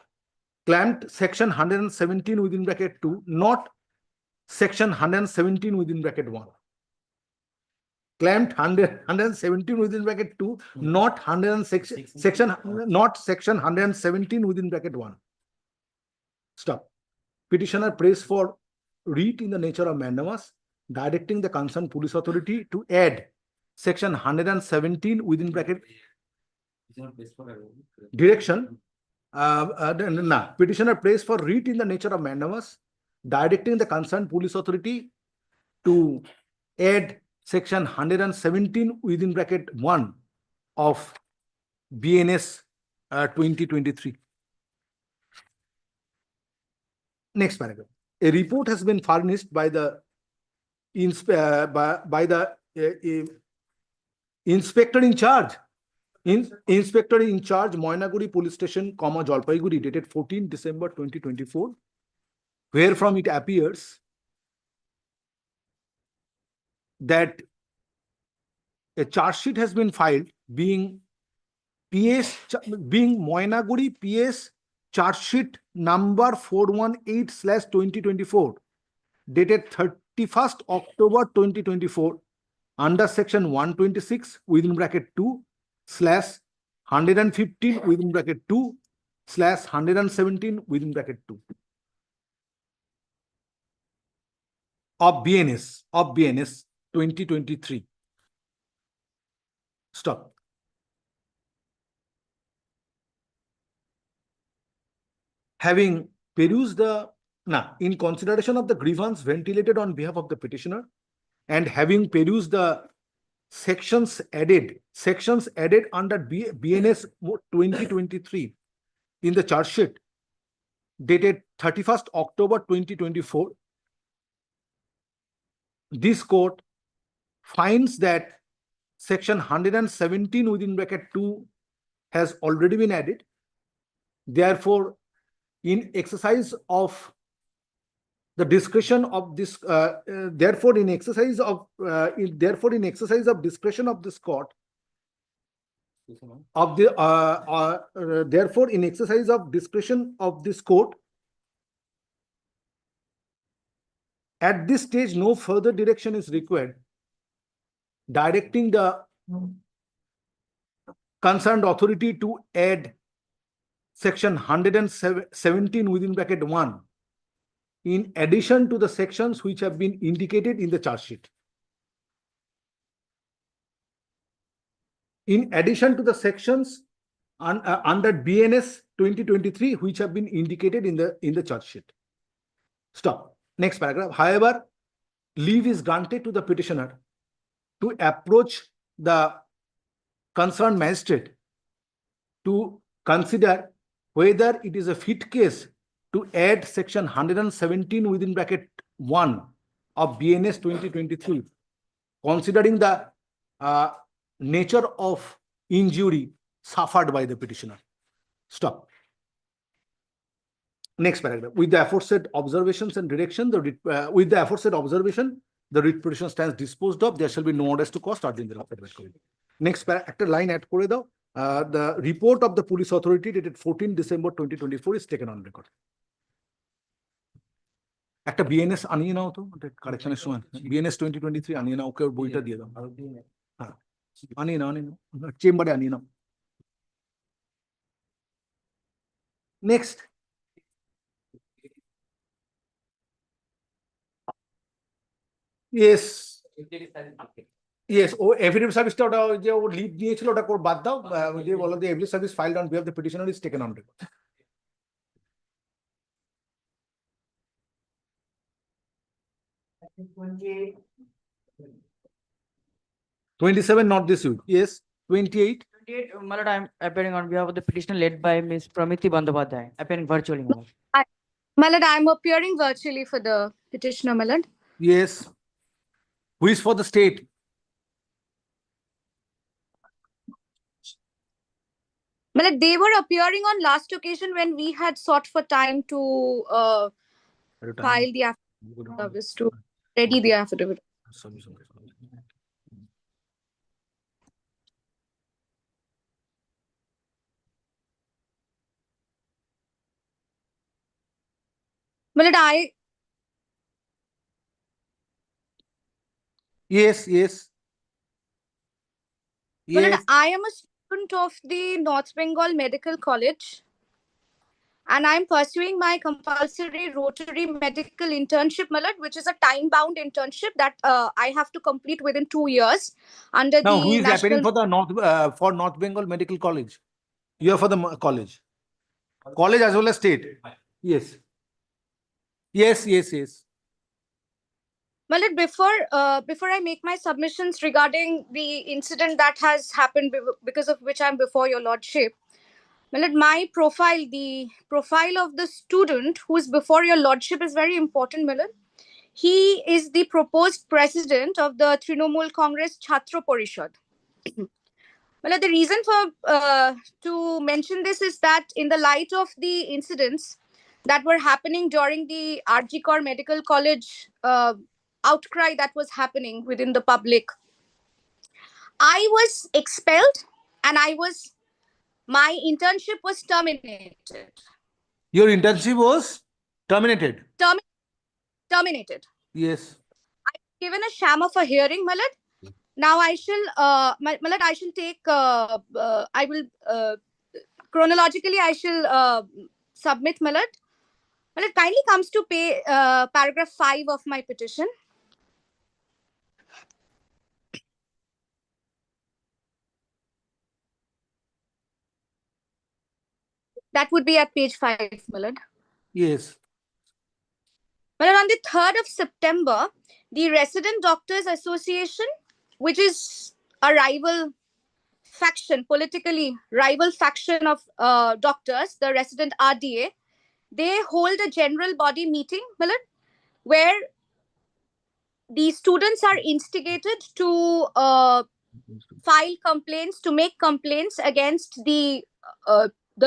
claimed section 117 within bracket 2, not section 117 within bracket 1. Claimed 117 within bracket 2, not section 117 within bracket 1. Stop. Petitioner prays for writ in the nature of mandamus, directing the concerned police authority to add section 117 within bracket direction. Petitioner prays for writ in the nature of mandamus, directing the concerned police authority to add section 117 within bracket 1 of BNS 2023. Next paragraph. A report has been furnished by the inspector in charge. Inspector in charge, Moinaguri Police Station, Jalpaiguri, dated 14 December 2024, wherefrom it appears that a charge sheet has been filed being Moinaguri PS charge sheet number 418/2024, dated 31st October 2024, under section 126 within bracket 2/115 within bracket 2/117 within bracket 2 of BNS 2023. Stop. Having perused in consideration of the grievance ventilated on behalf of the petitioner, and having perused the sections added under BNS 2023 in the charge sheet dated 31st October 2024, this court finds that section 117 within bracket 2 has already been added. Therefore, in exercise of the discretion of this, therefore in exercise of discretion of this court, therefore in exercise of discretion of this court, at this stage no further direction is required, directing the concerned authority to add section 117 within bracket 1 in addition to the sections which have been indicated in the charge sheet. In addition to the sections under BNS 2023 which have been indicated in the charge sheet. Stop. Next paragraph. However, leave is granted to the petitioner to approach the concerned magistrate to consider whether it is a fit case to add section 117 within bracket 1 of BNS 2023, considering the nature of injury suffered by the petitioner. Stop. Next paragraph. With the aforesaid observations and direction, the writ petition stands disposed of. There shall be no orders to cost or the affidavit. Next paragraph. Line add kore dao. The report of the police authority dated 14 December 2024 is taken on record. একটা BNS আনিয়ে নাও তো কারেকশনের সময় BNS 2023 আনিয়ে নাও ওকে বইটা দিয়ে দাও হ্যাঁ আনিয়ে নাও চেম্বারে আনিয়ে নাও নেক্সট ইয়েস ইয়েস ও এফিডেভিট সার্ভিসটা ওটা যে ও লিভ দিয়েছিল ওটা বাদ দাও যে বলো যে every service ফাইলড on behalf of the petitioner is taken on record 27, not this week. Yes, 28. 28, my lord, I am appearing on behalf of the petitioner led by Ms. Pramiti Bandyopadhyay, appearing virtually. My lord, I am appearing virtually for the petitioner, my lord. Yes. Who is for the state? My lord, they were appearing on last occasion when we had sought for time to file the affidavit, to ready the affidavit. My lord, Yes. My lord, I am a student of the North Bengal Medical College, and I am pursuing my compulsory rotary medical internship, my lord, which is a time-bound internship that I have to complete within 2 years under Now, the who is appearing national. for North Bengal Medical College? You are for the college as well as state. Yes. My lord, before I make my submissions regarding the incident that has happened because of which I am before your lordship, my lord, my profile, the profile of the student who is before your lordship is very important, my lord. He is the proposed president of the Trinamool Congress Chhatra Parishad. Well, the reason for to mention this is that in the light of the incidents that were happening during the RG Kar Medical College outcry that was happening within the public, I was expelled and my internship was terminated. Your internship was terminated? Terminated. Yes. I've given a sham of a hearing, my lord. Now I shall, my lord, I shall take, I will, chronologically, I shall submit, my lord. My lord, kindly comes to pay paragraph 5 of my petition. That would be at page 5, my lord. Yes. Well, on the 3rd of September, the Resident Doctors Association, which is a rival faction, politically rival faction of doctors, the resident RDA, they hold a general body meeting, Millard, where the students are instigated to file complaints, to make complaints against the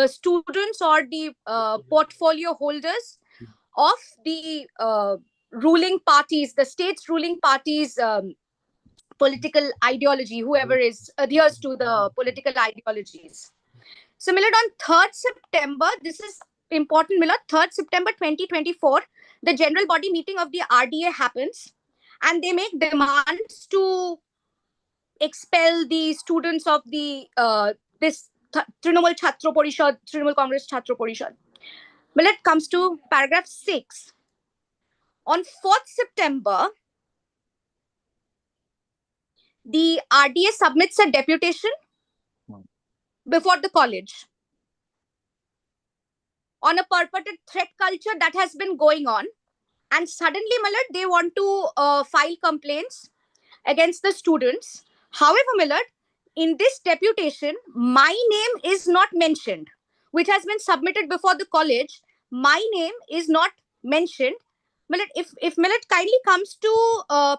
students or the portfolio holders of the ruling parties, the state's ruling parties' political ideology, whoever adheres to the political ideologies. So, Millard, on 3rd September, this is important, Millard, 3rd September 2024, the general body meeting of the RDA happens, and they make demands to expel the students of the this Trinamool Chhatra Parishad, Trinamool Congress Chhatra Parishad. Well, it comes to paragraph 6. On 4th September, the RDA submits a deputation before the college on a purported threat culture that has been going on. And suddenly, Millard, they want to file complaints against the students. However, Millard, in this deputation, my name is not mentioned, which has been submitted before the college. My name is not mentioned. Millard, if Millard kindly comes to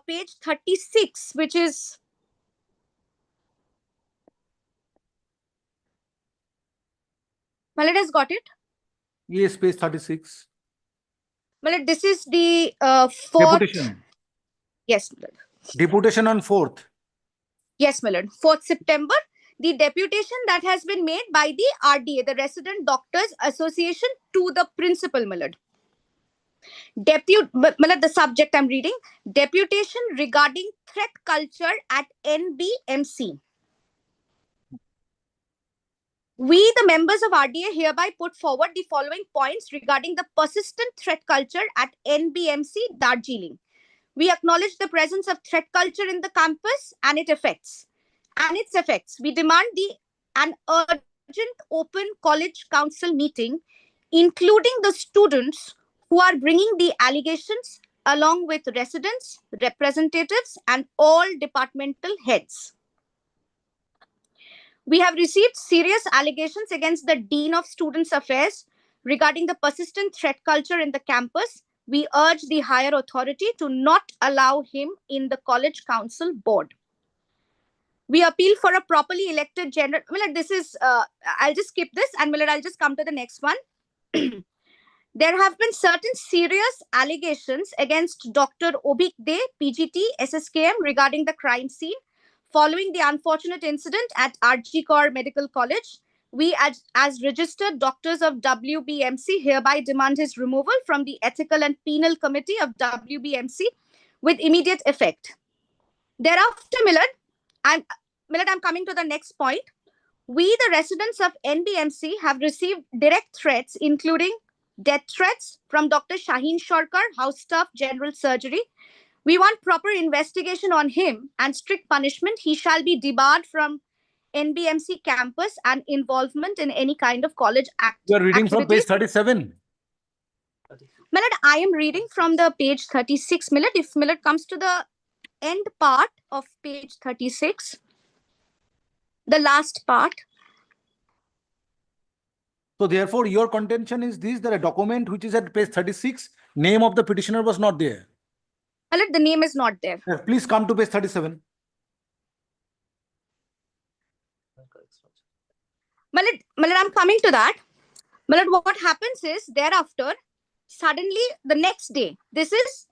page 36, which is Millard has got it. Yes, page 36. Millard, this is the fourth. Deputation. Yes, Millard. Deputation on 4th. Yes, Millard. 4th September, the deputation that has been made by the RDA, the Resident Doctors Association, to the principal, Millard. Millard, the subject I'm reading, deputation regarding threat culture at NBMC. We, the members of RDA, hereby put forward the following points regarding the persistent threat culture at NBMC, Darjeeling. We acknowledge the presence of threat culture in the campus and its effects. We demand an urgent open college council meeting, including the students who are bringing the allegations, along with residents, representatives, and all departmental heads. We have received serious allegations against the Dean of Students' Affairs regarding the persistent threat culture in the campus. We urge the higher authority to not allow him in the college council board. We appeal for a properly elected general. Millard, this is, I'll just skip this and Millard, I'll just come to the next one. There have been certain serious allegations against Dr. Obik De, PGT, SSKM regarding the crime scene. Following the unfortunate incident at RG Kaur Medical College, we as registered doctors of WBMC hereby demand his removal from the Ethical and Penal Committee of WBMC with immediate effect. Thereafter, Millard, I'm coming to the next point. We, the residents of NBMC, have received direct threats, including death threats from Dr. Shaheen Sharkar, House Staff, General Surgery. We want proper investigation on him and strict punishment. He shall be debarred from NBMC campus and involvement in any kind of college You are reading activity. from page 37. Millard, I am reading from the page 36. Millard, if Millard comes to the end part of page 36, the last part. So therefore, your contention is this, that a document which is at page 36, name of the petitioner was not there. Millard, the name is not there. Please come to page 37. Millard, I'm coming to that. Millard, what happens is thereafter, suddenly the next day, this is,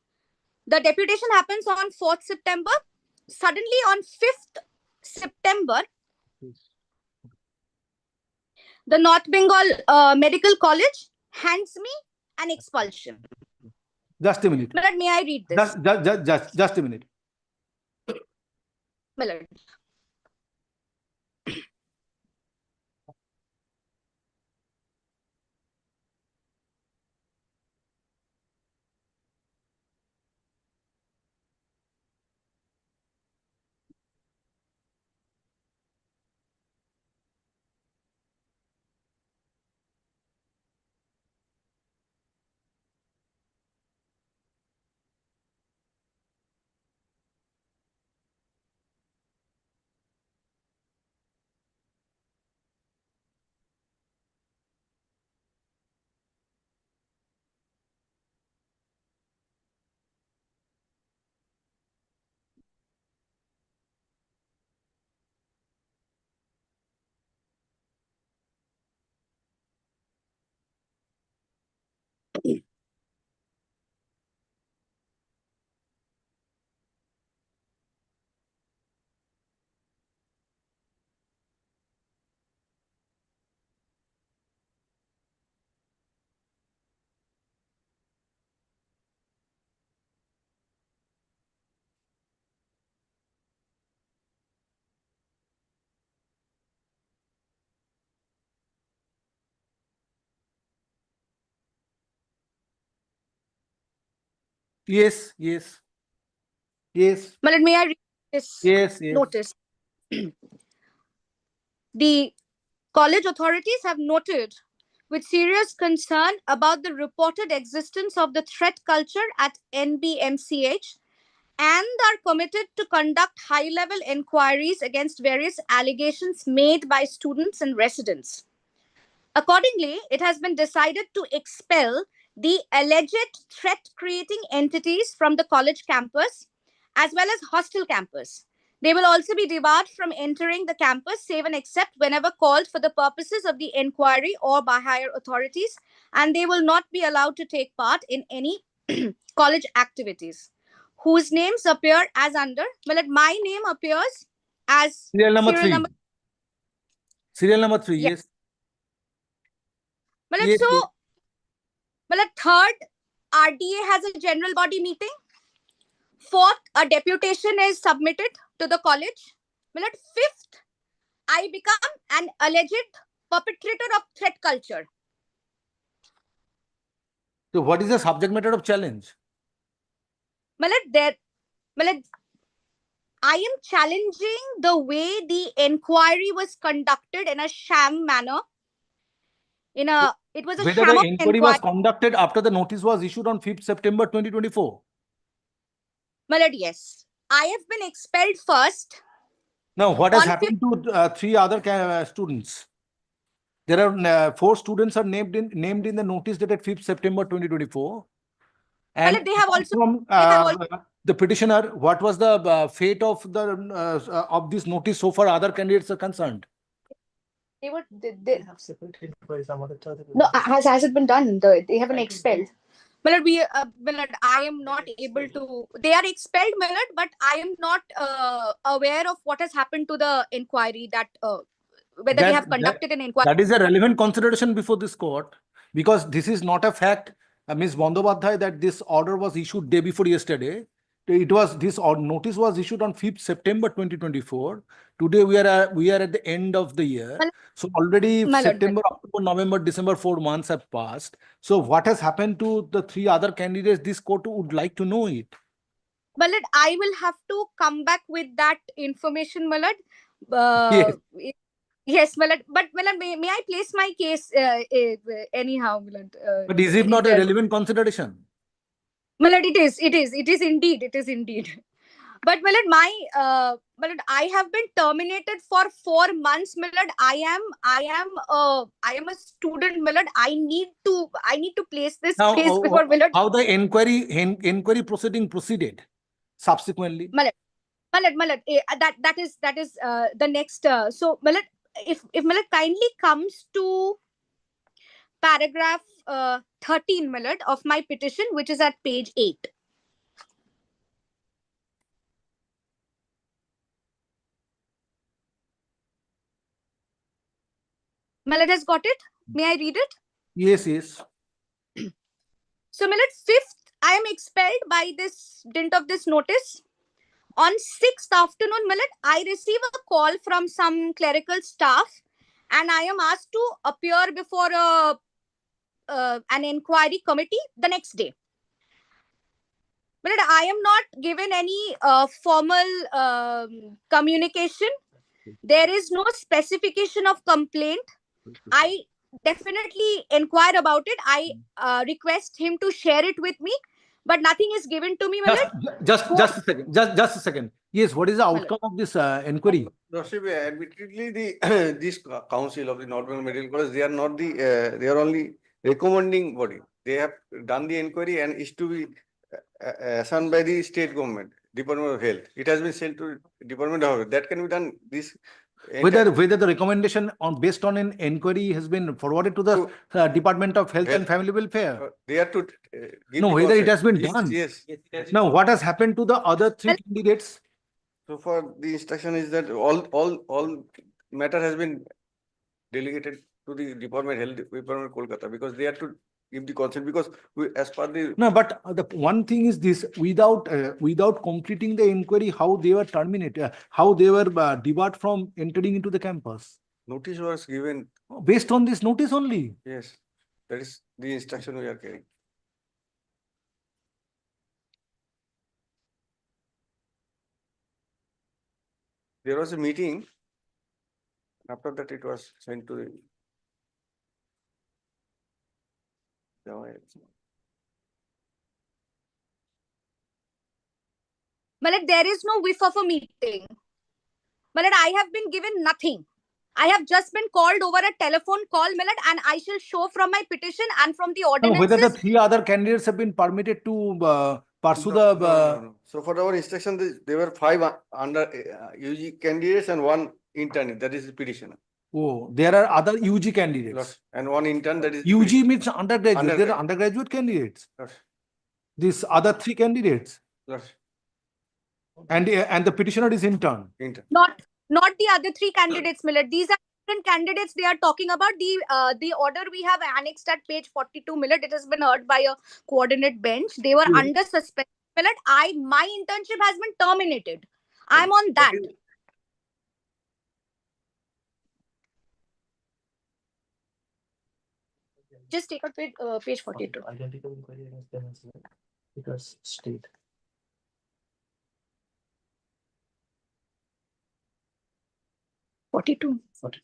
the deputation happens on 4th September. Suddenly on 5th September, the North Bengal Medical College hands me an expulsion. Just a minute. Millard, may I read this? Just a minute. Millard. Yes, yes. Yes, My lord, may I read this yes, yes. notice? The college authorities have noted with serious concern about the reported existence of the threat culture at NBMCH and are committed to conduct high-level inquiries against various allegations made by students and residents. Accordingly, it has been decided to expel the alleged threat-creating entities from the college campus as well as hostel campus. They will also be debarred from entering the campus save and except whenever called for the purposes of the inquiry or by higher authorities, and they will not be allowed to take part in any college activities whose names appear as under. Well, my name appears as Serial number serial 3. number. Serial number 3, Yeah. yes. Well, Yes, so, yes. well, third, RDA has a general body meeting. Fourth, a deputation is submitted to the college. Well, fifth, I become an alleged perpetrator of threat culture. So what is the subject matter of challenge? Well, I am challenging the way the inquiry was conducted in a sham manner. It was a Whether sham the of inquiry was conducted after the notice was issued on 5th September 2024. Well, yes. I have been expelled first. Now, what has On happened to 3 other students? There are 4 students are named in the notice dated 5th September 2024. And Well, they have also from the petitioner, what was the fate of this notice so far other candidates are concerned? They have separated inquiries. No, has it been done? They haven't expelled. Millard, I am not able to. They are expelled, Millard, but I am not aware of what has happened to the inquiry. Whether they have conducted an inquiry. That is a relevant consideration before this court, because this is not a fact, Ms. Bandyopadhyay, that this order was issued day before yesterday. This notice was issued on 5th September 2024. Today we are at the end of the year. So already September, October, November, December, 4 months have passed. So what has happened to the 3 other candidates? This court would like to know it. Millard, I will have to come back with that information, Millard. Yes. Yes, Millard. But Millard, may I place my case anyhow, Millard? But is it not a relevant consideration? Millard, it is indeed. But Millard, Millard, I have been terminated for 4 months, Millard. I am a student, Millard. I need to place this case before Millard. How the inquiry proceeding proceeded subsequently? Millard, that is the next. So Millard, if Millard kindly comes to paragraph 13, Millard, of my petition, which is at page 8. Millard has got it. May I read it? Yes, yes. So, Millard, 5th, I am expelled by this dint of this notice. On 6th afternoon, Millard, I receive a call from some clerical staff, and I am asked to appear before an inquiry committee the next day. Millard, I am not given any formal communication. There is no specification of complaint. I definitely inquire about it. I request him to share it with me, but nothing is given to me. Just a second. Just a second. Yes, what is the outcome of this inquiry? Lordship, admittedly, this council of the North Bengal Medical College, they are not they are only recommending body. They have done the inquiry and is to be assigned by the state government, Department of Health. It has been sent to Department of Health. That can be done. Whether the recommendation based on an inquiry has been forwarded to the Department of Health and Family Welfare. They are to give No, the whether it consent. has been Yes, done. Yes. Now, what has happened to the other 3 candidates? So far, the instruction is that all matter has been delegated to the Department Health Department Kolkata, because they have to give the consent, because as per the. No, but the one thing is this: without completing the inquiry, how they were terminated, how they were debarred from entering into the campus. Notice was given. Based on this notice only. Yes, that is the instruction we are carrying. There was a meeting. After that, it was sent to the. Malad, there is no whiff of a meeting. Malad, I have been given nothing. I have just been called over a telephone call, Malad, and I shall show from my petition and from the No, whether the ordinances. 3 other candidates have been permitted to pursue the. No. So for our instruction, there were 5 under UG candidates and 1 intern, that is the petitioner. Oh, there are other UG candidates. And 1 intern, that is. UG means undergraduate. There are Undergraduate. undergraduate candidates. Yes. These other 3 candidates. Yes. And the petitioner is intern. Not the other 3 candidates, Millet. These are different candidates they are talking about. The order we have annexed at page 42, Millet. It has been heard by a coordinate bench. They were under suspension, Millet. My internship has been terminated. I'm on that. Just take out page 42. Identical inquiry against them as well. Because state.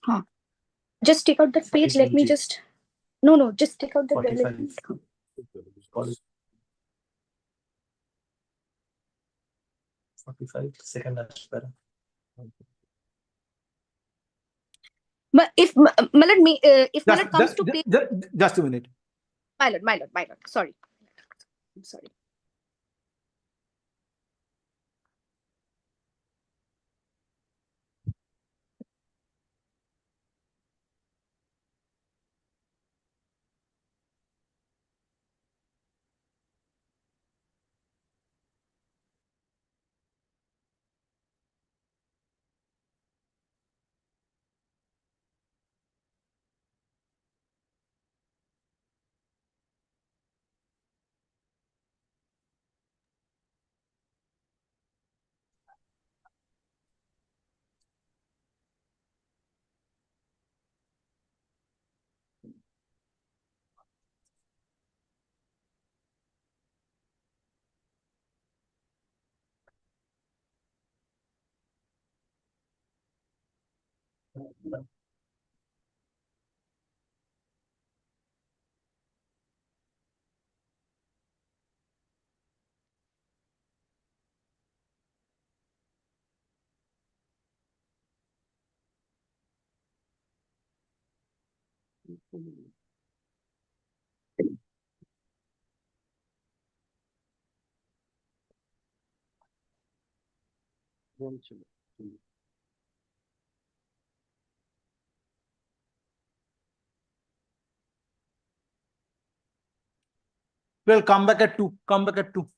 Huh. Just take out that page. Let me just. No. Just take out the relevant. 45, second last para. But if Malad comes to page. Just a minute. My lord. Sorry. I'm sorry. Well, come back at 2. Come back at 2.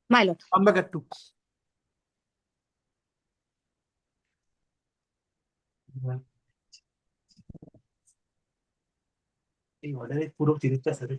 My lord. Come back at 2. এই অর্ডারে পুরো 30টা sir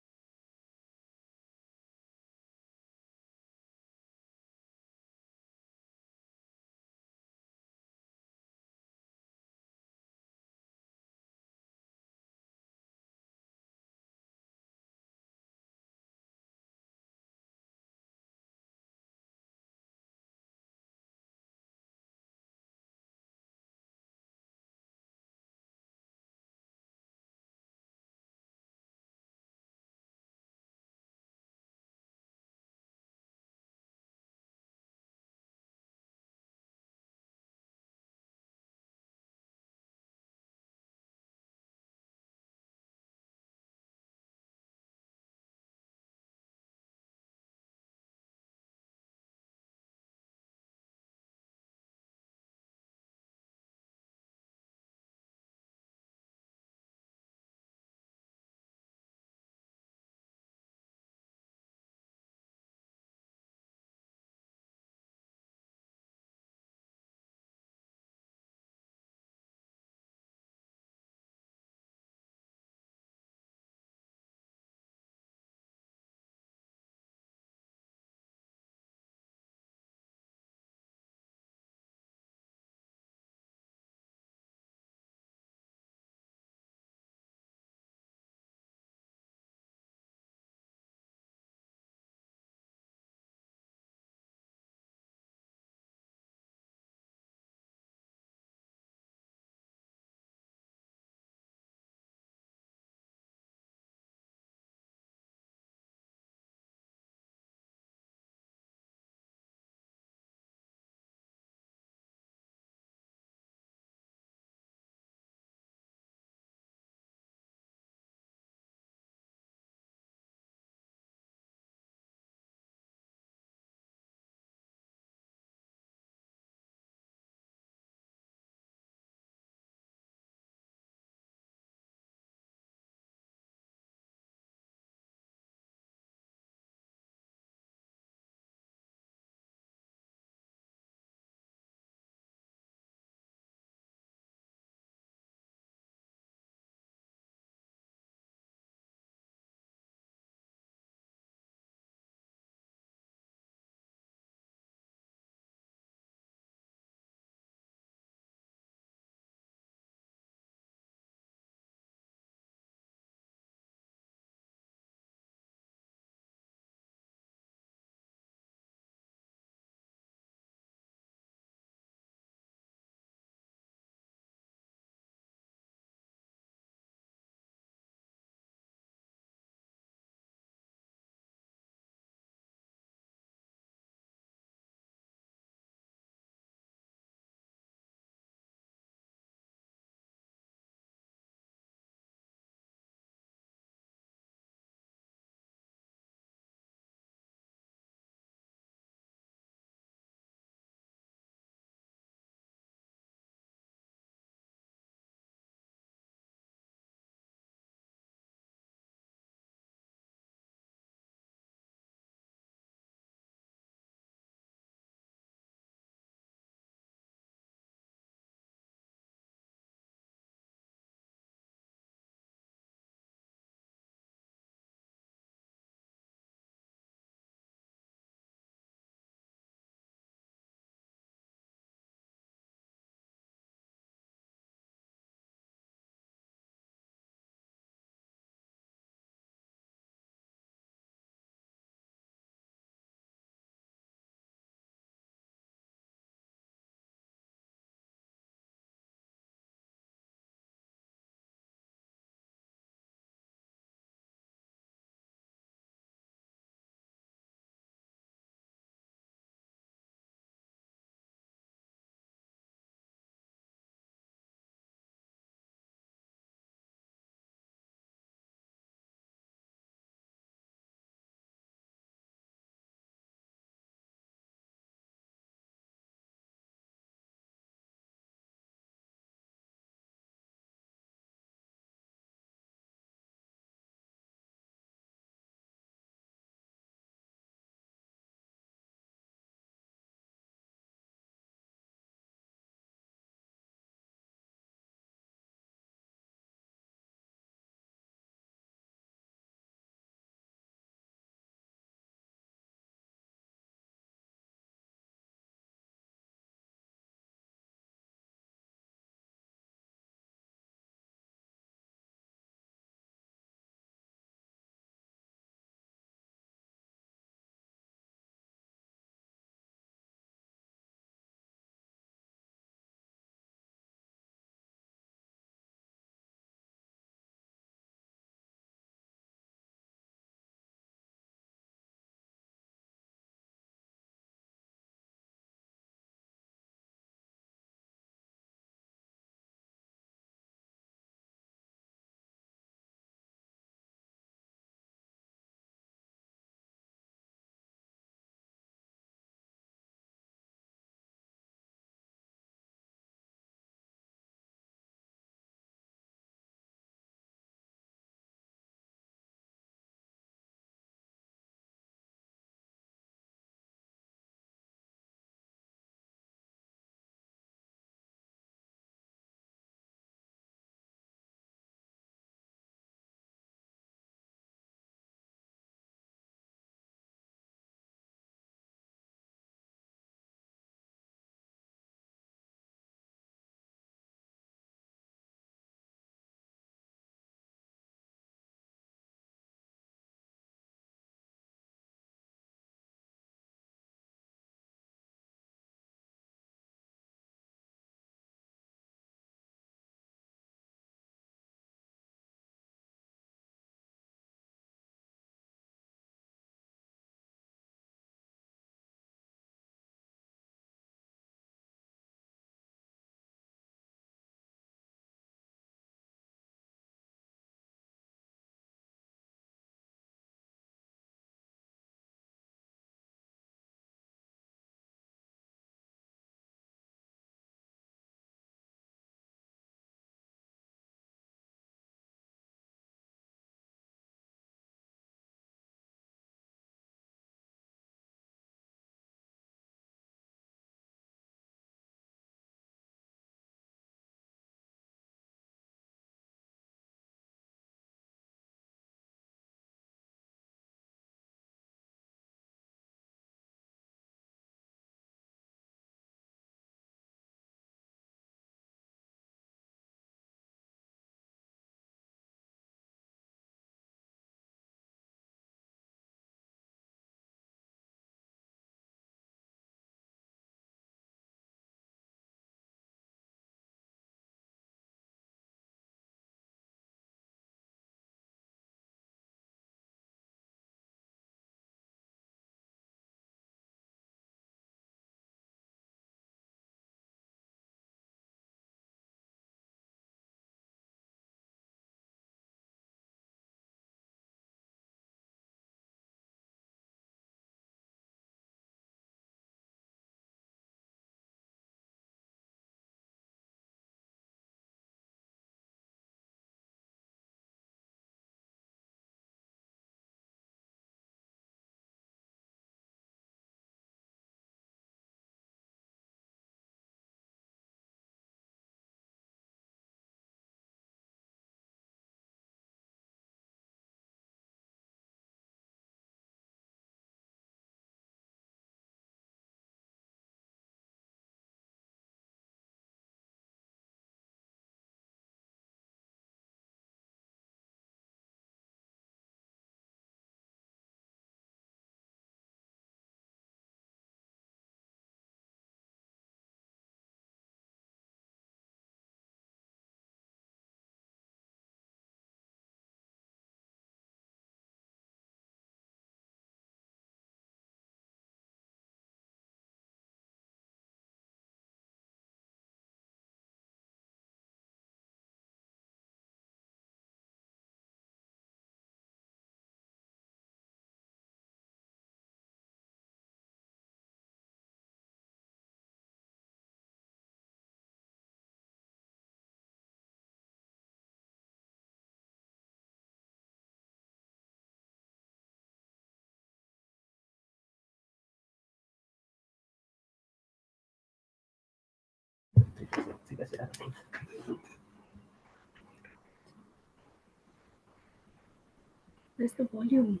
Where's the volume?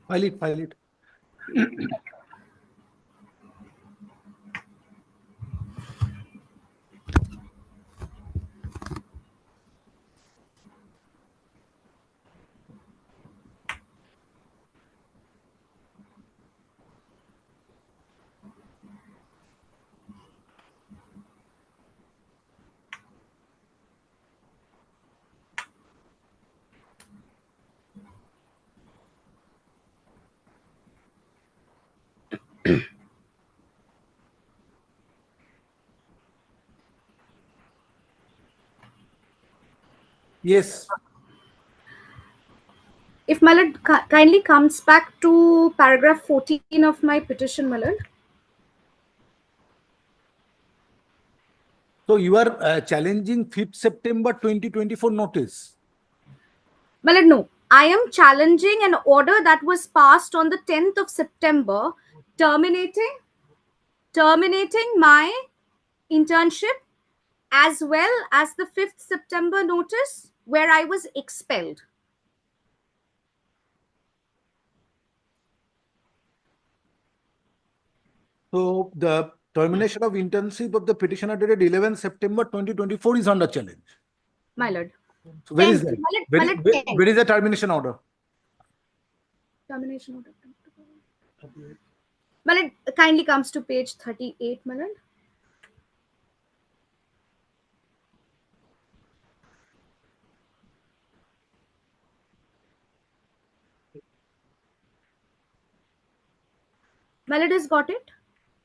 File it. Yes. If my lord kindly comes back to paragraph 14 of my petition, my lord. So you are challenging 5th September 2024 notice. My lord, no. I am challenging an order that was passed on the 10th of September terminating my internship as well as the 5th September notice where I was expelled. So the termination of internship of the petitioner dated 11th September 2024 is under challenge. My lord. So where is 10th, that? my lord, 10th. Where is the termination order? Termination order. My lord, kindly comes to page 38, my lord. My lord has got it?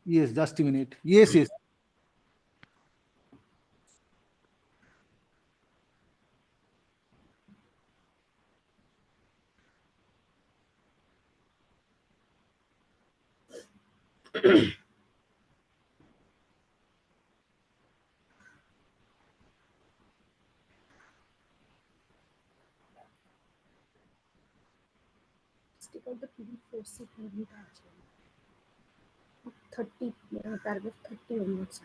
Yes, just a minute. Yes. Take out the PD4C 30, paragraph 30 onwards.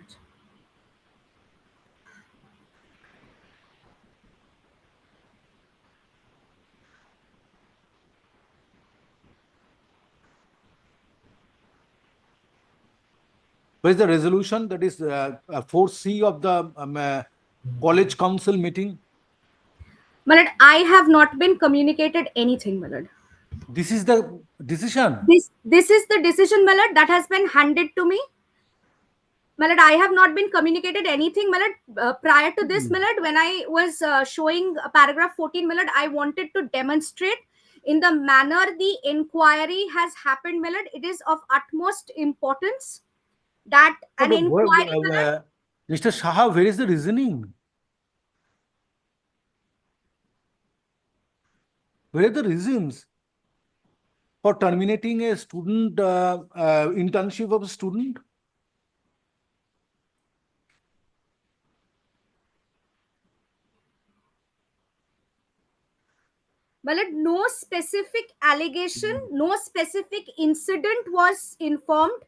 Where is the resolution? That is 4C of the college council meeting. My lord, I have not been communicated anything, my lord. This is the decision. This is the decision, my lord, that has been handed to me. My lord, I have not been communicated anything, my lord. Prior to this, my lord, when I was showing paragraph 14, my lord, I wanted to demonstrate in the manner the inquiry has happened, my lord. It is of utmost importance that an inquiry, Mr. Shah, where is the reasoning? Where are the reasons for terminating a student internship of a student? my lord, no specific allegation, no specific incident was informed.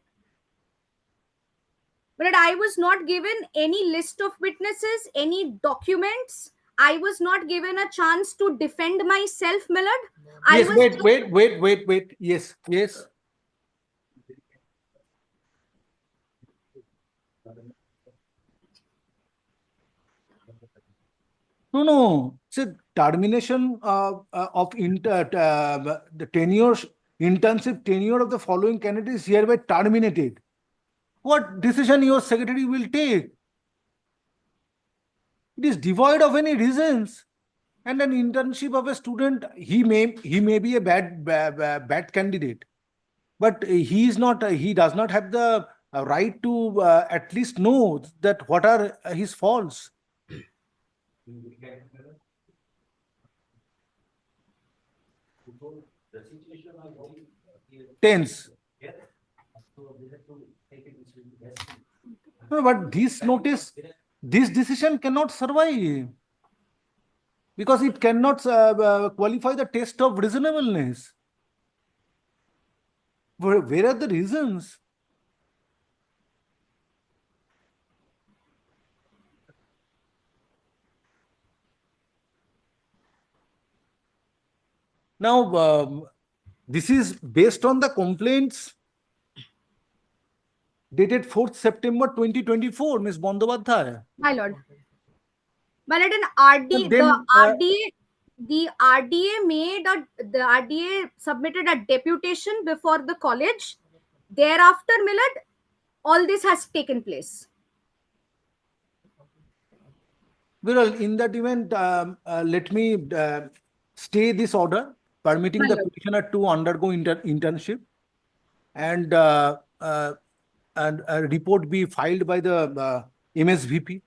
But I was not given any list of witnesses, any documents. I was not given a chance to defend myself, my lord. Yes, wait. Yes. No. So termination of the tenure, internship tenure of the following candidates hereby terminated. What decision your secretary will take? It is devoid of any reasons. And an internship of a student, he may be a bad candidate, but he is not. He does not have the right to at least know that what are his faults. Tense. No, but this notice, this decision cannot survive. Because it cannot qualify the test of reasonableness. Where are the reasons? Now, this is based on the complaints dated 4th September 2024, Ms. Bandyopadhyay. My lord. My lord, an RD, But then, the RDA submitted a deputation before the college. Thereafter, my lord, all this has taken place. Well, in that event, let me stay this order, permitting My the lord. petitioner to undergo internship and a report be filed by the MSVP,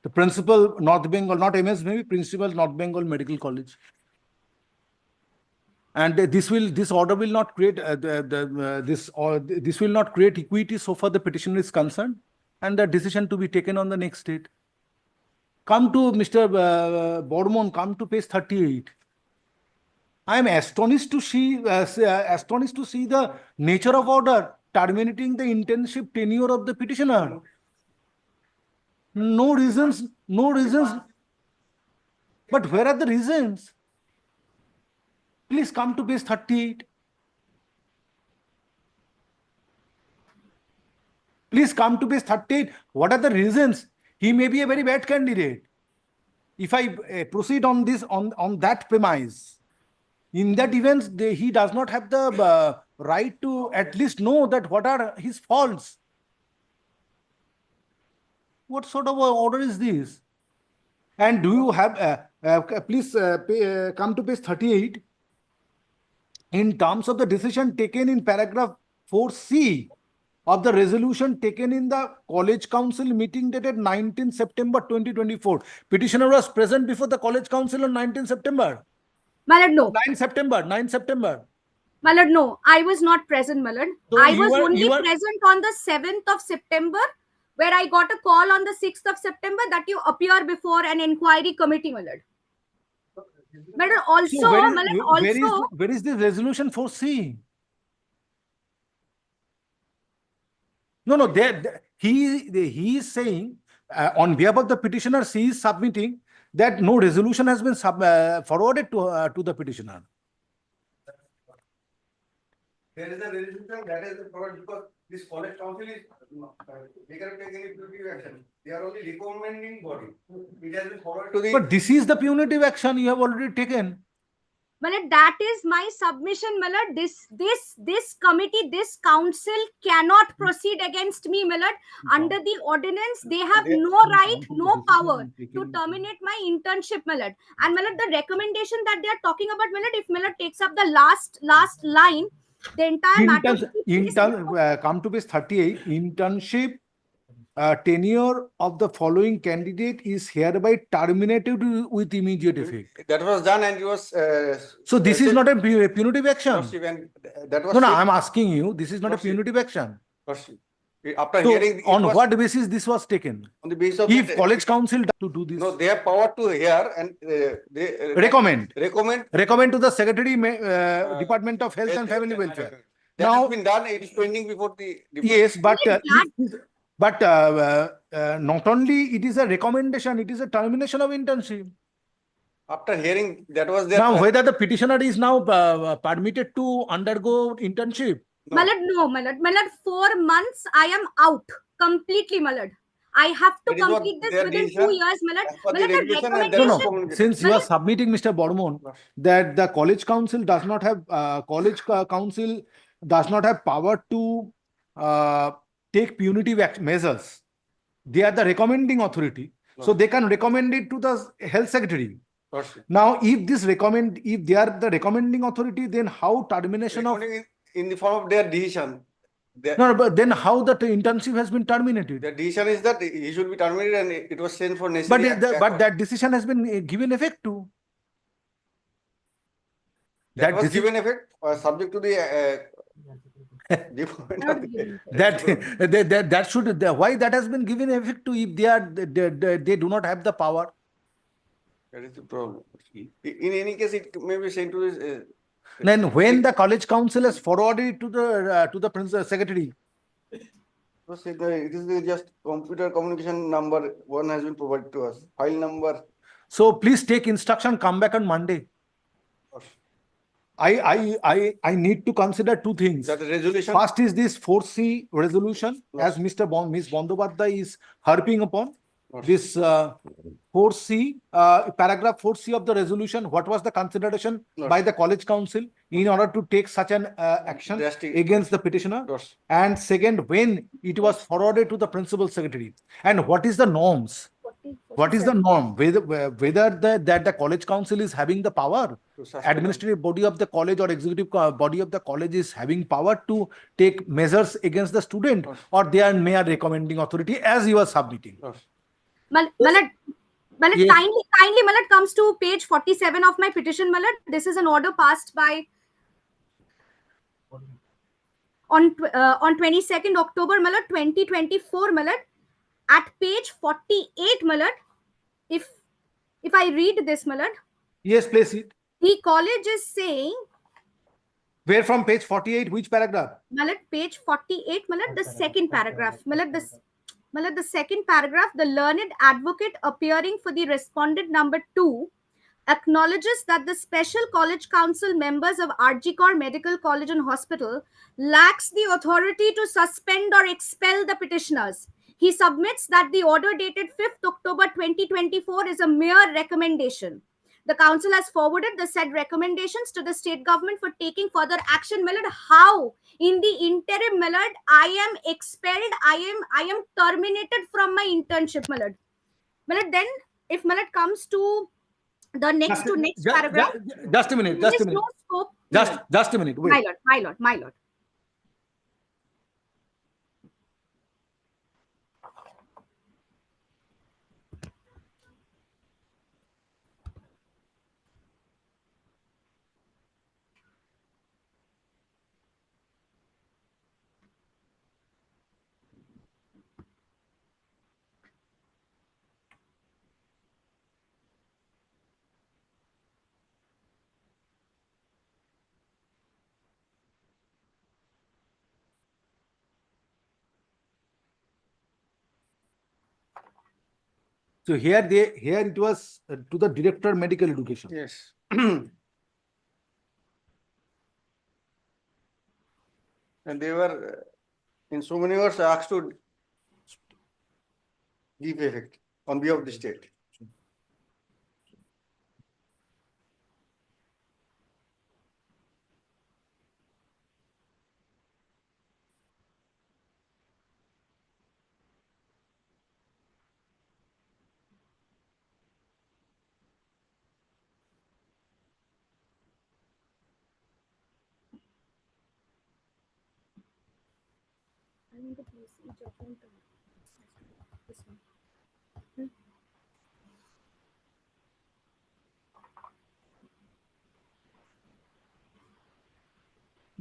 the principal North Bengal, not MSVP, principal North Bengal Medical College. And this order will not create this will not create equity so far the petitioner is concerned, and the decision to be taken on the next date. Come to Mr. Bormon, come to page 38. I am astonished to see the nature of order terminating the internship tenure of the petitioner. No reasons. But where are the reasons? Please come to page 38. Please come to page 38. What are the reasons? He may be a very bad candidate. If I proceed on this on that premise, in that event, he does not have the right to at least know that what are his faults. What sort of order is this? And do you have, please come to page 38. In terms of the decision taken in paragraph 4C of the resolution taken in the College Council meeting dated 19 September 2024. Petitioner was present before the College Council on 19 September. My lord, no. 9 September. My lord, no. I was not present, my lord. So I you was are- only you are- present on the 7th of September, where I got a call on the 6th of September that you appear before an inquiry committee, my lord. My lord, also, So my lord, where is the resolution 4C? No, he is saying on behalf of the petitioner, he is submitting that no resolution has been forwarded to the petitioner. There is a resolution that is forwarded because this college council is, they cannot take any punitive action. They are only recommending body. It has been forwarded to the. But this is the punitive action you have already taken. my lord, that is my submission, my lord. This committee, this council cannot proceed against me, my lord. Under the ordinance, they have no right, no power to terminate my internship, my lord. And my lord, the recommendation that they are talking about, my lord, if my lord takes up the last line, the entire matter will be placed Come to page 38. Internship tenure of the following candidate is hereby terminated with immediate effect. That was done and it was. So this is not a punitive action. That was. No, I'm asking you. This is not a punitive action. After So hearing. on what basis this was taken? On the basis of. If college council to do this. No, they have power to hear and they. Recommend Recommend to the Secretary Department of Health and Family Welfare. That Now, has been done. It is pending before the. yes, but not only it is a recommendation, it is a termination of internship. After hearing that was there. Now, whether the petitioner is now permitted to undergo internship. My lord, no, my lord. My lord, 4 months I am out completely, my lord. I have to That is what complete this their within decision 2 years, my lord. as per My the lord, the regulation and recommendation. that is Since you are submitting, Mr. Bormon, that the college council does not have council does not have power to take punitive measures. They are the recommending authority, so they can recommend it to the health secretary. Now, if they are the recommending authority, then how termination of in the form of their decision. no, but then how the internship has been terminated? The decision is that he should be terminated and it was sent for necessary. But that decision has been given effect to. That was given effect subject to the. That should why that has been given effect to if they do not have the power. That is the problem. In any case, it may be sent to the. Then when the college council has forwarded to the principal secretary, So say it is just computer communication number, one has been provided to us, file number. so please take instruction, come back on Monday. I need to consider two things. That resolution. First is this 4C resolution, as Ms. Bandyopadhyay is harping upon. This 4C, paragraph 4C of the resolution, what was the consideration by the college council in order to take such an action Drastic. against the petitioner? And second, when it was forwarded to the principal secretary, and what is the norms? What is the norm? Whether that the college council is having the power, administrative body of the college or executive body of the college is having power to take measures against the student, or they are mere recommending authority as you are submitting. Malad, Yes. kindly, Malad, comes to page 47 of my petition, Malad. This is an order passed by on 22nd October, Malad, 2024, Malad. At page 48, Malad, if I read this, Malad, Yes, please. the college is saying, Where from page 48, which paragraph? Malad, page 48, Malad, the second paragraph, Malad, the second paragraph, the learned advocate appearing for the respondent number 2 acknowledges that the special college council members of RG Kar Medical College and Hospital lacks the authority to suspend or expel the petitioners. He submits that the order dated 5th October 2024 is a mere recommendation. The council has forwarded the said recommendations to the state government for taking further action. Malad, how in the interim, Malad, I am expelled, I am terminated from my internship, Malad. Malad, then if Malad comes to the next paragraph, Just a minute. there Just a is minute. no scope. Just a minute. Wait. My lord. So here it was to the director of medical education. Yes. And they were in so many words asked to give effect on behalf of the state.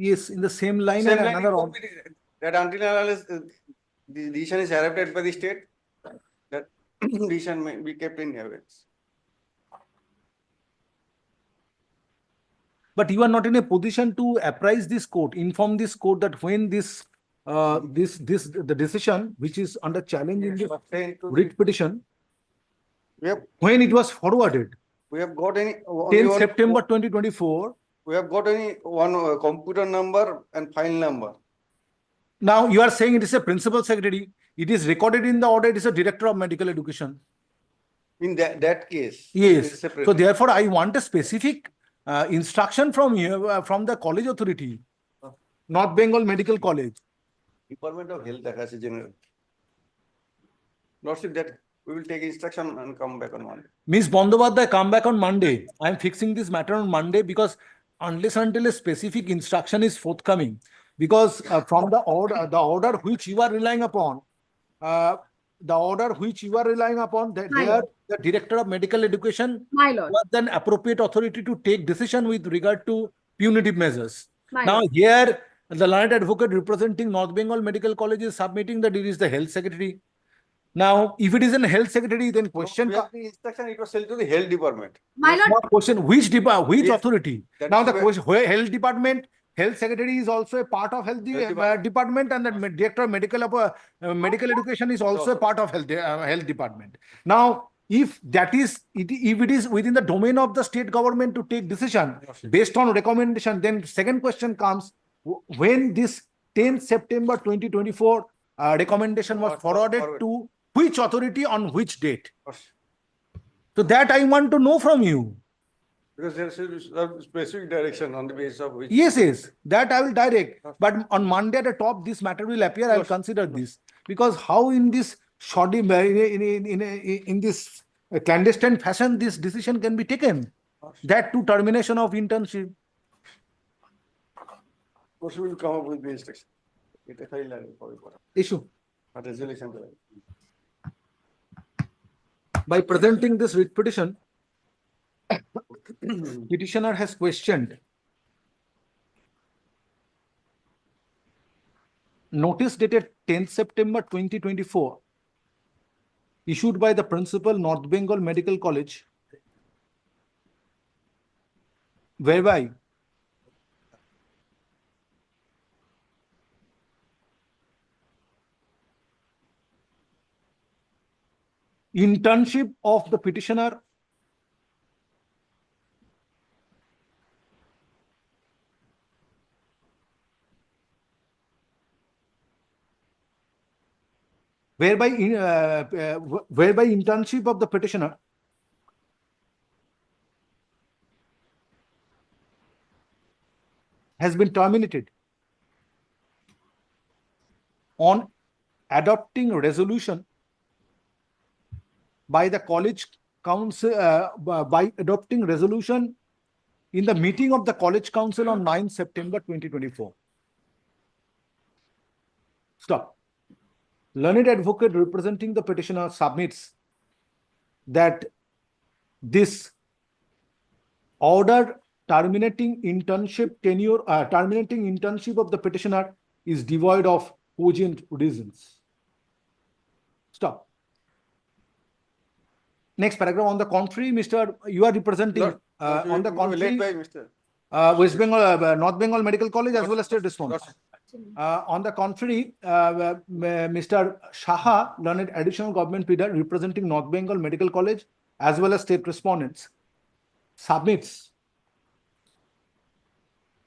Yes, in the same line Same and line, another it order. could be that until unless the decision is arrived at by the state, that decision may be kept in abeyance. But you are not in a position to apprise this court, inform this court that when the decision which is under challenge in the writ petition, when it was forwarded, We have got any. 10 September 2024. We have got any one computer number and file number. Now you are saying it is a principal secretary. It is recorded in the order. It is a director of medical education. In that case. Yes. So therefore, I want a specific instruction from you, from the college authority, North Bengal Medical College. Department of Health, Akasi General. Lordship, that we will take instruction and come back on Monday. Ms. Bandyopadhyay, come back on Monday. I am fixing this matter on Monday because unless until a specific instruction is forthcoming, because from the order which you are relying upon, that the director of medical education was an appropriate authority to take decision with regard to punitive measures. Now here, the learned advocate representing North Bengal Medical College is submitting that it is the health secretary. Now, if it is in health secretary, then question. We have the instruction, it was sent to the health department. My Now lord, question, which which Yes. authority? That Now is the where- question, health department, health secretary is also a part of health department, and the director of medical education is also a part of health department. Now, if that is, if it is within the domain of the state government to take decision based on recommendation, then second question comes, when this 10th September 2024 recommendation was forwarded to which authority on which date? So that I want to know from you. Because there is a specific direction on the basis of which. Yes, that I will direct. But on Monday at the top, this matter will appear. I will consider this, because how in this shoddy, in this clandestine fashion, this decision can be taken. That to termination of internship. Course will come up with the instruction. Issue. A resolution. By presenting this writ petition, petitioner has questioned notice dated 10th September 2024 issued by the principal, North Bengal Medical College, whereby internship of the petitioner whereby internship of the petitioner has been terminated on adopting resolution by the college council, by adopting resolution in the meeting of the college council on 9 September 2024. Stop. Learned advocate representing the petitioner submits that this order terminating internship tenure, terminating internship of the petitioner is devoid of cogent reasons. Stop. Next paragraph. On the contrary, Mr. You are representing, on the contrary, Led by Mr. West Bengal, North Bengal Medical College as well as state response. On the contrary, Mr. Shaha, learned additional government pleader representing North Bengal Medical College as well as state respondents, submits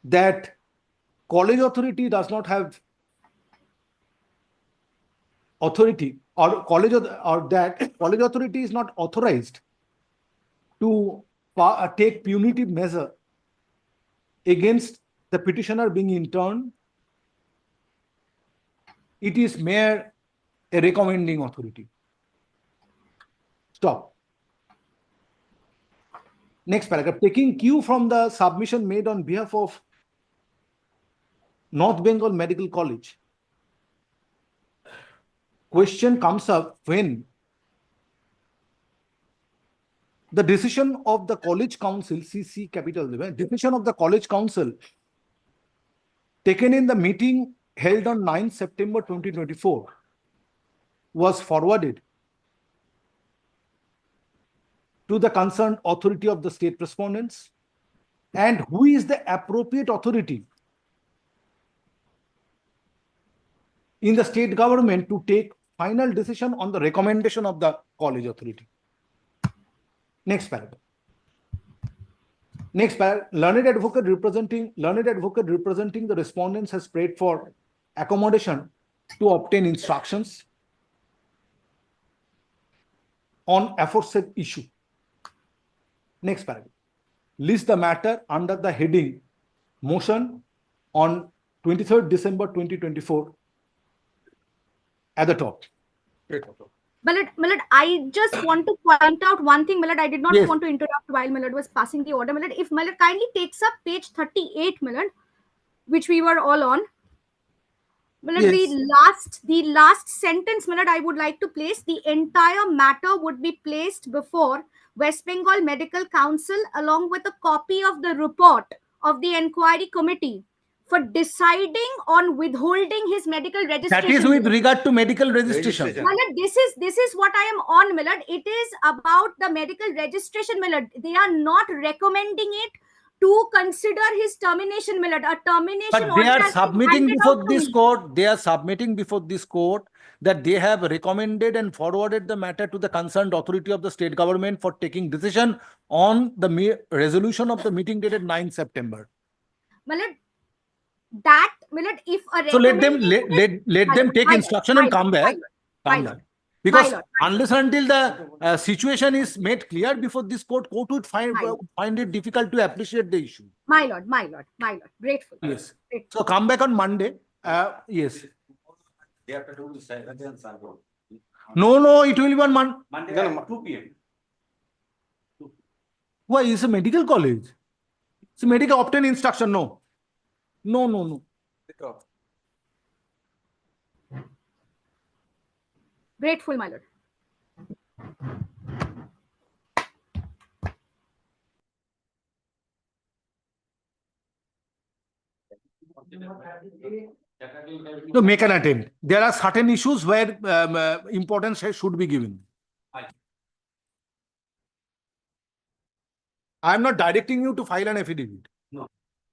that college authority does not have authority, or that college authority is not authorized to take punitive measure against the petitioner being interned. It is mere a recommending authority. Stop. Next paragraph. Taking cue from the submission made on behalf of North Bengal Medical College, question comes up when the decision of the college council, CC capital, decision of the college council taken in the meeting held on 9 September 2024 was forwarded to the concerned authority of the state respondents, and who is the appropriate authority in the state government to take final decision on the recommendation of the college authority. Next paragraph. Next paragraph. Learned advocate representing the respondents has prayed for accommodation to obtain instructions on aforesaid issue. Next paragraph. List the matter under the heading motion on 23rd December 2024 at the top. Millard, I just want to point out one thing, Millard. I did not Yes. want to interrupt while Millard was passing the order. Millard, if Millard kindly takes up page 38, Millard, which we were all on. Millard, Yes. the last sentence, Millard, I would like to place. The entire matter would be placed before West Bengal Medical Council along with a copy of the report of the inquiry committee for deciding on withholding his medical registration. That is with regard to medical registration. Milord, this is what I am on, Milord. It is about the medical registration, Milord. They are not recommending it to consider his termination, Milord. A termination But they order are has been submitting handed before out to this me. court, they are submitting before this court that they have recommended and forwarded the matter to the concerned authority of the state government for taking decision on the resolution of the meeting dated 9 September. Milord, that, Milord, if a So let them recommendation let them take instruction and come back. Come back. Because unless until the situation is made clear before this court would find it difficult to appreciate the issue. My lord, grateful. Yes. So come back on Monday. Yes. They have to do this. No, it will be on Monday. Monday at 2 p.m. Why? It's a medical college. It's a medical obtain instruction. No. No. Grateful, my lord. No, make an attempt. There are certain issues where importance should be given. I am not directing you to file an affidavit. No.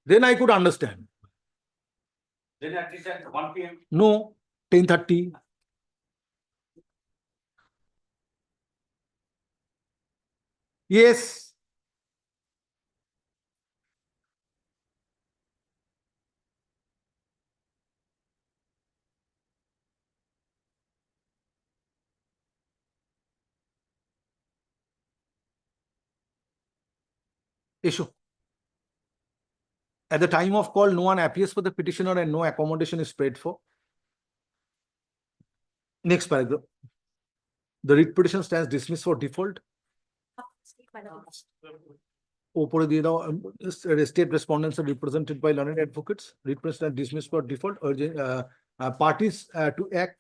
Then I could understand. Then at least at 1 p.m. No, 10:30. Yes. Issue. At the time of call, no one appears for the petitioner and no accommodation is paid for. Next paragraph. The writ petition stands dismissed for default. ওপরে দিয়ে দাও, state respondents are represented by learned advocates. Writ petition stands dismissed for default. Urging parties to act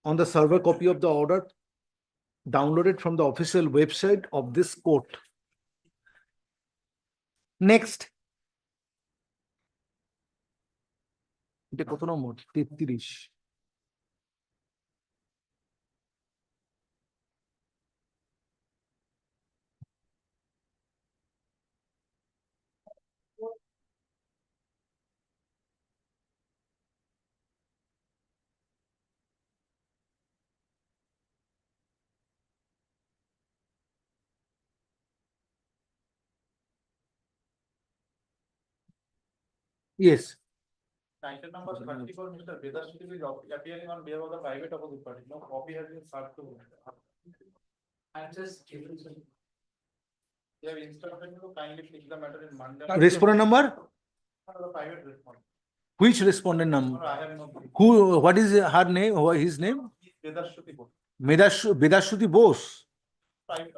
on the server copy of the order downloaded from the official website of this court. Next. এটা কত নম্বর? 33. Yes. Item number 34, Mr. Vedasuti is appearing on behalf of the private opposite party. No copy has been served to. I'm just giving some. They have instructed you to kindly take the matter in Monday. Respondent number? The private respondent. Which respondent number? I have no. Who? What is her name? His name? Vedasuti Bose. Vedasuti Bose. Private.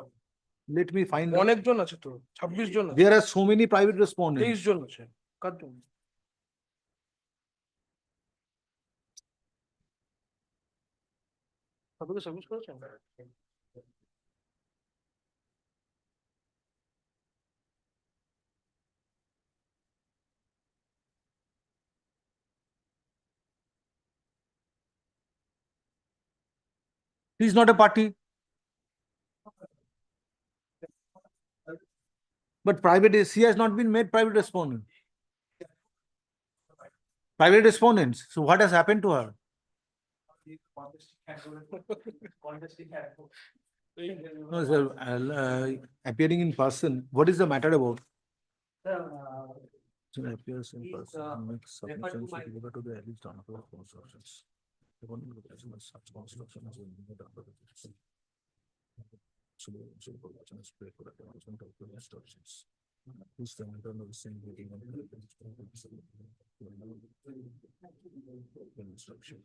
Let me find. অনেক জন আছে তো 26 জন আছে There are so many private respondents. 23 জন আছে কার জন্য সবকে submit করেছেন He is not a party. But private is, she has not been made private respondent. Private respondents. So what has happened to her? No, sir, appearing in person. What is the matter about? So appears in person, makes submissions with regard to the alleged unlawful constructions. According to the petition, such constructions will be made under the petition. So production is paid for the acknowledgement of the instructions. Who's the matter of the same meeting and instruction.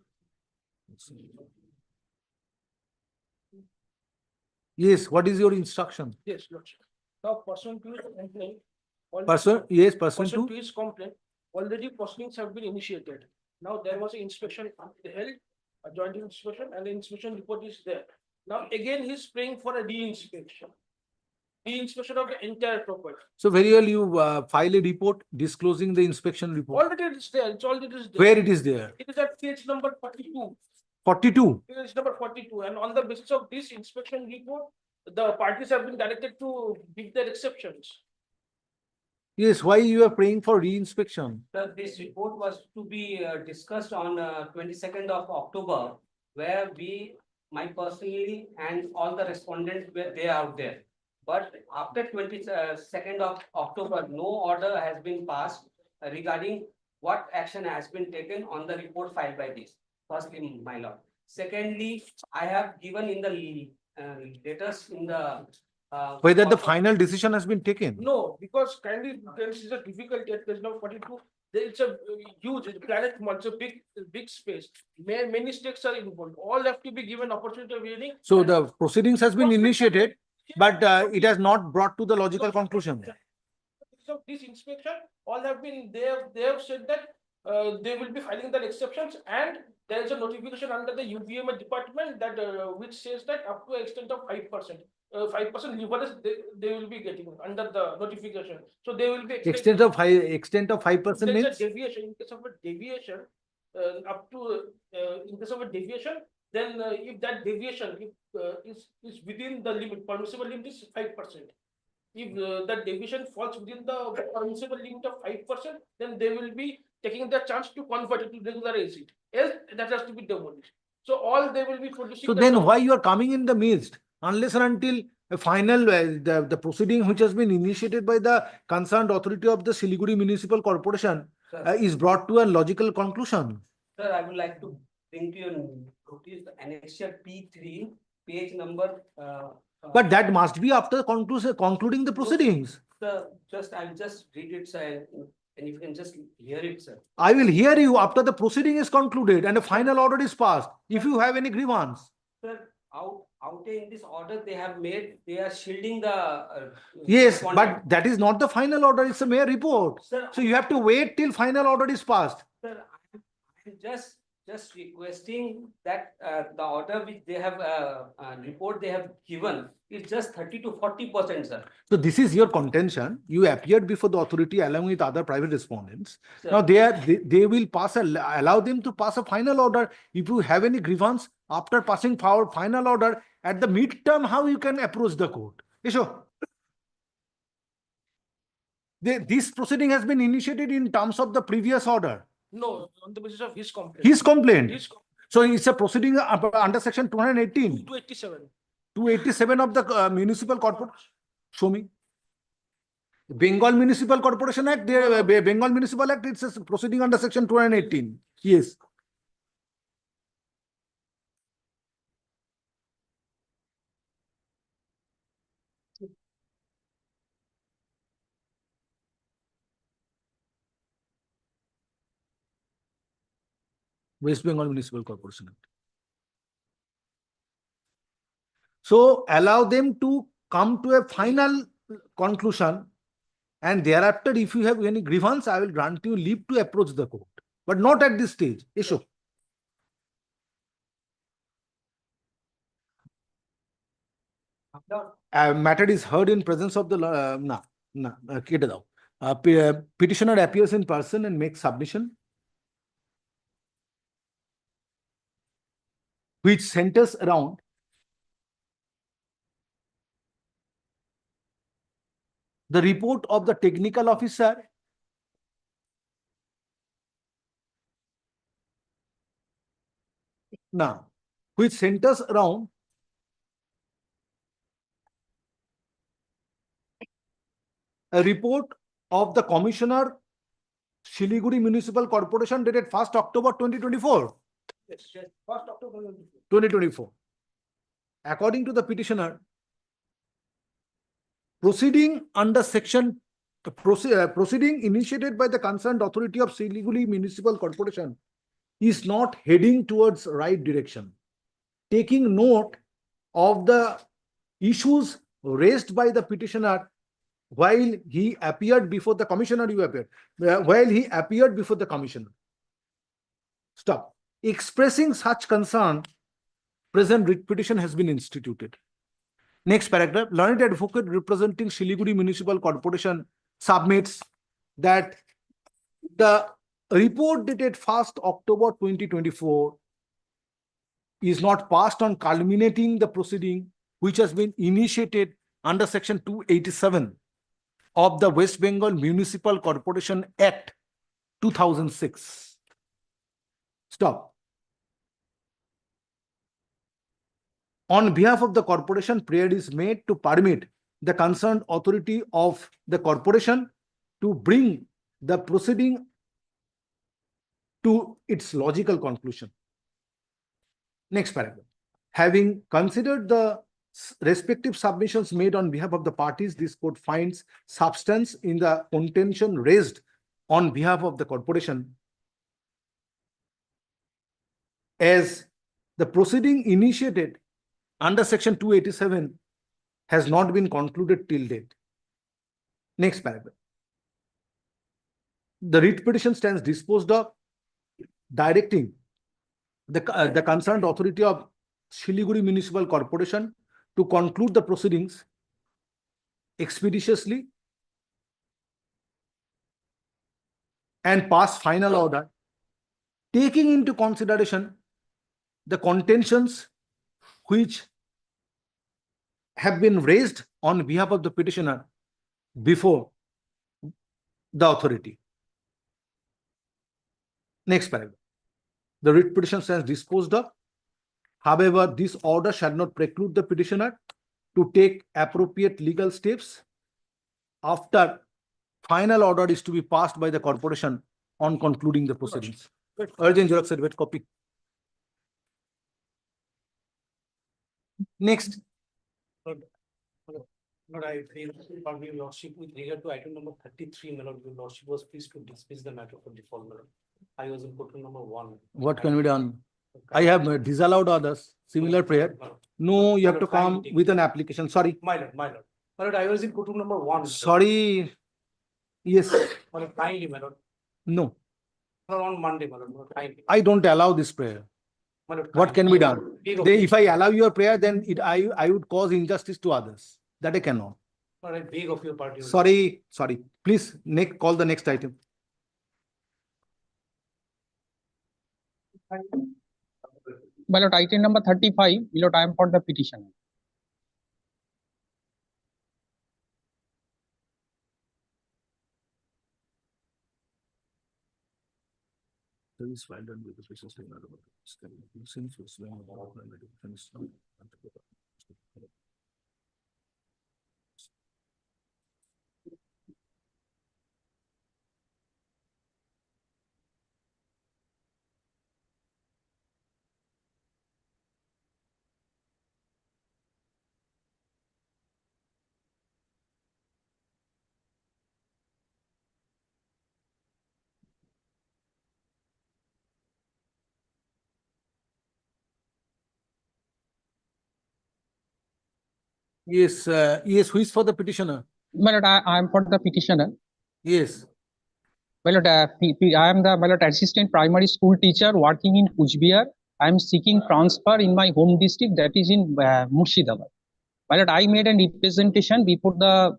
Yes, what is your instruction? Yes, Lordship. Now, pursuant to his complaint. Yes, pursuant Pursuant to? to his complaint, already proceedings have been initiated. Now, there was an inspection held, a joint inspection, and the inspection report is there. Now, again, he's praying for a re-inspection. Re-inspection of the entire property. So very well, you file a report disclosing the inspection report. Already it is there, it's already there. Where it is there? It is at page number 42. 42. Page number 42, and on the basis of this inspection report, the parties have been directed to give their exceptions. Yes, why you are praying for re-inspection? Sir, this report was to be discussed on 22nd of October, where my personally and all the respondents were there out there. But after 22nd of October, no order has been passed regarding what action has been taken on the report filed by this. Firstly, my lord. Secondly, I have given in the letters in the Whether the final decision has been taken? No, because kindly, this is a difficult at page number 42. It's a huge planet, it's a big space. Many stakes are involved. All have to be given opportunity of hearing. So the proceedings has been initiated, but it has not brought to the logical conclusion. So this inspection, all have been, they have said that they will be filing their exceptions, and there is a notification under the UVMA department that which says that up to an extent of 5%. 5% leverage they will be getting under the notification. So they will be Extent of 5% there's means? a deviation. In case of a deviation, up to in case of a deviation, then if that deviation is within the limit, permissible limit is 5%. If that deviation falls within the permissible limit of 5%, then they will be taking the chance to convert it to regular exit. Else, that has to be demolished. So all they will be producing. So then why you are coming in the midst? Unless and until a final, the proceeding which has been initiated by the concerned authority of the Siliguri Municipal Corporation is brought to a logical conclusion. Sir, I would like to bring to your notice the annexure P3, page number. But that must be after concluding the proceedings. Sir, I'll just read it, sir, and you can just hear it, sir. I will hear you after the proceeding is concluded and a final order is passed. If you have any grievance. Sir, out in this order they have made, they are shielding the. Yes, but that is not the final order. It's a mere report. Sir, So you have to wait till final order is passed. Sir, I'm just requesting that the order which they have report they have given is just 30 to 40%, sir. So this is your contention. You appeared before the authority along with other private respondents. Sir. Now they will allow them to pass a final order. If you have any grievance after passing final order at the midterm, how you can approach the court? Isho. This proceeding has been initiated in terms of the previous order. No, on the basis of his complaint. His complaint. So it's a proceeding under section 218. 287. 287 of the Municipal Corporation. Show me. Bengal Municipal Corporation Act, Bengal Municipal Act, it's a proceeding under section 218. Yes. West Bengal Municipal Corporation Act. So allow them to come to a final conclusion, and thereafter, if you have any grievance, I will grant you leave to approach the court, but not at this stage. Issue. Matter is heard in presence of the petitioner appears in person and makes submission, which centers around the report of the technical officer which centers around a report of the Commissioner, Siliguri Municipal Corporation, dated 1st October 2024. Yes, 1st October 2024. According to the petitioner, proceeding under section proceeding initiated by the concerned authority of Siliguri Municipal Corporation is not heading towards right direction. Taking note of the issues raised by the petitioner while he appeared before the commissioner, while he appeared before the commissioner. Stop. Expressing such concern, present writ petition has been instituted. Next paragraph, learned advocate representing Siliguri Municipal Corporation submits that the report dated 1st October 2024 is not passed on culminating the proceeding which has been initiated under section 287 of the West Bengal Municipal Corporation Act 2006. Stop. On behalf of the corporation, prayer is made to permit the concerned authority of the corporation to bring the proceeding to its logical conclusion. Next paragraph. Having considered the respective submissions made on behalf of the parties, this court finds substance in the contention raised on behalf of the corporation as the proceeding initiated under section 287 has not been concluded till date. Next paragraph. The writ petition stands disposed of, directing the concerned authority of Siliguri Municipal Corporation to conclude the proceedings expeditiously and pass final order, taking into consideration the contentions which have been raised on behalf of the petitioner before the authority. Next paragraph. The writ petition stands disposed of. However, this order shall not preclude the petitioner to take appropriate legal steps after final order is to be passed by the corporation on concluding the proceedings. Urgent Xerox Certificate copy. Next. But I feel from your lordship with regard to item number 33, my lord, your lordship was pleased to dismiss the matter for default, my lord. I was in court room number 1. What can be done? I have disallowed others. Similar prayer. No, you have to come with an application. Sorry. My lord, my lord. My lord, I was in court room number 1. Sorry. Yes. My lord, kindly, my lord. No. My lord, on Monday, my lord, kindly. I don't allow this prayer. My lord, What can be done? Beg If I allow your prayer, then I would cause injustice to others. That I cannot. My lord, I beg of your party. Sorry. Please call the next item. My lord, item number 35, my lord, I am for the petition. Service filed under the special statement of since was when Yes, who is for the petitioner? My lord, I am for the petitioner. Yes. My lord, I am the my lord, assistant primary school teacher working in Kuchbihar. I am seeking transfer in my home district, that is in Murshidabad. My lord, I made a representation before the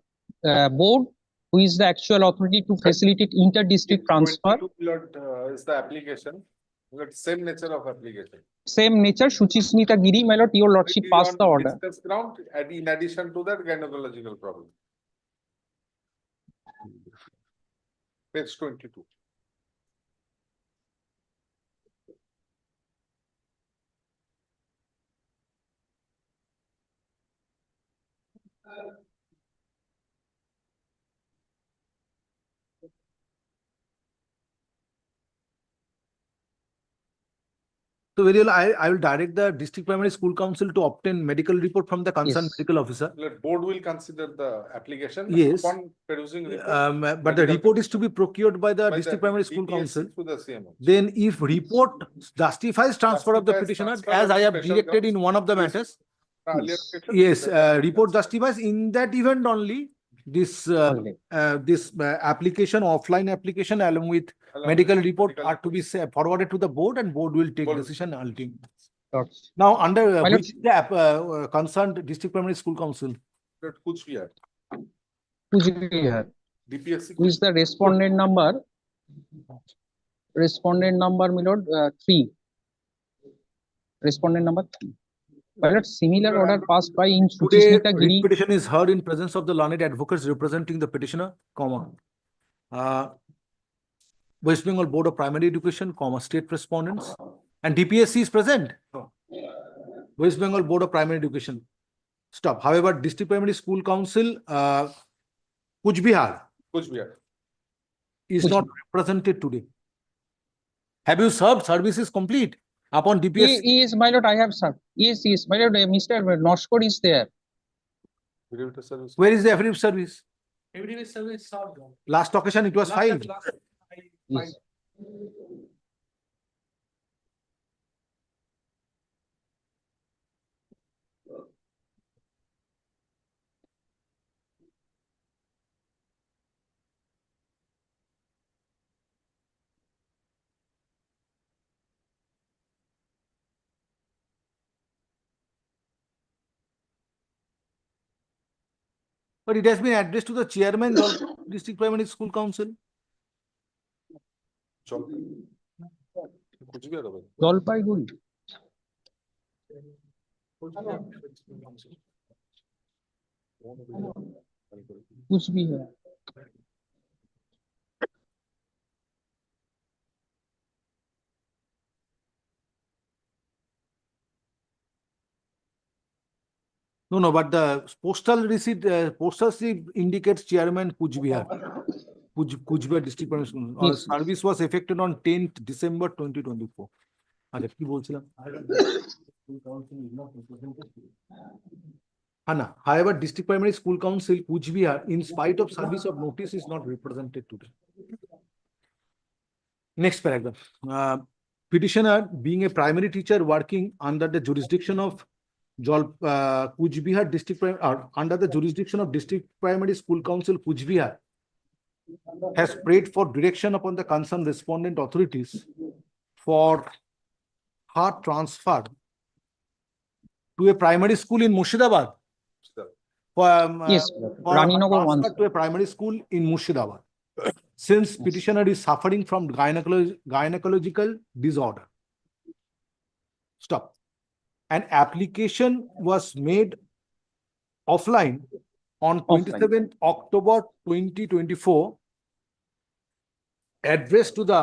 board, who is the actual authority to facilitate inter-district transfer. Is the application, same nature of application. Same nature, Shuchismita Giri, my lord, your lordship passed the order. Distance ground, in addition to that gynecological problem. Page 22. So very well, I will direct the district primary school council to obtain medical report from the concerned medical officer. Board will consider the application. Yes. Upon producing report. But the report is to be procured by the district primary school council. To the CMO. Then if report justifies transfer of the petitioner, as I have directed in one of the matters, yes, report justifies. In that event only, this application, offline application along with medical report are to be forwarded to the board, and board will take decision ultimately. Lords. Now, under My which the concerned district primary school council? Kuchbihar. Kuchbihar. DPSC. Who is the respondent number? Respondent number, my lord, 3. Respondent number 3. My lord, similar order passed by in Today, Suchismita writ Giri. petition is heard in presence of the learned advocates representing the petitioner, West Bengal Board of Primary Education, state respondents, and DPSC is present. West Bengal Board of Primary Education. Stop. However, District Primary School Council, Kuchbihar, is not represented today. Have you served? Service is complete upon DPSC. Yes, my lord, I have served. Yes, my lord, Mr. Noshkor is there. Where is the affidavit service? Affidavit service served. Last occasion it was filed. Yes. But it has been addressed to the chairman of District Primary School Council. Jalpaiguri. Kuchbihar. No, but the postal receipt indicates chairman Kuchbihar. Kuchbihar District Primary School. Yes. Service was effected on 10th December 2024. আচ্ছা কি বলছিলাম? However, District Primary School Council Kuchbihar, in spite of service of notice, is not represented today. Next paragraph. Petitioner, being a primary teacher working under the jurisdiction of Kuchbihar District under the jurisdiction of District Primary School Council Kuchbihar, has prayed for direction upon the concerned respondent authorities for her transfer to a primary school in Murshidabad. Yes, Raninagar one. To a primary school in Murshidabad, since petitioner is suffering from gynecological disorder. Stop. An application was made offline on 27th October 2024, addressed to the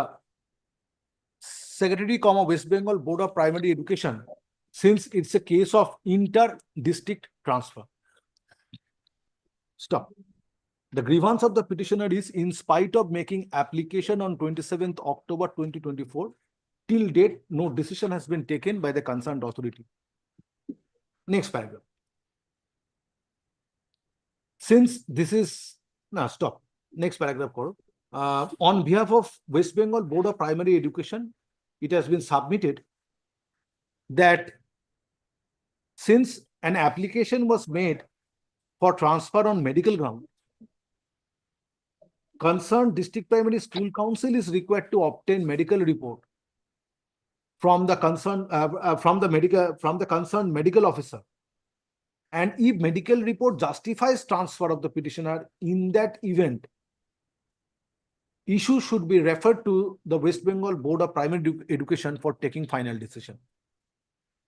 Secretary, West Bengal Board of Primary Education, since it's a case of inter-district transfer. Stop. The grievance of the petitioner is, in spite of making application on 27th October 2024, till date, no decision has been taken by the concerned authority. Next paragraph. Since this is, stop. Next paragraph. On behalf of West Bengal Board of Primary Education, it has been submitted that since an application was made for transfer on medical ground, concerned District Primary School Council is required to obtain medical report from the concerned medical officer, and if medical report justifies transfer of the petitioner, in that event, issue should be referred to the West Bengal Board of Primary Education for taking final decision.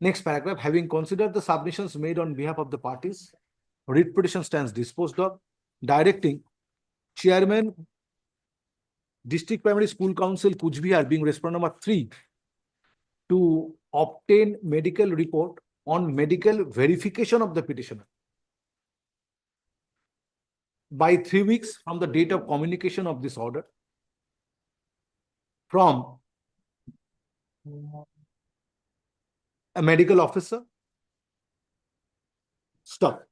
Next paragraph. Having considered the submissions made on behalf of the parties, writ petition stands disposed of, directing Chairman, District Primary School Council Kuchbihar, being respondent number 3, to obtain medical report on medical verification of the petitioner by 3 weeks from the date of communication of this order from a medical officer. Stop.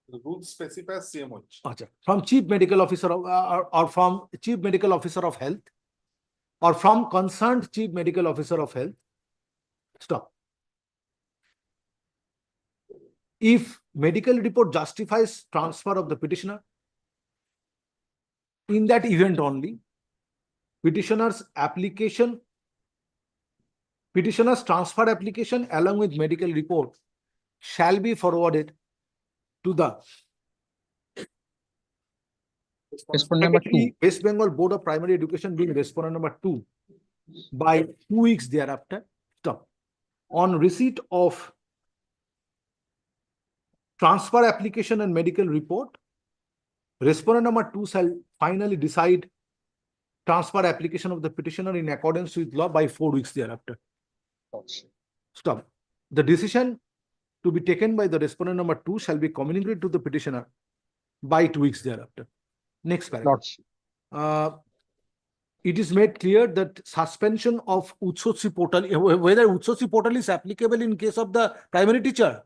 The rules specify CMH. From chief medical officer or from chief medical officer of health, or from concerned chief medical officer of health. Stop. If medical report justifies transfer of the petitioner, in that event only, petitioner's application petitioner's transfer application along with medical report shall be forwarded to the Respondent number 2. West Bengal Board of Primary Education being respondent number 2 by 2 weeks thereafter. Stop. On receipt of transfer application and medical report, respondent number 2 shall finally decide transfer application of the petitioner in accordance with law by 4 weeks thereafter. Stop. The decision to be taken by the respondent number 2 shall be communicated to the petitioner by 2 weeks thereafter. Next paragraph. It is made clear that suspension of Utsochi portal, whether Utsochi portal is applicable in case of the primary teacher.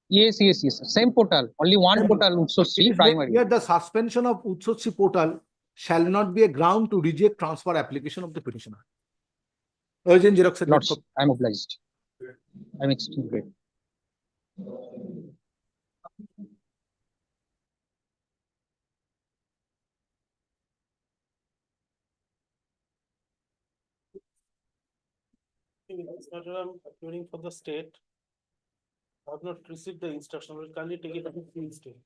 Yes. Same portal. Only one portal, Utsochi primary. Here, the suspension of Utsochi portal shall not be a ground to reject transfer application of the petitioner. Urgent Xerox. Lordship, I am obliged. I am extremely grateful. I'm appearing for the state. I have not received the instruction. Will kindly take it as a field state.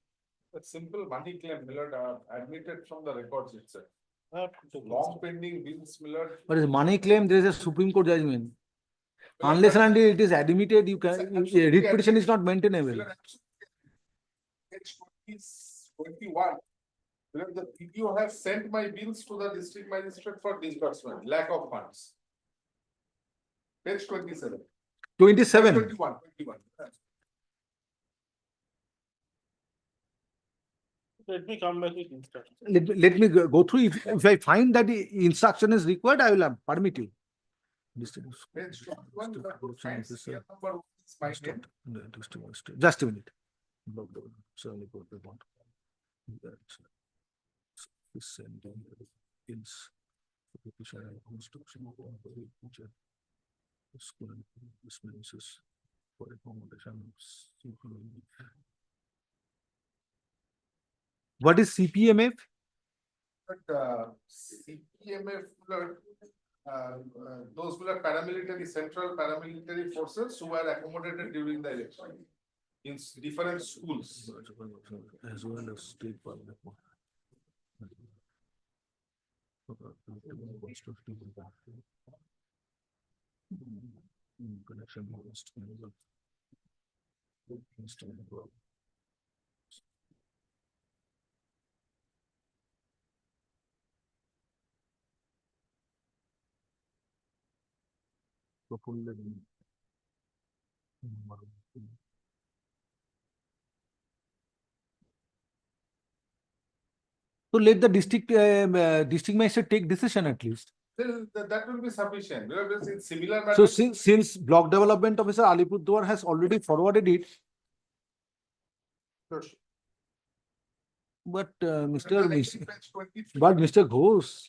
A simple money claim, Millard, admitted from the records itself. Long pending bills, Millard. But is money claim, there is a Supreme Court judgment. Unless and until it is admitted, you can, writ petition is not maintainable. Page 21. Millard, the PDO has sent my bills to the district magistrate for disbursement, lack of funds. Page 27. 27. 21. Let me come back with instruction. Let me go through. If I find that the instruction is required, I will permit you. Page 21, the offense, Just year number is my name. Just a minute. What is CPMF? But CPMF, those were paramilitary, central paramilitary forces who were accommodated during the election in different schools. As well as state parliament. So let the district magistrate take decision at least. Then that will be sufficient. Because in similar matters. So since block development officer Alipurduar has already forwarded it. But Mr. Ghosh,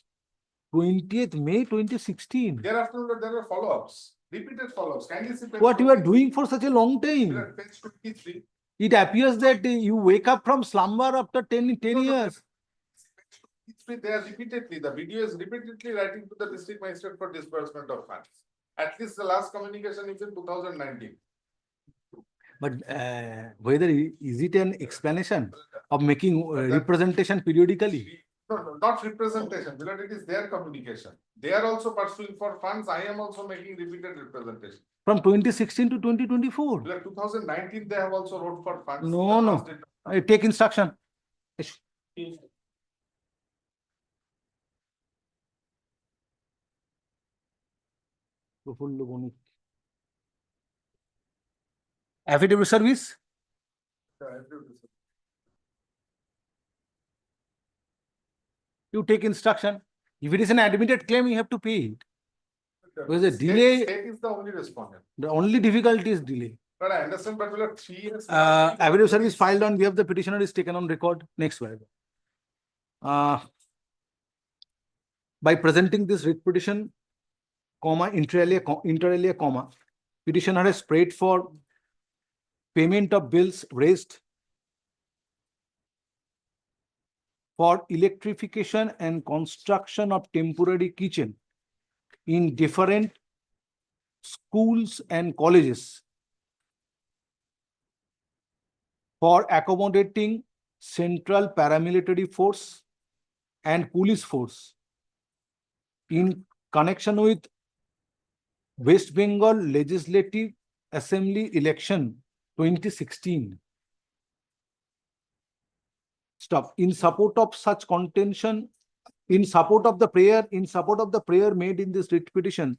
20th May 2016. Thereafter, there were follow-ups, repeated follow-ups. Kindly see page What you are 23. doing for such a long time? Page 23. It appears that you wake up from slumber after 10 years. They are repeatedly, the video is repeatedly writing to the district magistrate for disbursement of funds. At least the last communication is in 2019. But whether is it an explanation of making representation periodically? No, not representation, because it is their communication. They are also pursuing for funds. I am also making repeated representation. From 2016 to 2024. 2019, they have also wrote for funds. No. I take instruction. Affidavit service. You take instruction. If it is an admitted claim, you have to pay it. Because the delay. State is the only respondent. The only difficulty is delay. But I understand, but we have 3 years. Affidavit service filed on behalf of the petitioner is taken on record. Next paragraph. By presenting this writ petition, comma, inter alia, comma, petitioner has prayed for payment of bills raised for electrification and construction of temporary kitchen in different schools and colleges for accommodating central paramilitary force and police force in connection with West Bengal Legislative Assembly election 2016. Stop. In support of such contention, in support of the prayer made in this writ petition,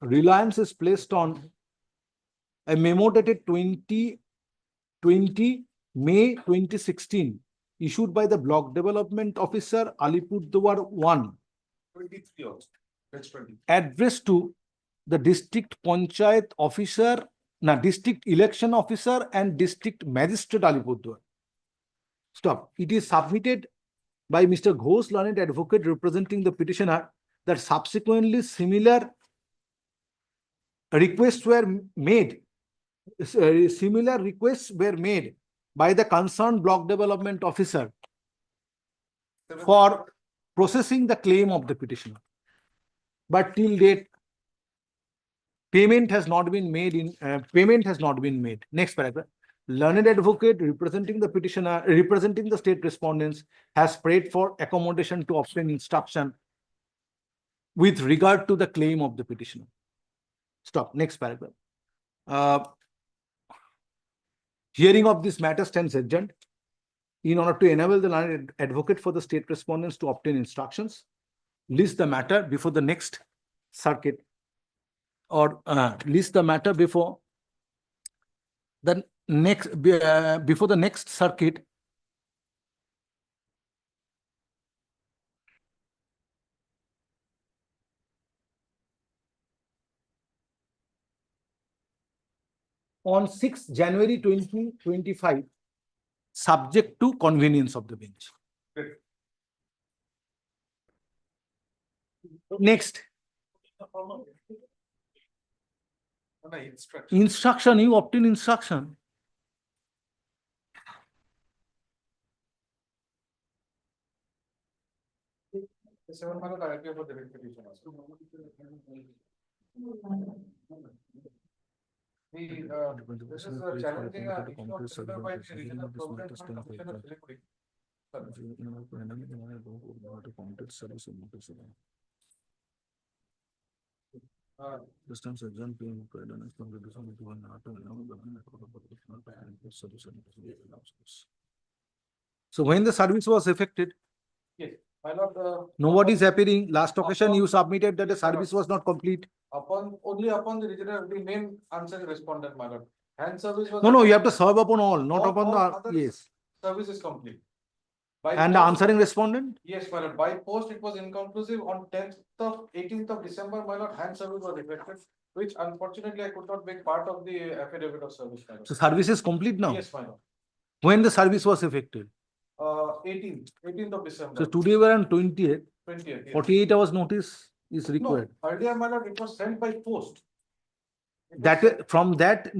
reliance is placed on a memo dated 20 May 2016, issued by the Block Development Officer, Alipurduar 1, 23 also. That's 20. addressed to the District Panchayat Officer, District Election Officer and District Magistrate Alipurduar. Stop. It is submitted by Mr. Ghosh, learned advocate representing the petitioner, that subsequently similar requests were made. Similar requests were made by the concerned block development officer for processing the claim of the petitioner. But till date, payment has not been made. Next paragraph. Learned advocate representing the petitioner, representing the state respondents, has prayed for accommodation to obtain instruction with regard to the claim of the petitioner. Stop. Next paragraph. Hearing of this matter stands adjourned in order to enable the learned advocate for the state respondents to obtain instructions, list the matter before the next circuit, or list the matter before the next circuit on 6 January 2025, subject to convenience of the bench. Next. Instruction, you obtain instruction. The 7 months I appear for the writ petition also. This is a challenging issue of considered by the regional providence and Commissioner Jalpaiguri. Distance exam being So when the service was effected, Yes, my lord. nobody is appearing. Last occasion you submitted that the service was not complete. Only upon the regional, the main answer responded, my lord. Hand service was. No, you have to serve upon all, not upon the, other yes. Service is complete. By And the post- answering respondent? Yes, my lord. By post, it was inconclusive. On 18th of December, my lord, hand service was effected, which unfortunately I could not make part of the affidavit of service, my lord. So service is complete now? Yes, my lord. When the service was effected? 18th of December. So today we are on 20th. 20th, yes. 48 hours notice is required. No, earlier, my lord, it was sent by post. From that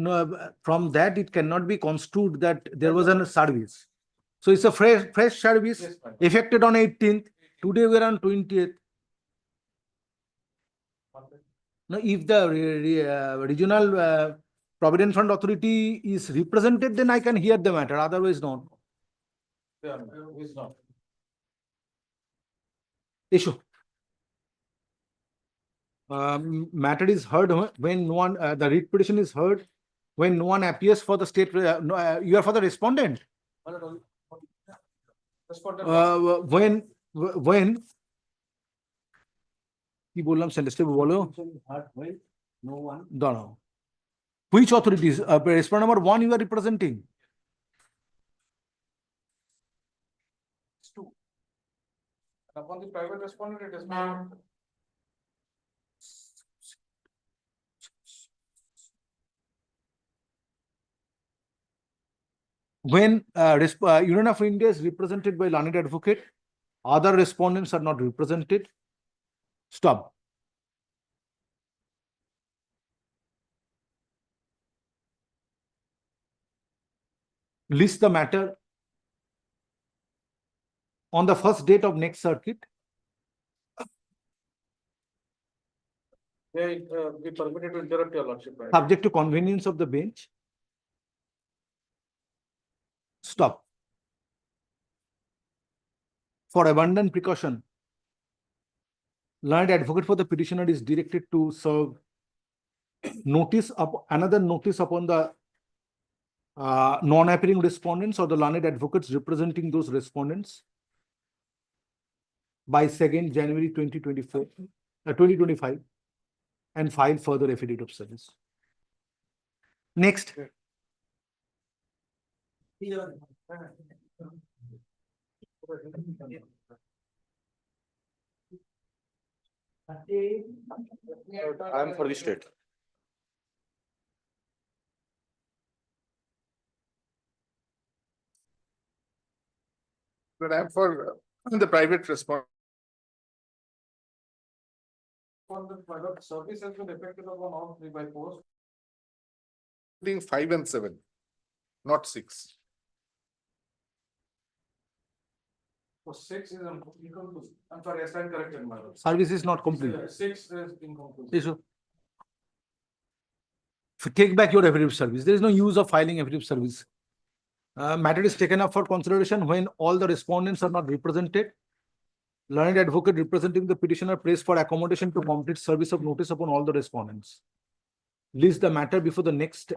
it cannot be construed that there was a service. So it's a fresh service, Yes, ma'am. effected on 18th. Today we are on 20th. Now, if the regional Provident Fund Authority is represented, then I can hear the matter. Otherwise, not. Yeah, it's not. Issue. Matter is heard when no one, the writ petition is heard when no one appears for the state. You are for the respondent. When কি বললাম সেন্টেন্সটা বলো No one. দাঁড়াও which authorities respondent number 1 you are representing? It's 2. And upon the private respondent, it is not. When Union of India is represented by learned advocate, other respondents are not represented. Stop. List the matter on the first date of next circuit. May be permitted to interrupt your lordship. Right? Subject to convenience of the bench. Stop. For abundant precaution, learned advocate for the petitioner is directed to serve another notice upon the non-appearing respondents or the learned advocates representing those respondents by 2nd January 2025 and file further affidavit of service. Next. I am for the state. But I am for the private response. For the private service has been effected upon all 3 by post. 5 and 7, not 6. So 6 is incomplete. I'm sorry, I stand corrected, madam. Service is not complete. 6 is incomplete. Issue. Take back your affidavit of service. There is no use of filing affidavit of service. Matter is taken up for consideration when all the respondents are not represented. Learned advocate representing the petitioner prays for accommodation to complete service of notice upon all the respondents. List the matter before the next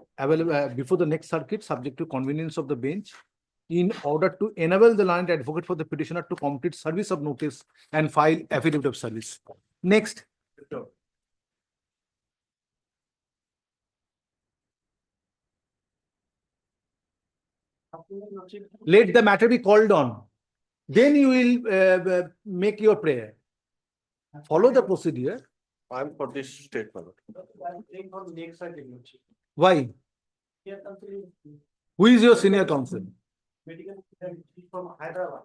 circuit, subject to convenience of the bench, in order to enable the learned advocate for the petitioner to complete service of notice and file affidavit of service. Next. Let the matter be called on. Then you will make your prayer. Follow the procedure. I am for this statement. Why? Who is your senior counsel? From Hyderabad.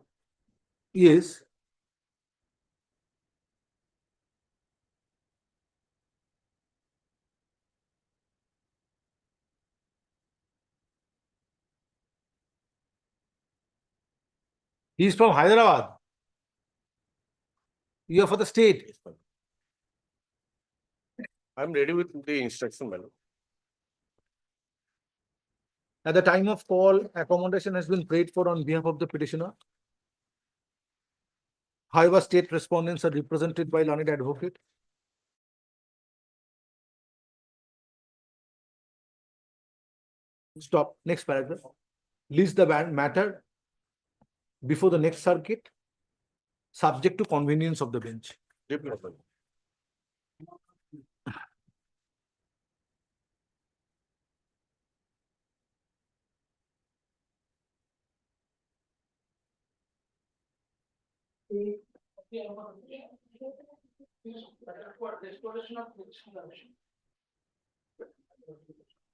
Yes. He is from Hyderabad. You are for the state. I am ready with the instruction, madam. At the time of call, accommodation has been prayed for on behalf of the petitioner. However, state respondents are represented by learned advocate. Stop. Next paragraph. List the matter before the next circuit, subject to convenience of the bench. I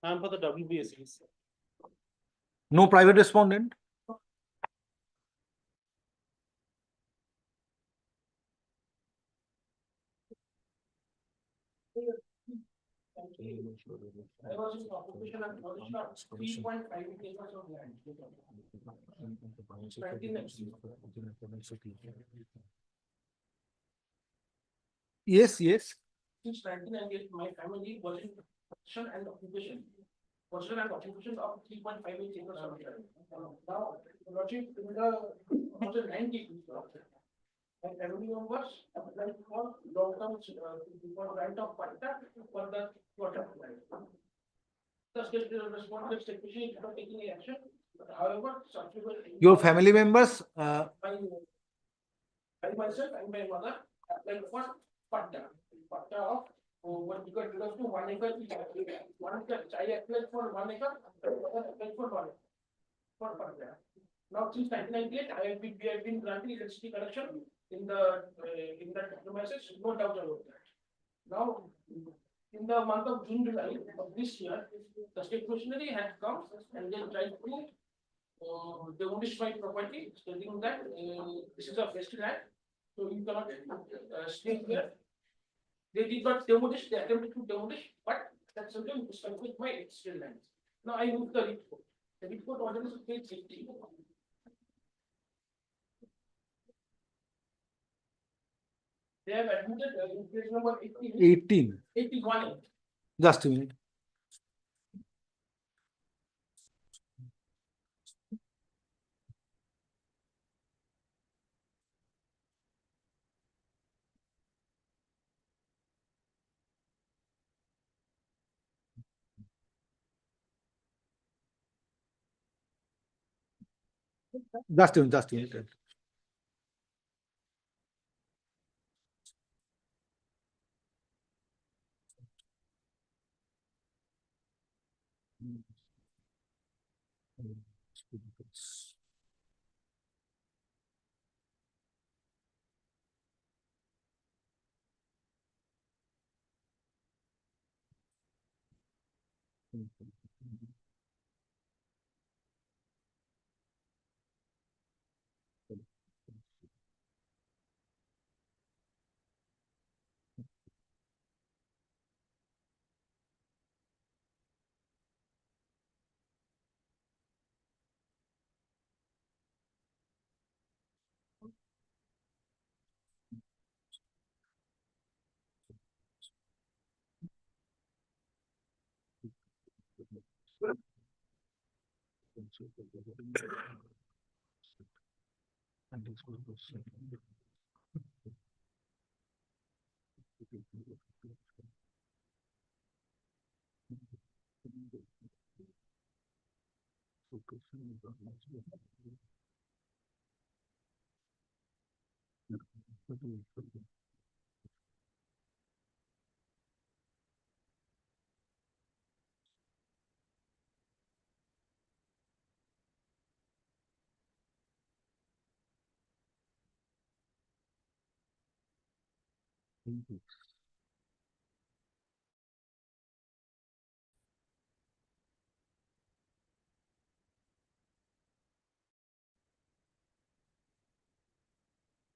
am for the WBSCs. No private respondent. I was in occupation and possession of 3.5 acres of land. Yes, yes. Since 1998, my family was in possession and occupation. Possession and occupation of 3.58 acres of land. Now, lordship, in the 90 and family members applied for long-term for right of patta for the water line. The state responded technician is not taking any action. However, subsequently. Your family members. I myself and my mother applied for patta of what because to 1 acre. One acre. I applied for 1 acre. Applied for 1 acre. For patta. Now since 1998, we have been granting electricity connection in the premises. No doubt about that. Now, in the month of June, July of this year, the state machinery had come and they tried to demolish my property, stating that this is a vested land, so you cannot stay here. They did not demolish, they attempted to demolish, but that's something with my existing land. Now I moved the report. The report order is page 80. They have admitted in case number 18. 81. Just a minute. Just a minute, just a minute.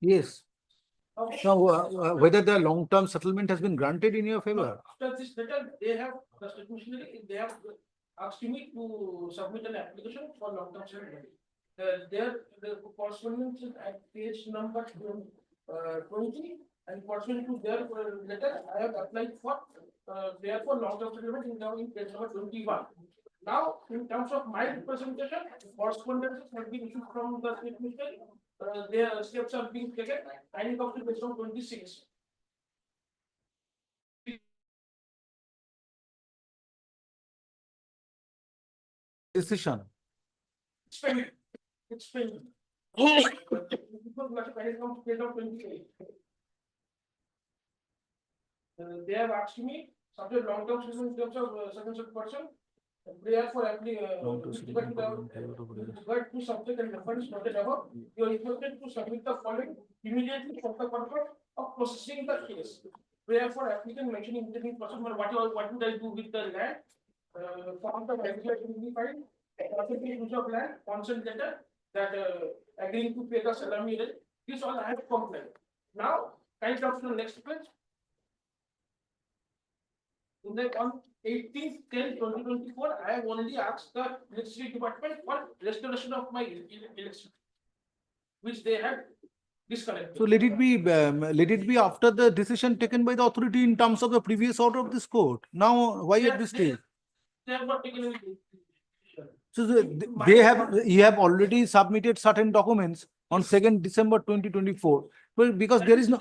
Yes. Now, whether the long-term settlement has been granted in your favor? After this letter, they have, the state machinery, they have asked me to submit an application for long-term settlement. The correspondence is at page number 20, and corresponding to their letter, I have applied for, therefore, long-term settlement in page number 21. Now, in terms of my representation, correspondences have been issued from the state ministry. Their steps are being taken, and it comes to page number 26. Decision. It's pending. It's pending. Because when it comes to page number 28. They have asked me, subject long-term season in terms of certain person, prayer for with regard to subject and reference noted above, you are requested to submit the following immediately for the purpose of processing the case. Prayer for applicant mentioning intervening person, what would I do with the land? Form the identified, use of land, consent letter that agreeing to pay the salary rate. This all I have complained. Now, kind of to the next page. In the on 18/10/2024, I have only asked the electricity department for restoration of my electricity, which they had disconnected. So let it be after the decision taken by the authority in terms of the previous order of this court. Now, why at this stage? They have not taken any decision. So you have already submitted certain documents on 2nd December 2024. Well, because there is no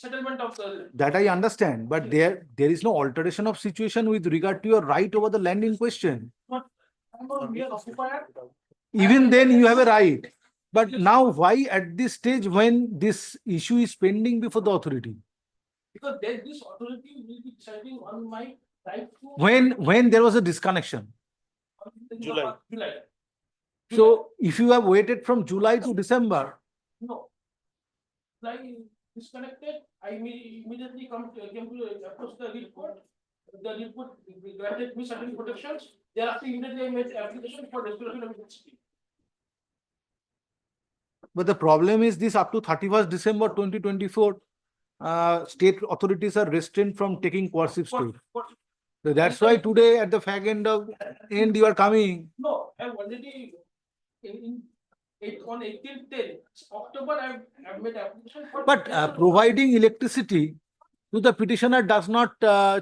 Settlement of the. that I understand, but there is no alteration of situation with regard to your right over the land in question. I'm not mere occupier. Even then you have a right. But now why at this stage when this issue is pending before the authority? Because then this authority will be deciding on my right to. When there was a disconnection. July. So if you have waited from July to December. No. Like disconnected, I immediately came to approach the report. The report granted me certain protections. Thereafter, immediately I made application for restoration of electricity. But the problem is this: up to 31st December 2024, state authorities are restrained from taking coercive steps. So that's why today at the fag end you are coming. No, I have already in On 18/10, October, I've made application for. But providing electricity to the petitioner does not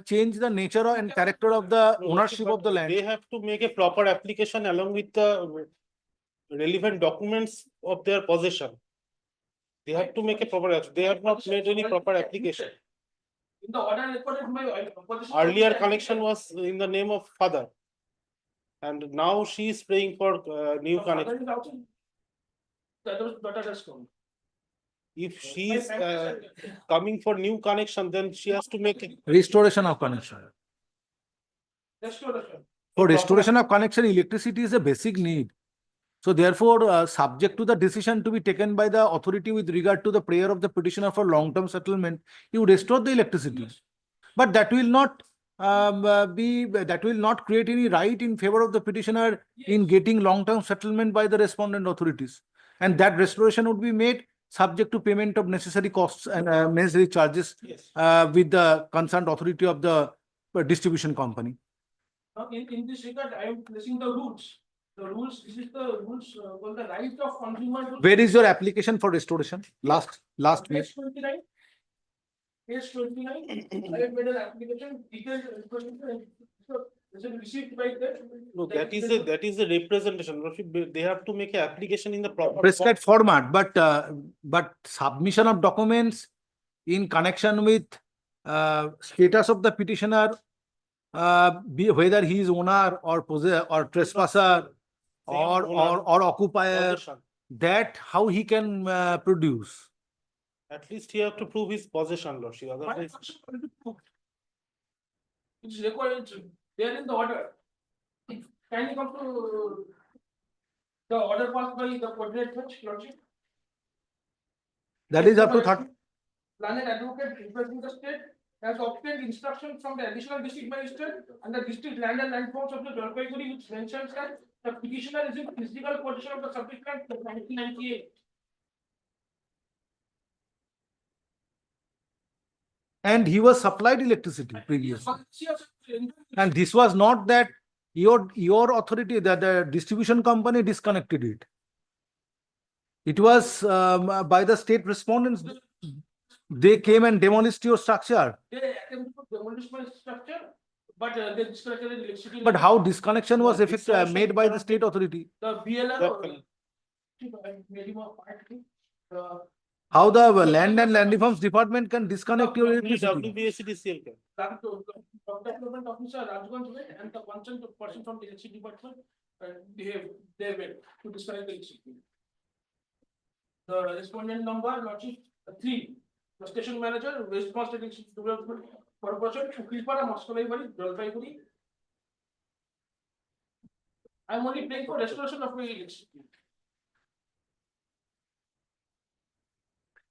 change the nature and character of the ownership of the land. They have to make a proper application along with the relevant documents of their possession. They have to make a proper, they have not made any proper application. In the order recorded, my position. Earlier connection was in the name of father. And now she is praying for new connection. That was daughter has come. If she is coming for new connection, then she has to make a Restoration of connection. Restoration. For restoration of connection, electricity is a basic need. So therefore, subject to the decision to be taken by the authority with regard to the prayer of the petitioner for long-term settlement, you restore the electricity. But that will not that will not create any right in favor of the petitioner in getting long-term settlement by the respondent authorities. And that restoration would be made subject to payment of necessary costs and necessary charges with the concerned authority of the distribution company. Now, in this regard, I am placing the rules. The rules, this is the rules on the right of consumer. Where is your application for restoration? Last Page page. 29. Page 29. I have made an application. Detailed requisition. So, is it received by the? No, that is a representation. They have to make an application in the proper Prescribed format, but submission of documents in connection with status of the petitioner, whether he is owner or possessor or trespasser or occupier, that how he can produce. At least he have to prove his possession, Lordship. Otherwise, It's required, it's there in the order. Can you come to the order passed by the coordinate judge, Lordship? That is up to 30. Planet advocate representing the state has obtained instruction from the additional district magistrate and the district land and land forms of the Jalpaiguri, which mentions that the petitioner is in physical possession of the subject land till 1998. And he was supplied electricity previously. And this was not that your authority, that the distribution company disconnected it. It was by the state respondents. They came and demolished your structure. They attempted to demolish my structure, but they disconnected electricity. But how disconnection was made by the state authority? The BLR. How the land and land reforms department can disconnect your electricity? WBSCDCL can. Development officer Rajganj went and the concerned person from the electricity department, they went to disconnect the electricity. The respondent number, Lordship, 3. The station manager, West Coast Development Corporation, Ukilpara, Jalpaiguri, Jalpaiguri. I am only paying for restoration of my electricity.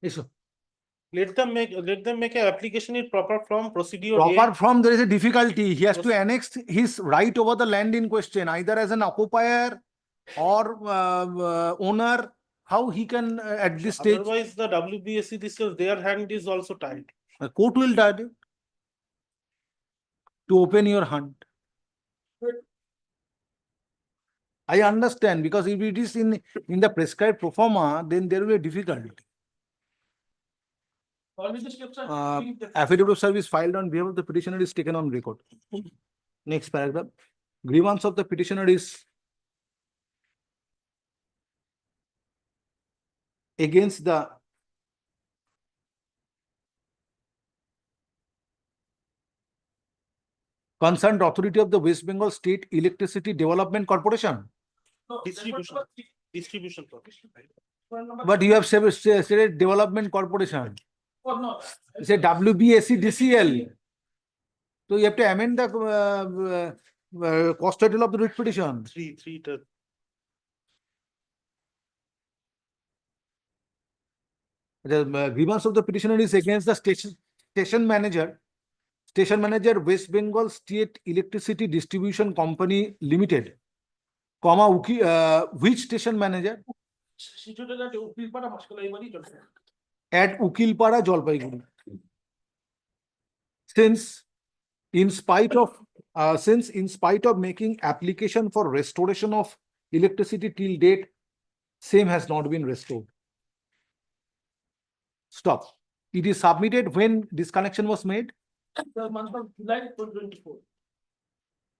Yes, sir. Let them make an application in proper form, procedure. Proper form, there is a difficulty. He has to annex his right over the land in question, either as an occupier or owner. How he can at this stage? Otherwise, the WBSCDCL, their hand is also tied. The court will tell you to open your hand. I understand, because if it is in the prescribed pro forma, then there will be a difficulty. Affidavit of service filed on behalf of the petitioner is taken on record. Next paragraph. Grievance of the petitioner is against the concerned authority of the West Bengal State Electricity Development Corporation. Distribution. But you have stated Development Corporation. Or no. It's a WBSCDCL. So you have to amend the cost title of the writ petition. The grievance of the petitioner is against the station manager, West Bengal State Electricity Distribution Company Limited, comma, which station manager? Situated at Ukilpara, At Ukilpara, Jalpaiguri. Since in spite of making application for restoration of electricity till date same has not been restored. Stop. It is submitted when disconnection was made. The month of July 2024.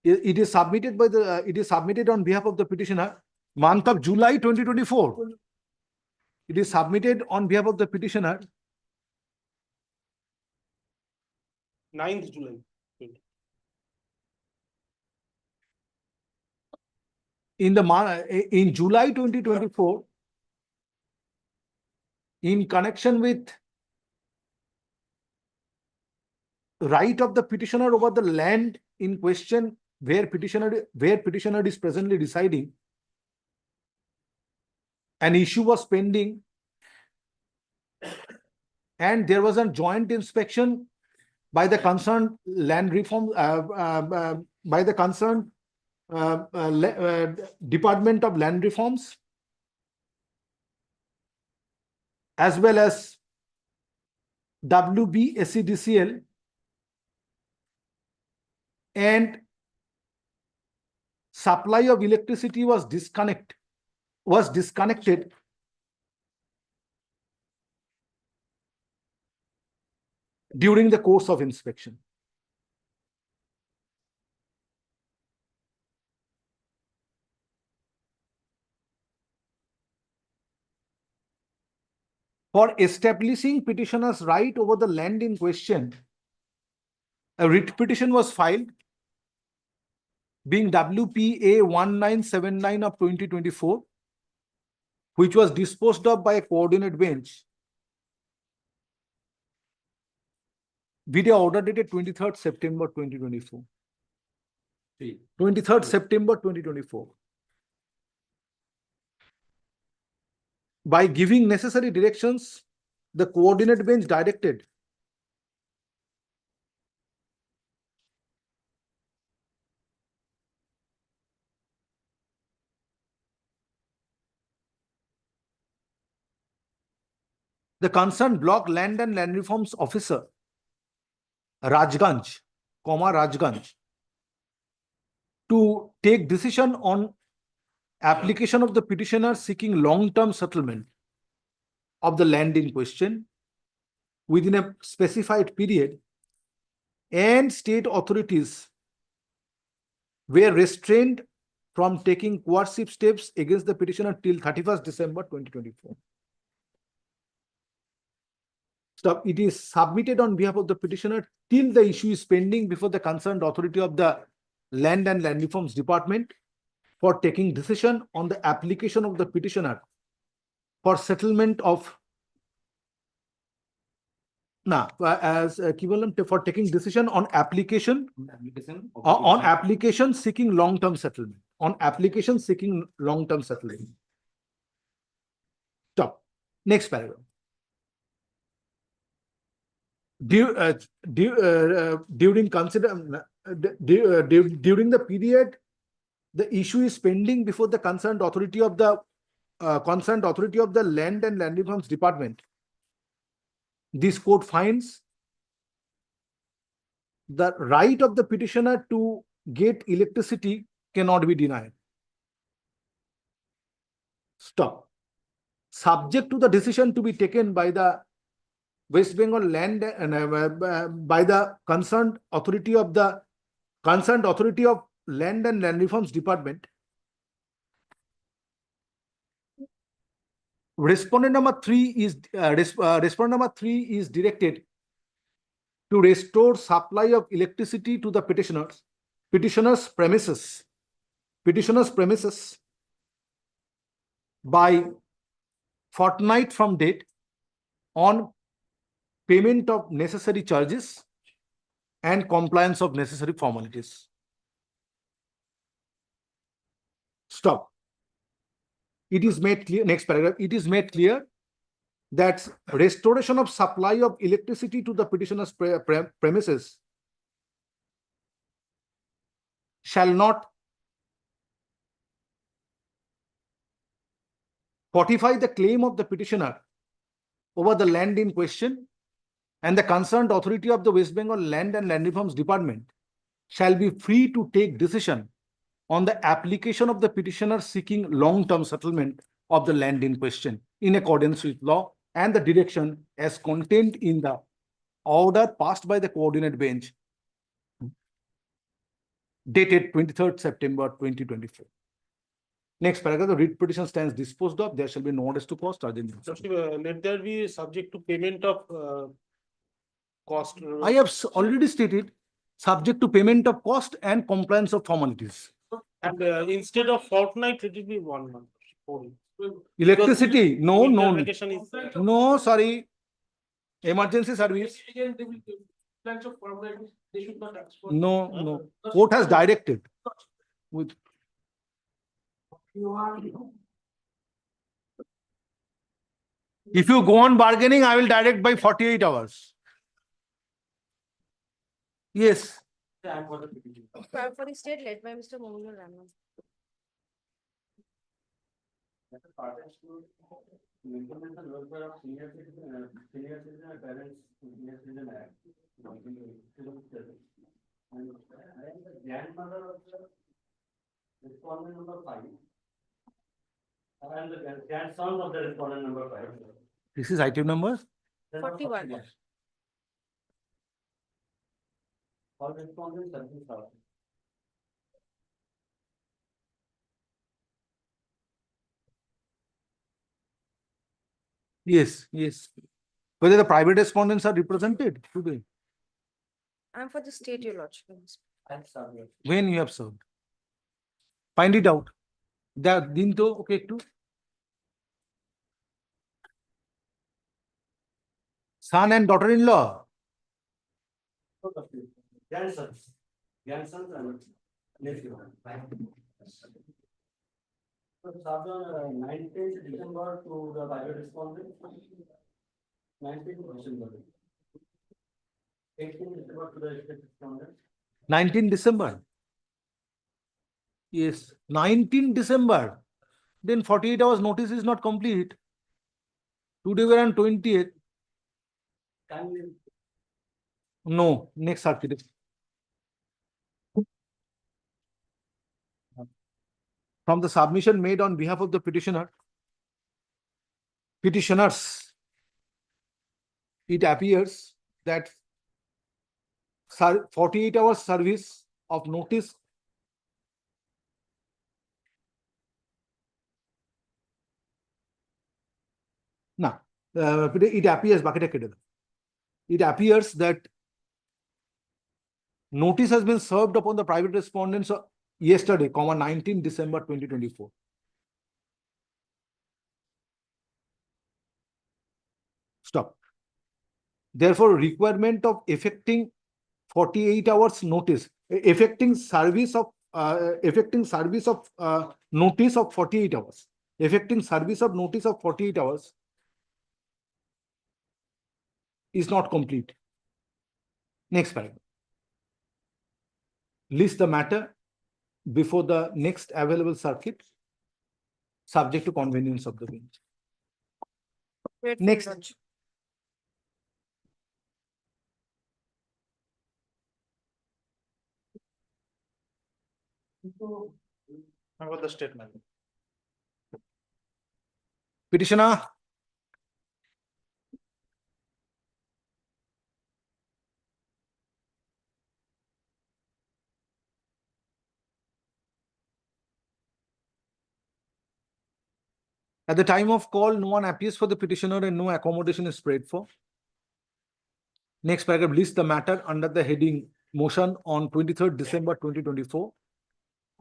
It is submitted by the, it is submitted on behalf of the petitioner, month of July 2024. It is submitted on behalf of the petitioner, 9th July. in July 2024, in connection with right of the petitioner over the land in question where petitioner is presently residing, an issue was pending and there was a joint inspection by the concerned land reform by the concerned Department of Land Reforms as well as WBSEDCL, and supply of electricity was disconnected during the course of inspection. For establishing petitioner's right over the land in question, a writ petition was filed being WPA 1979 of 2024, which was disposed of by a coordinate bench. Video order dated 23rd September 2024. 23rd September 2024. By giving necessary directions, the coordinate bench directed the concerned block land and land reforms officer, Rajganj, to take decision on application of the petitioner seeking long-term settlement of the land in question within a specified period, and state authorities were restrained from taking coercive steps against the petitioner till 31st December 2024. Stop. It is submitted on behalf of the petitioner till the issue is pending before the concerned authority of the Land and Land Reforms Department for taking decision on the application of the petitioner for settlement of for taking decision on application seeking long-term settlement. On application seeking long-term settlement. Stop. Next paragraph. During the period the issue is pending before the concerned authority of the Land and Land Reforms Department, this court finds the right of the petitioner to get electricity cannot be denied. Stop. Subject to the decision to be taken by the West Bengal Land by the concerned authority of Land and Land Reforms Department, respondent number 3 is directed to restore supply of electricity to the petitioner's premises by fortnight from date on payment of necessary charges and compliance of necessary formalities. Stop. It is made clear, next paragraph, it is made clear that restoration of supply of electricity to the petitioner's premises shall not fortify the claim of the petitioner over the land in question, and the concerned authority of the West Bengal Land and Land Reforms Department shall be free to take decision on the application of the petitioner seeking long-term settlement of the land in question in accordance with law and the direction as contained in the order passed by the coordinate bench dated 23rd September 2024. Next paragraph, the writ petition stands disposed of. There shall be no notice to cost. Let there be subject to payment of cost. I have already stated subject to payment of cost and compliance of formalities. And instead of fortnight, it will be 1 month. only. Electricity, no, Winter no, vacation is- no, sorry. Emergency service, Again, they will give plans of formalities, they should not ask for. no, no. Court has directed with. If you go on bargaining, I will direct by 48 hours. Yes. For the state led by Mr. Mohammed Rana. Maintenance and welfare of senior citizen and parents, senior citizen act. And I am the grandmother of the respondent number 5. I am the grandson of the respondent number 5. This is item number? 41. All respondents have been served. Yes, yes. Whether the private respondents are represented today, I'm for the state, your lordship. when you have served. Find it out. The din to okay too. Son and daughter-in-law. Grandsons. Grandsons and nephew. So, served on 19th December to the private respondent. 19th December. 18th December to the state respondent. 19 December. Yes, 19 December. Then 48 hours notice is not complete. Today we are on 20th. Can we? No, next circuit. From the submission made on behalf of the petitioners, it appears that 48 hours service of notice it appears that notice has been served upon the private respondents yesterday, 19 December 2024. Stop. Therefore, requirement of effecting 48 hours notice, effecting service of notice of 48 hours, effecting service of notice of 48 hours is not complete. Next paragraph. List the matter before the next available circuit, subject to convenience of the bench. Next. How about the statement? Petitioner. At the time of call, no one appears for the petitioner and no accommodation is prayed for. Next paragraph lists the matter under the heading motion on 23rd December 2024.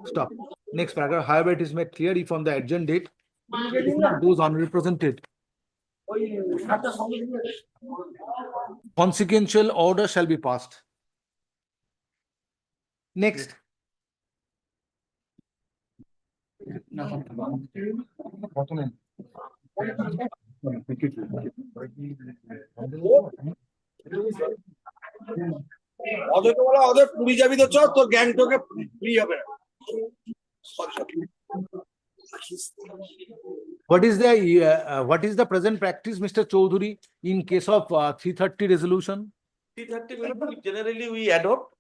Stop. Next paragraph, however, it is made clear if on the adjourned date, those unrepresented, consequential order shall be passed. Next. ওদের তো বলা ওদের পুরী যাবি তো চল তোর গ্যাংটকে free হবে না। What is the present practice, Mr. Chaudhary, in case of 330 resolution? 330 generally we adopt,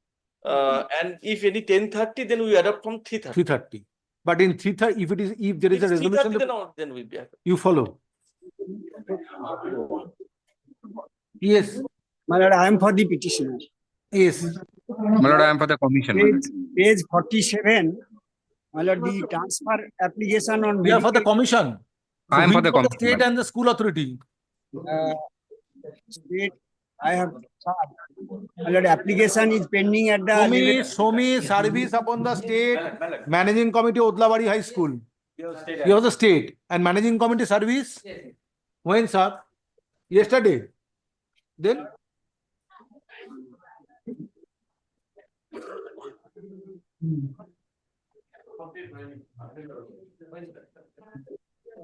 and if any 1030, then we adopt from 330. 330. But in 330, if there is a If it's 3:30, resolution, then we'll be happy. you follow. Yes. My lord, I am for the petitioner. Yes. My lord, I am for the commission. my lord. Page 47, my lord, the transfer application on We are for the medical, commission. I am we for the know commission, state my and the school authority. state, I have, my lord, application is pending at the level. Show me service upon the state managing committee Odlabari High School. You have the state and managing committee service. When, sir? Yesterday. Then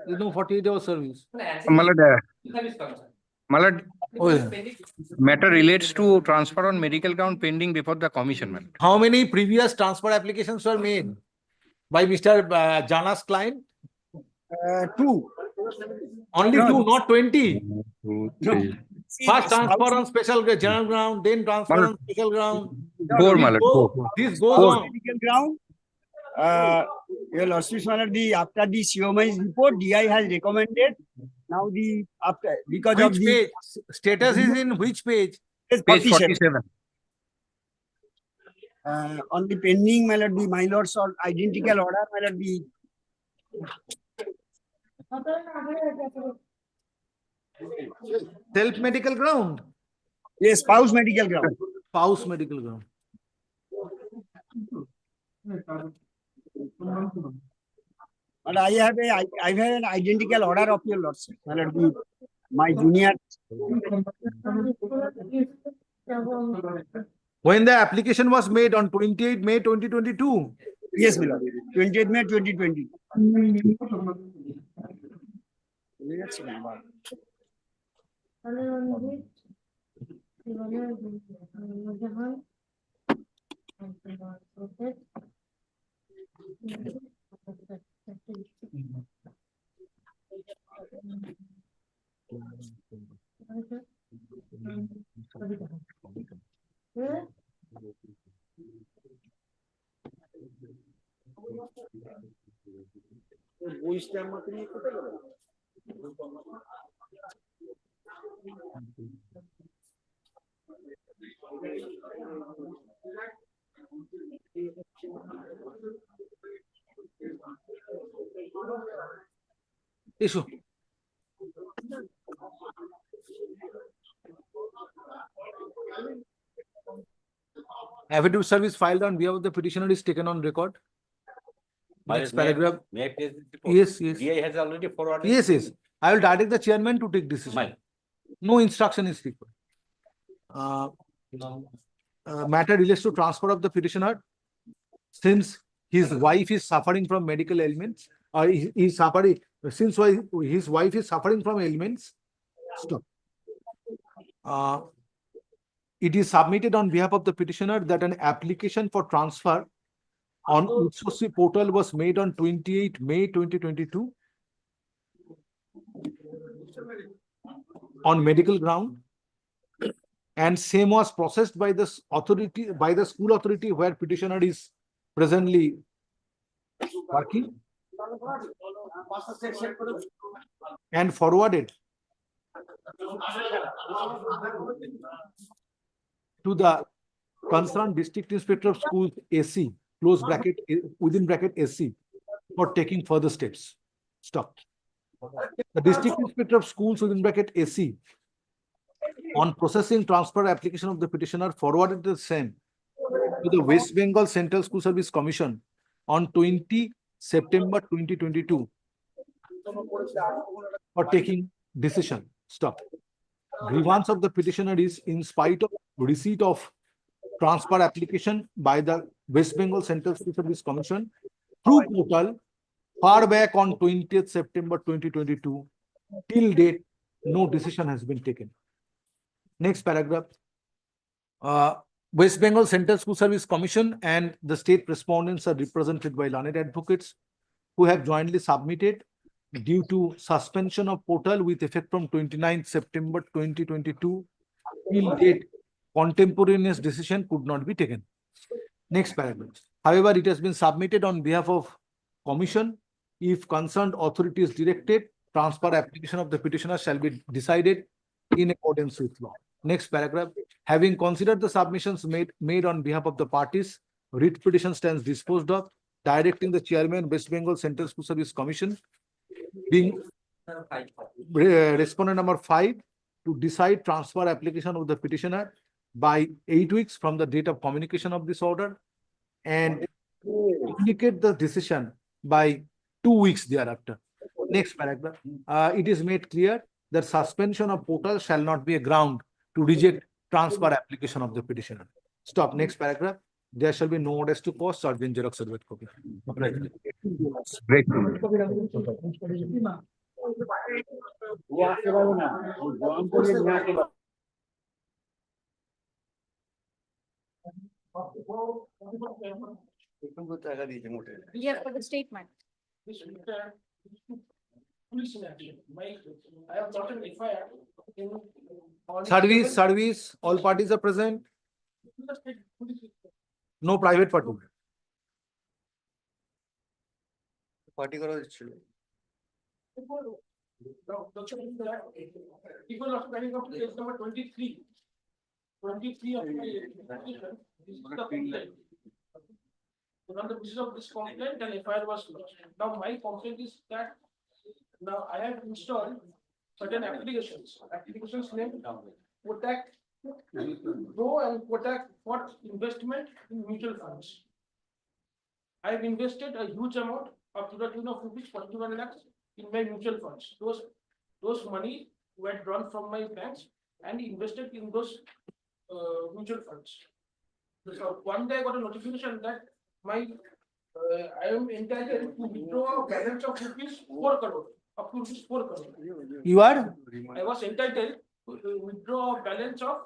there's no 48-hour service. My lord, my lord, Oh, yeah. matter relates to transfer on medical ground pending before the commission. my lord. How many previous transfer applications were made by Mr. Jana's client? 2. Only No. 2, not 20. Two, No. three. First transfer on special general ground, then transfer on special ground. Four, my lord. This goes Spouse on. medical ground. Your lordship, my lord, after the COMI's report, DI has recommended. Now because of Which the page? Status is in which page? Page 47. On the pending, my lord, my lord's or identical order, my lord, Self medical ground. yes, spouse medical ground. Spouse medical ground. But I have an identical order of your lordship. My lord, my junior. When the application was made on 28 May 2022. Yes, my lord. 28 May 2020. Issue. Affidavit service filed on behalf of the petitioner is taken on record. Next paragraph. Yes, yes. DI has already forwarded. Yes, yes. I will direct the chairman to take decision. No instruction is required. Matter relates to transfer of the petitioner. Since his wife is suffering from medical ailments, or his wife is suffering from ailments, stop. It is submitted on behalf of the petitioner that an application for transfer on Infructuous portal was made on 28 May 2022 on medical ground, and same was processed by the school authority where petitioner is presently working, and forwarded to the concerned district inspector of schools AC, close bracket, within bracket AC, for taking further steps. Stop. The district inspector of schools within bracket AC, on processing transfer application of the petitioner, forwarded the same to the West Bengal Central School Service Commission on 20 September 2022 for taking decision. Stop. Grievance of the petitioner is in spite of receipt of transfer application by the West Bengal Central School Service Commission through portal far back on 20th September 2022. Till date, no decision has been taken. Next paragraph. West Bengal Central School Service Commission and the state respondents are represented by learned advocates who have jointly submitted due to suspension of portal with effect from 29th September 2022. Till date, contemporaneous decision could not be taken. Next paragraph. However, it has been submitted on behalf of commission. If concerned authority is directed, transfer application of the petitioner shall be decided in accordance with law. Next paragraph. Having considered the submissions made on behalf of the parties, writ petition stands disposed of, directing the chairman, West Bengal Central School Service Commission, being respondent number 5, to decide transfer application of the petitioner by 8 weeks from the date of communication of this order, and indicate the decision by 2 weeks thereafter. Next paragraph. It is made clear that suspension of portal shall not be a ground to reject transfer application of the petitioner. Stop. Next paragraph. There shall be no orders to post or bin xerox certificate copy. Great. Yeah, for the statement. Police in action. I have gotten FIR in. Service, all parties are present. No private party. Party করা হচ্ছিল People are coming up to case number 23. 23 of my petition. This is the complaint. On the basis of this complaint, an FIR was lodged. Now my complaint is that now I have installed certain applications. Applications named Protect Grow and Protect for investment in mutual funds. I have invested a huge amount up to the tune of rupees 41 lakhs in my mutual funds. Those money were drawn from my banks and invested in those mutual funds. So one day I got a notification that my I am entitled to withdraw a balance of rupees 4 crore, up to rupees 4 crore. You are? I was entitled to withdraw a balance of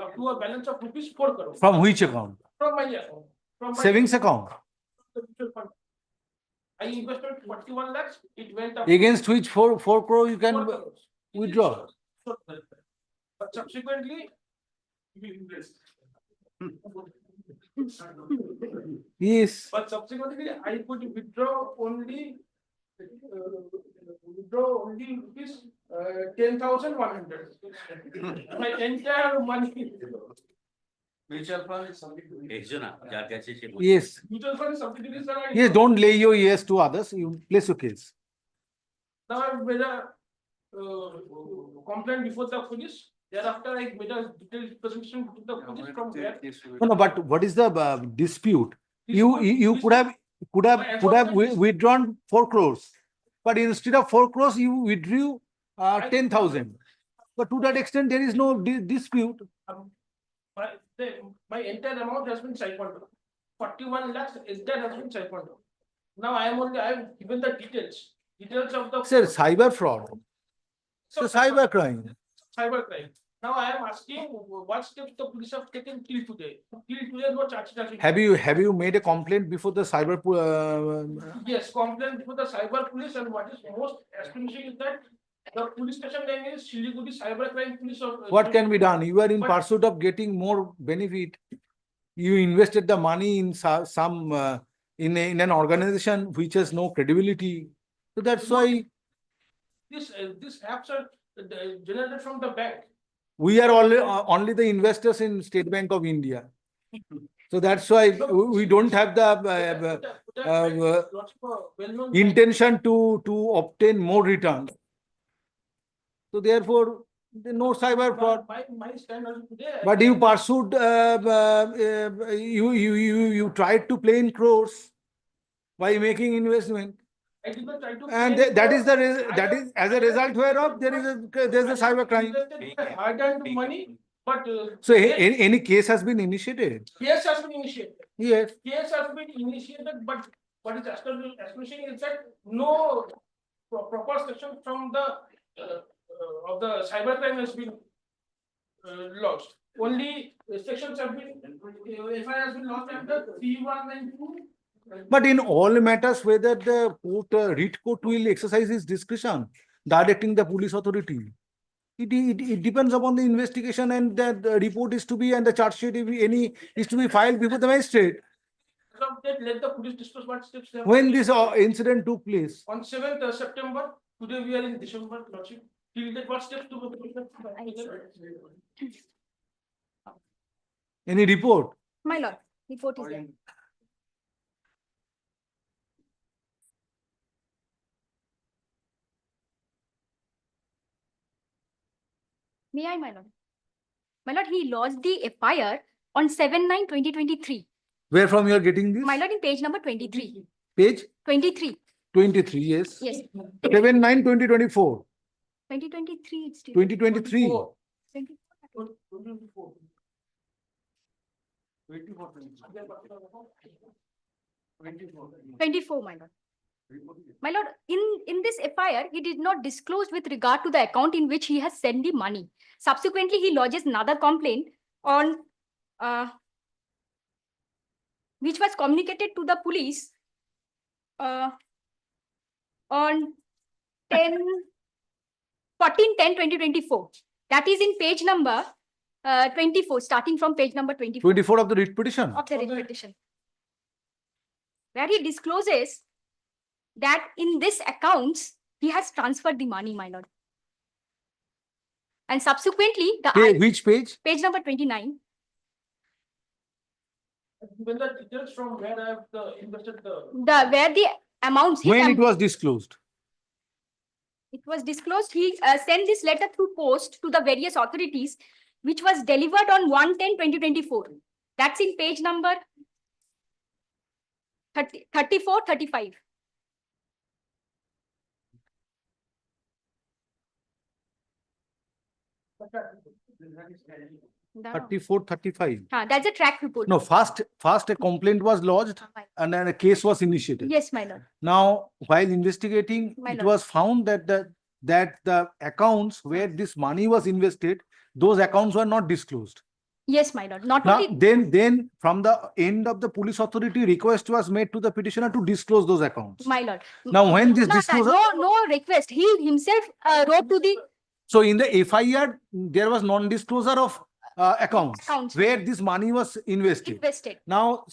up to a balance of rupees 4 crore. From which account? From my account. From my Savings account. the mutual fund. I invested 41 lakhs, it went up. Against which 4 crore you can 4 crores. withdraw. But subsequently, we invest. Yes. But subsequently, I could withdraw only rupees 10,100. My entire money. Mutual fund Yes. Mutual fund subsidiaries are. Yes, don't lay your ears to others. You place your case. Now I made a complaint before the police. Thereafter, I made a detailed presentation to the police from there. No, but what is the dispute? You could have withdrawn 4 crores, but instead of 4 crores, you withdrew 10,000. But to that extent, there is no dispute. My entire amount has been siphoned. 41 lakhs entire has been siphoned. Now I have given the details of the. Sir, cyber fraud. So cyber crime. Cyber crime. Now I am asking what steps the police have taken till today. Till today, no charges have been. Have you made a complaint before the cyber? Yes, complaint for the cyber police, and what is most astonishing is that the police station name is Siliguri Cybercrime Police. What can be done? You are in pursuit of getting more benefit. You invested the money in some in an organization which has no credibility. So that's why This apps are generated from the bank. we are only the investors in State Bank of India. So that's why we don't have the intention to obtain more returns. So therefore, no cyber fraud. My standard today. But you pursued, you tried to play in crores by making investment. I did not try to. And that is as a result whereof there's a cyber crime. Hard-earned money, but. So any case has been initiated? Case has been initiated. Yes. Case has been initiated, but what is astonishing is that no proper section from the of the cybercrime has been lodged. Only sections have been FIR has been lodged under 3192. But in all matters, whether the court, writ court will exercise its discretion, directing the police authority, it depends upon the investigation, and the report is to be, and the charge sheet is to be filed before the magistrate. So update, let the police discuss what steps they have When taken. this incident took place? On 7th September, today we are in December, Lordship. Till that, what steps to be taken? Any report? My lord, report is there. May I, my lord? My lord, he lodged the FIR on 7/9/2023. Where from you are getting this? My lord, in page number 23. Page 23. 23, yes. Yes. 7/9/2024. 2023. It's 2023. 24, my lord. My lord, in this FIR, he did not disclose with regard to the account in which he has sent the money. Subsequently, he lodges another complaint on which was communicated to the police on 14/10/2024. That is in page number 24, starting from page number 24. 24 of the writ petition. Of the writ petition, where he discloses that in this accounts he has transferred the money, my lord. And subsequently, Which page? Page number 29. When the details from where I have invested the. Where the amounts. When it was disclosed? It was disclosed. He sent this letter through post to the various authorities, which was delivered on 1/10/2024. That's in page number 34, 35. No. 34, 35. That's a track report. No, first a complaint was lodged and then a case was initiated. Yes, my lord. Now, while investigating, My it lord. was found that the accounts where this money was invested, those accounts were not disclosed. Yes, my lord. Not Now, only then from the end of the police authority, request was made to the petitioner to disclose those accounts. my lord. Now, when this disclosure, no request. He himself wrote to the so in the FIR, there was non-disclosure of accounts Accounts. where this money was invested. invested. Now,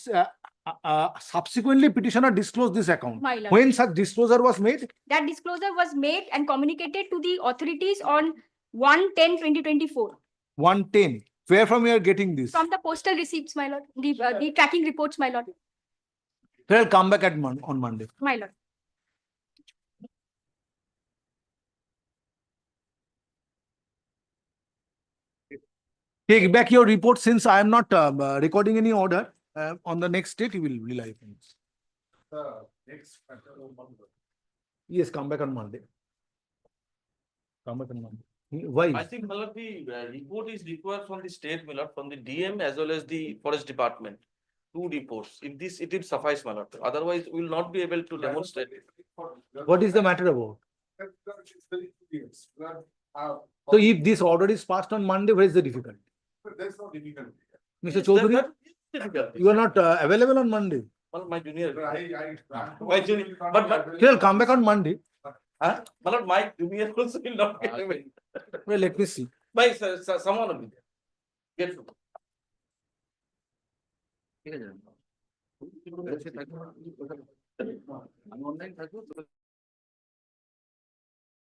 subsequently, petitioner disclosed this account. My lord. When such disclosure was made? That disclosure was made and communicated to the authorities on 1/10/2024. 110. Where from you are getting this? From the postal receipts, my lord. The tracking reports, my lord. I'll come back on Monday. My lord. Take back your report since I am not recording any order. On the next date, you will rely on this. Next matter on Monday. Yes, come back on Monday. Come back on Monday. Why? I think, Malad, the report is required from the state, Malad, from the DM as well as the forest department. 2 reports. In this, it will suffice, Malad. Otherwise, we will not be able to demonstrate. What is the matter about? So if this order is passed on Monday, where is the difficulty? There's no difficulty. Mr. Chaudhary, That is difficult. you are not available on Monday. Well, my junior. I My junior. But Still come back on Monday. Malad, my junior also will not get away. Well, let me see. By someone will be there. Get ঠিক আছে। আমি online থাকবো।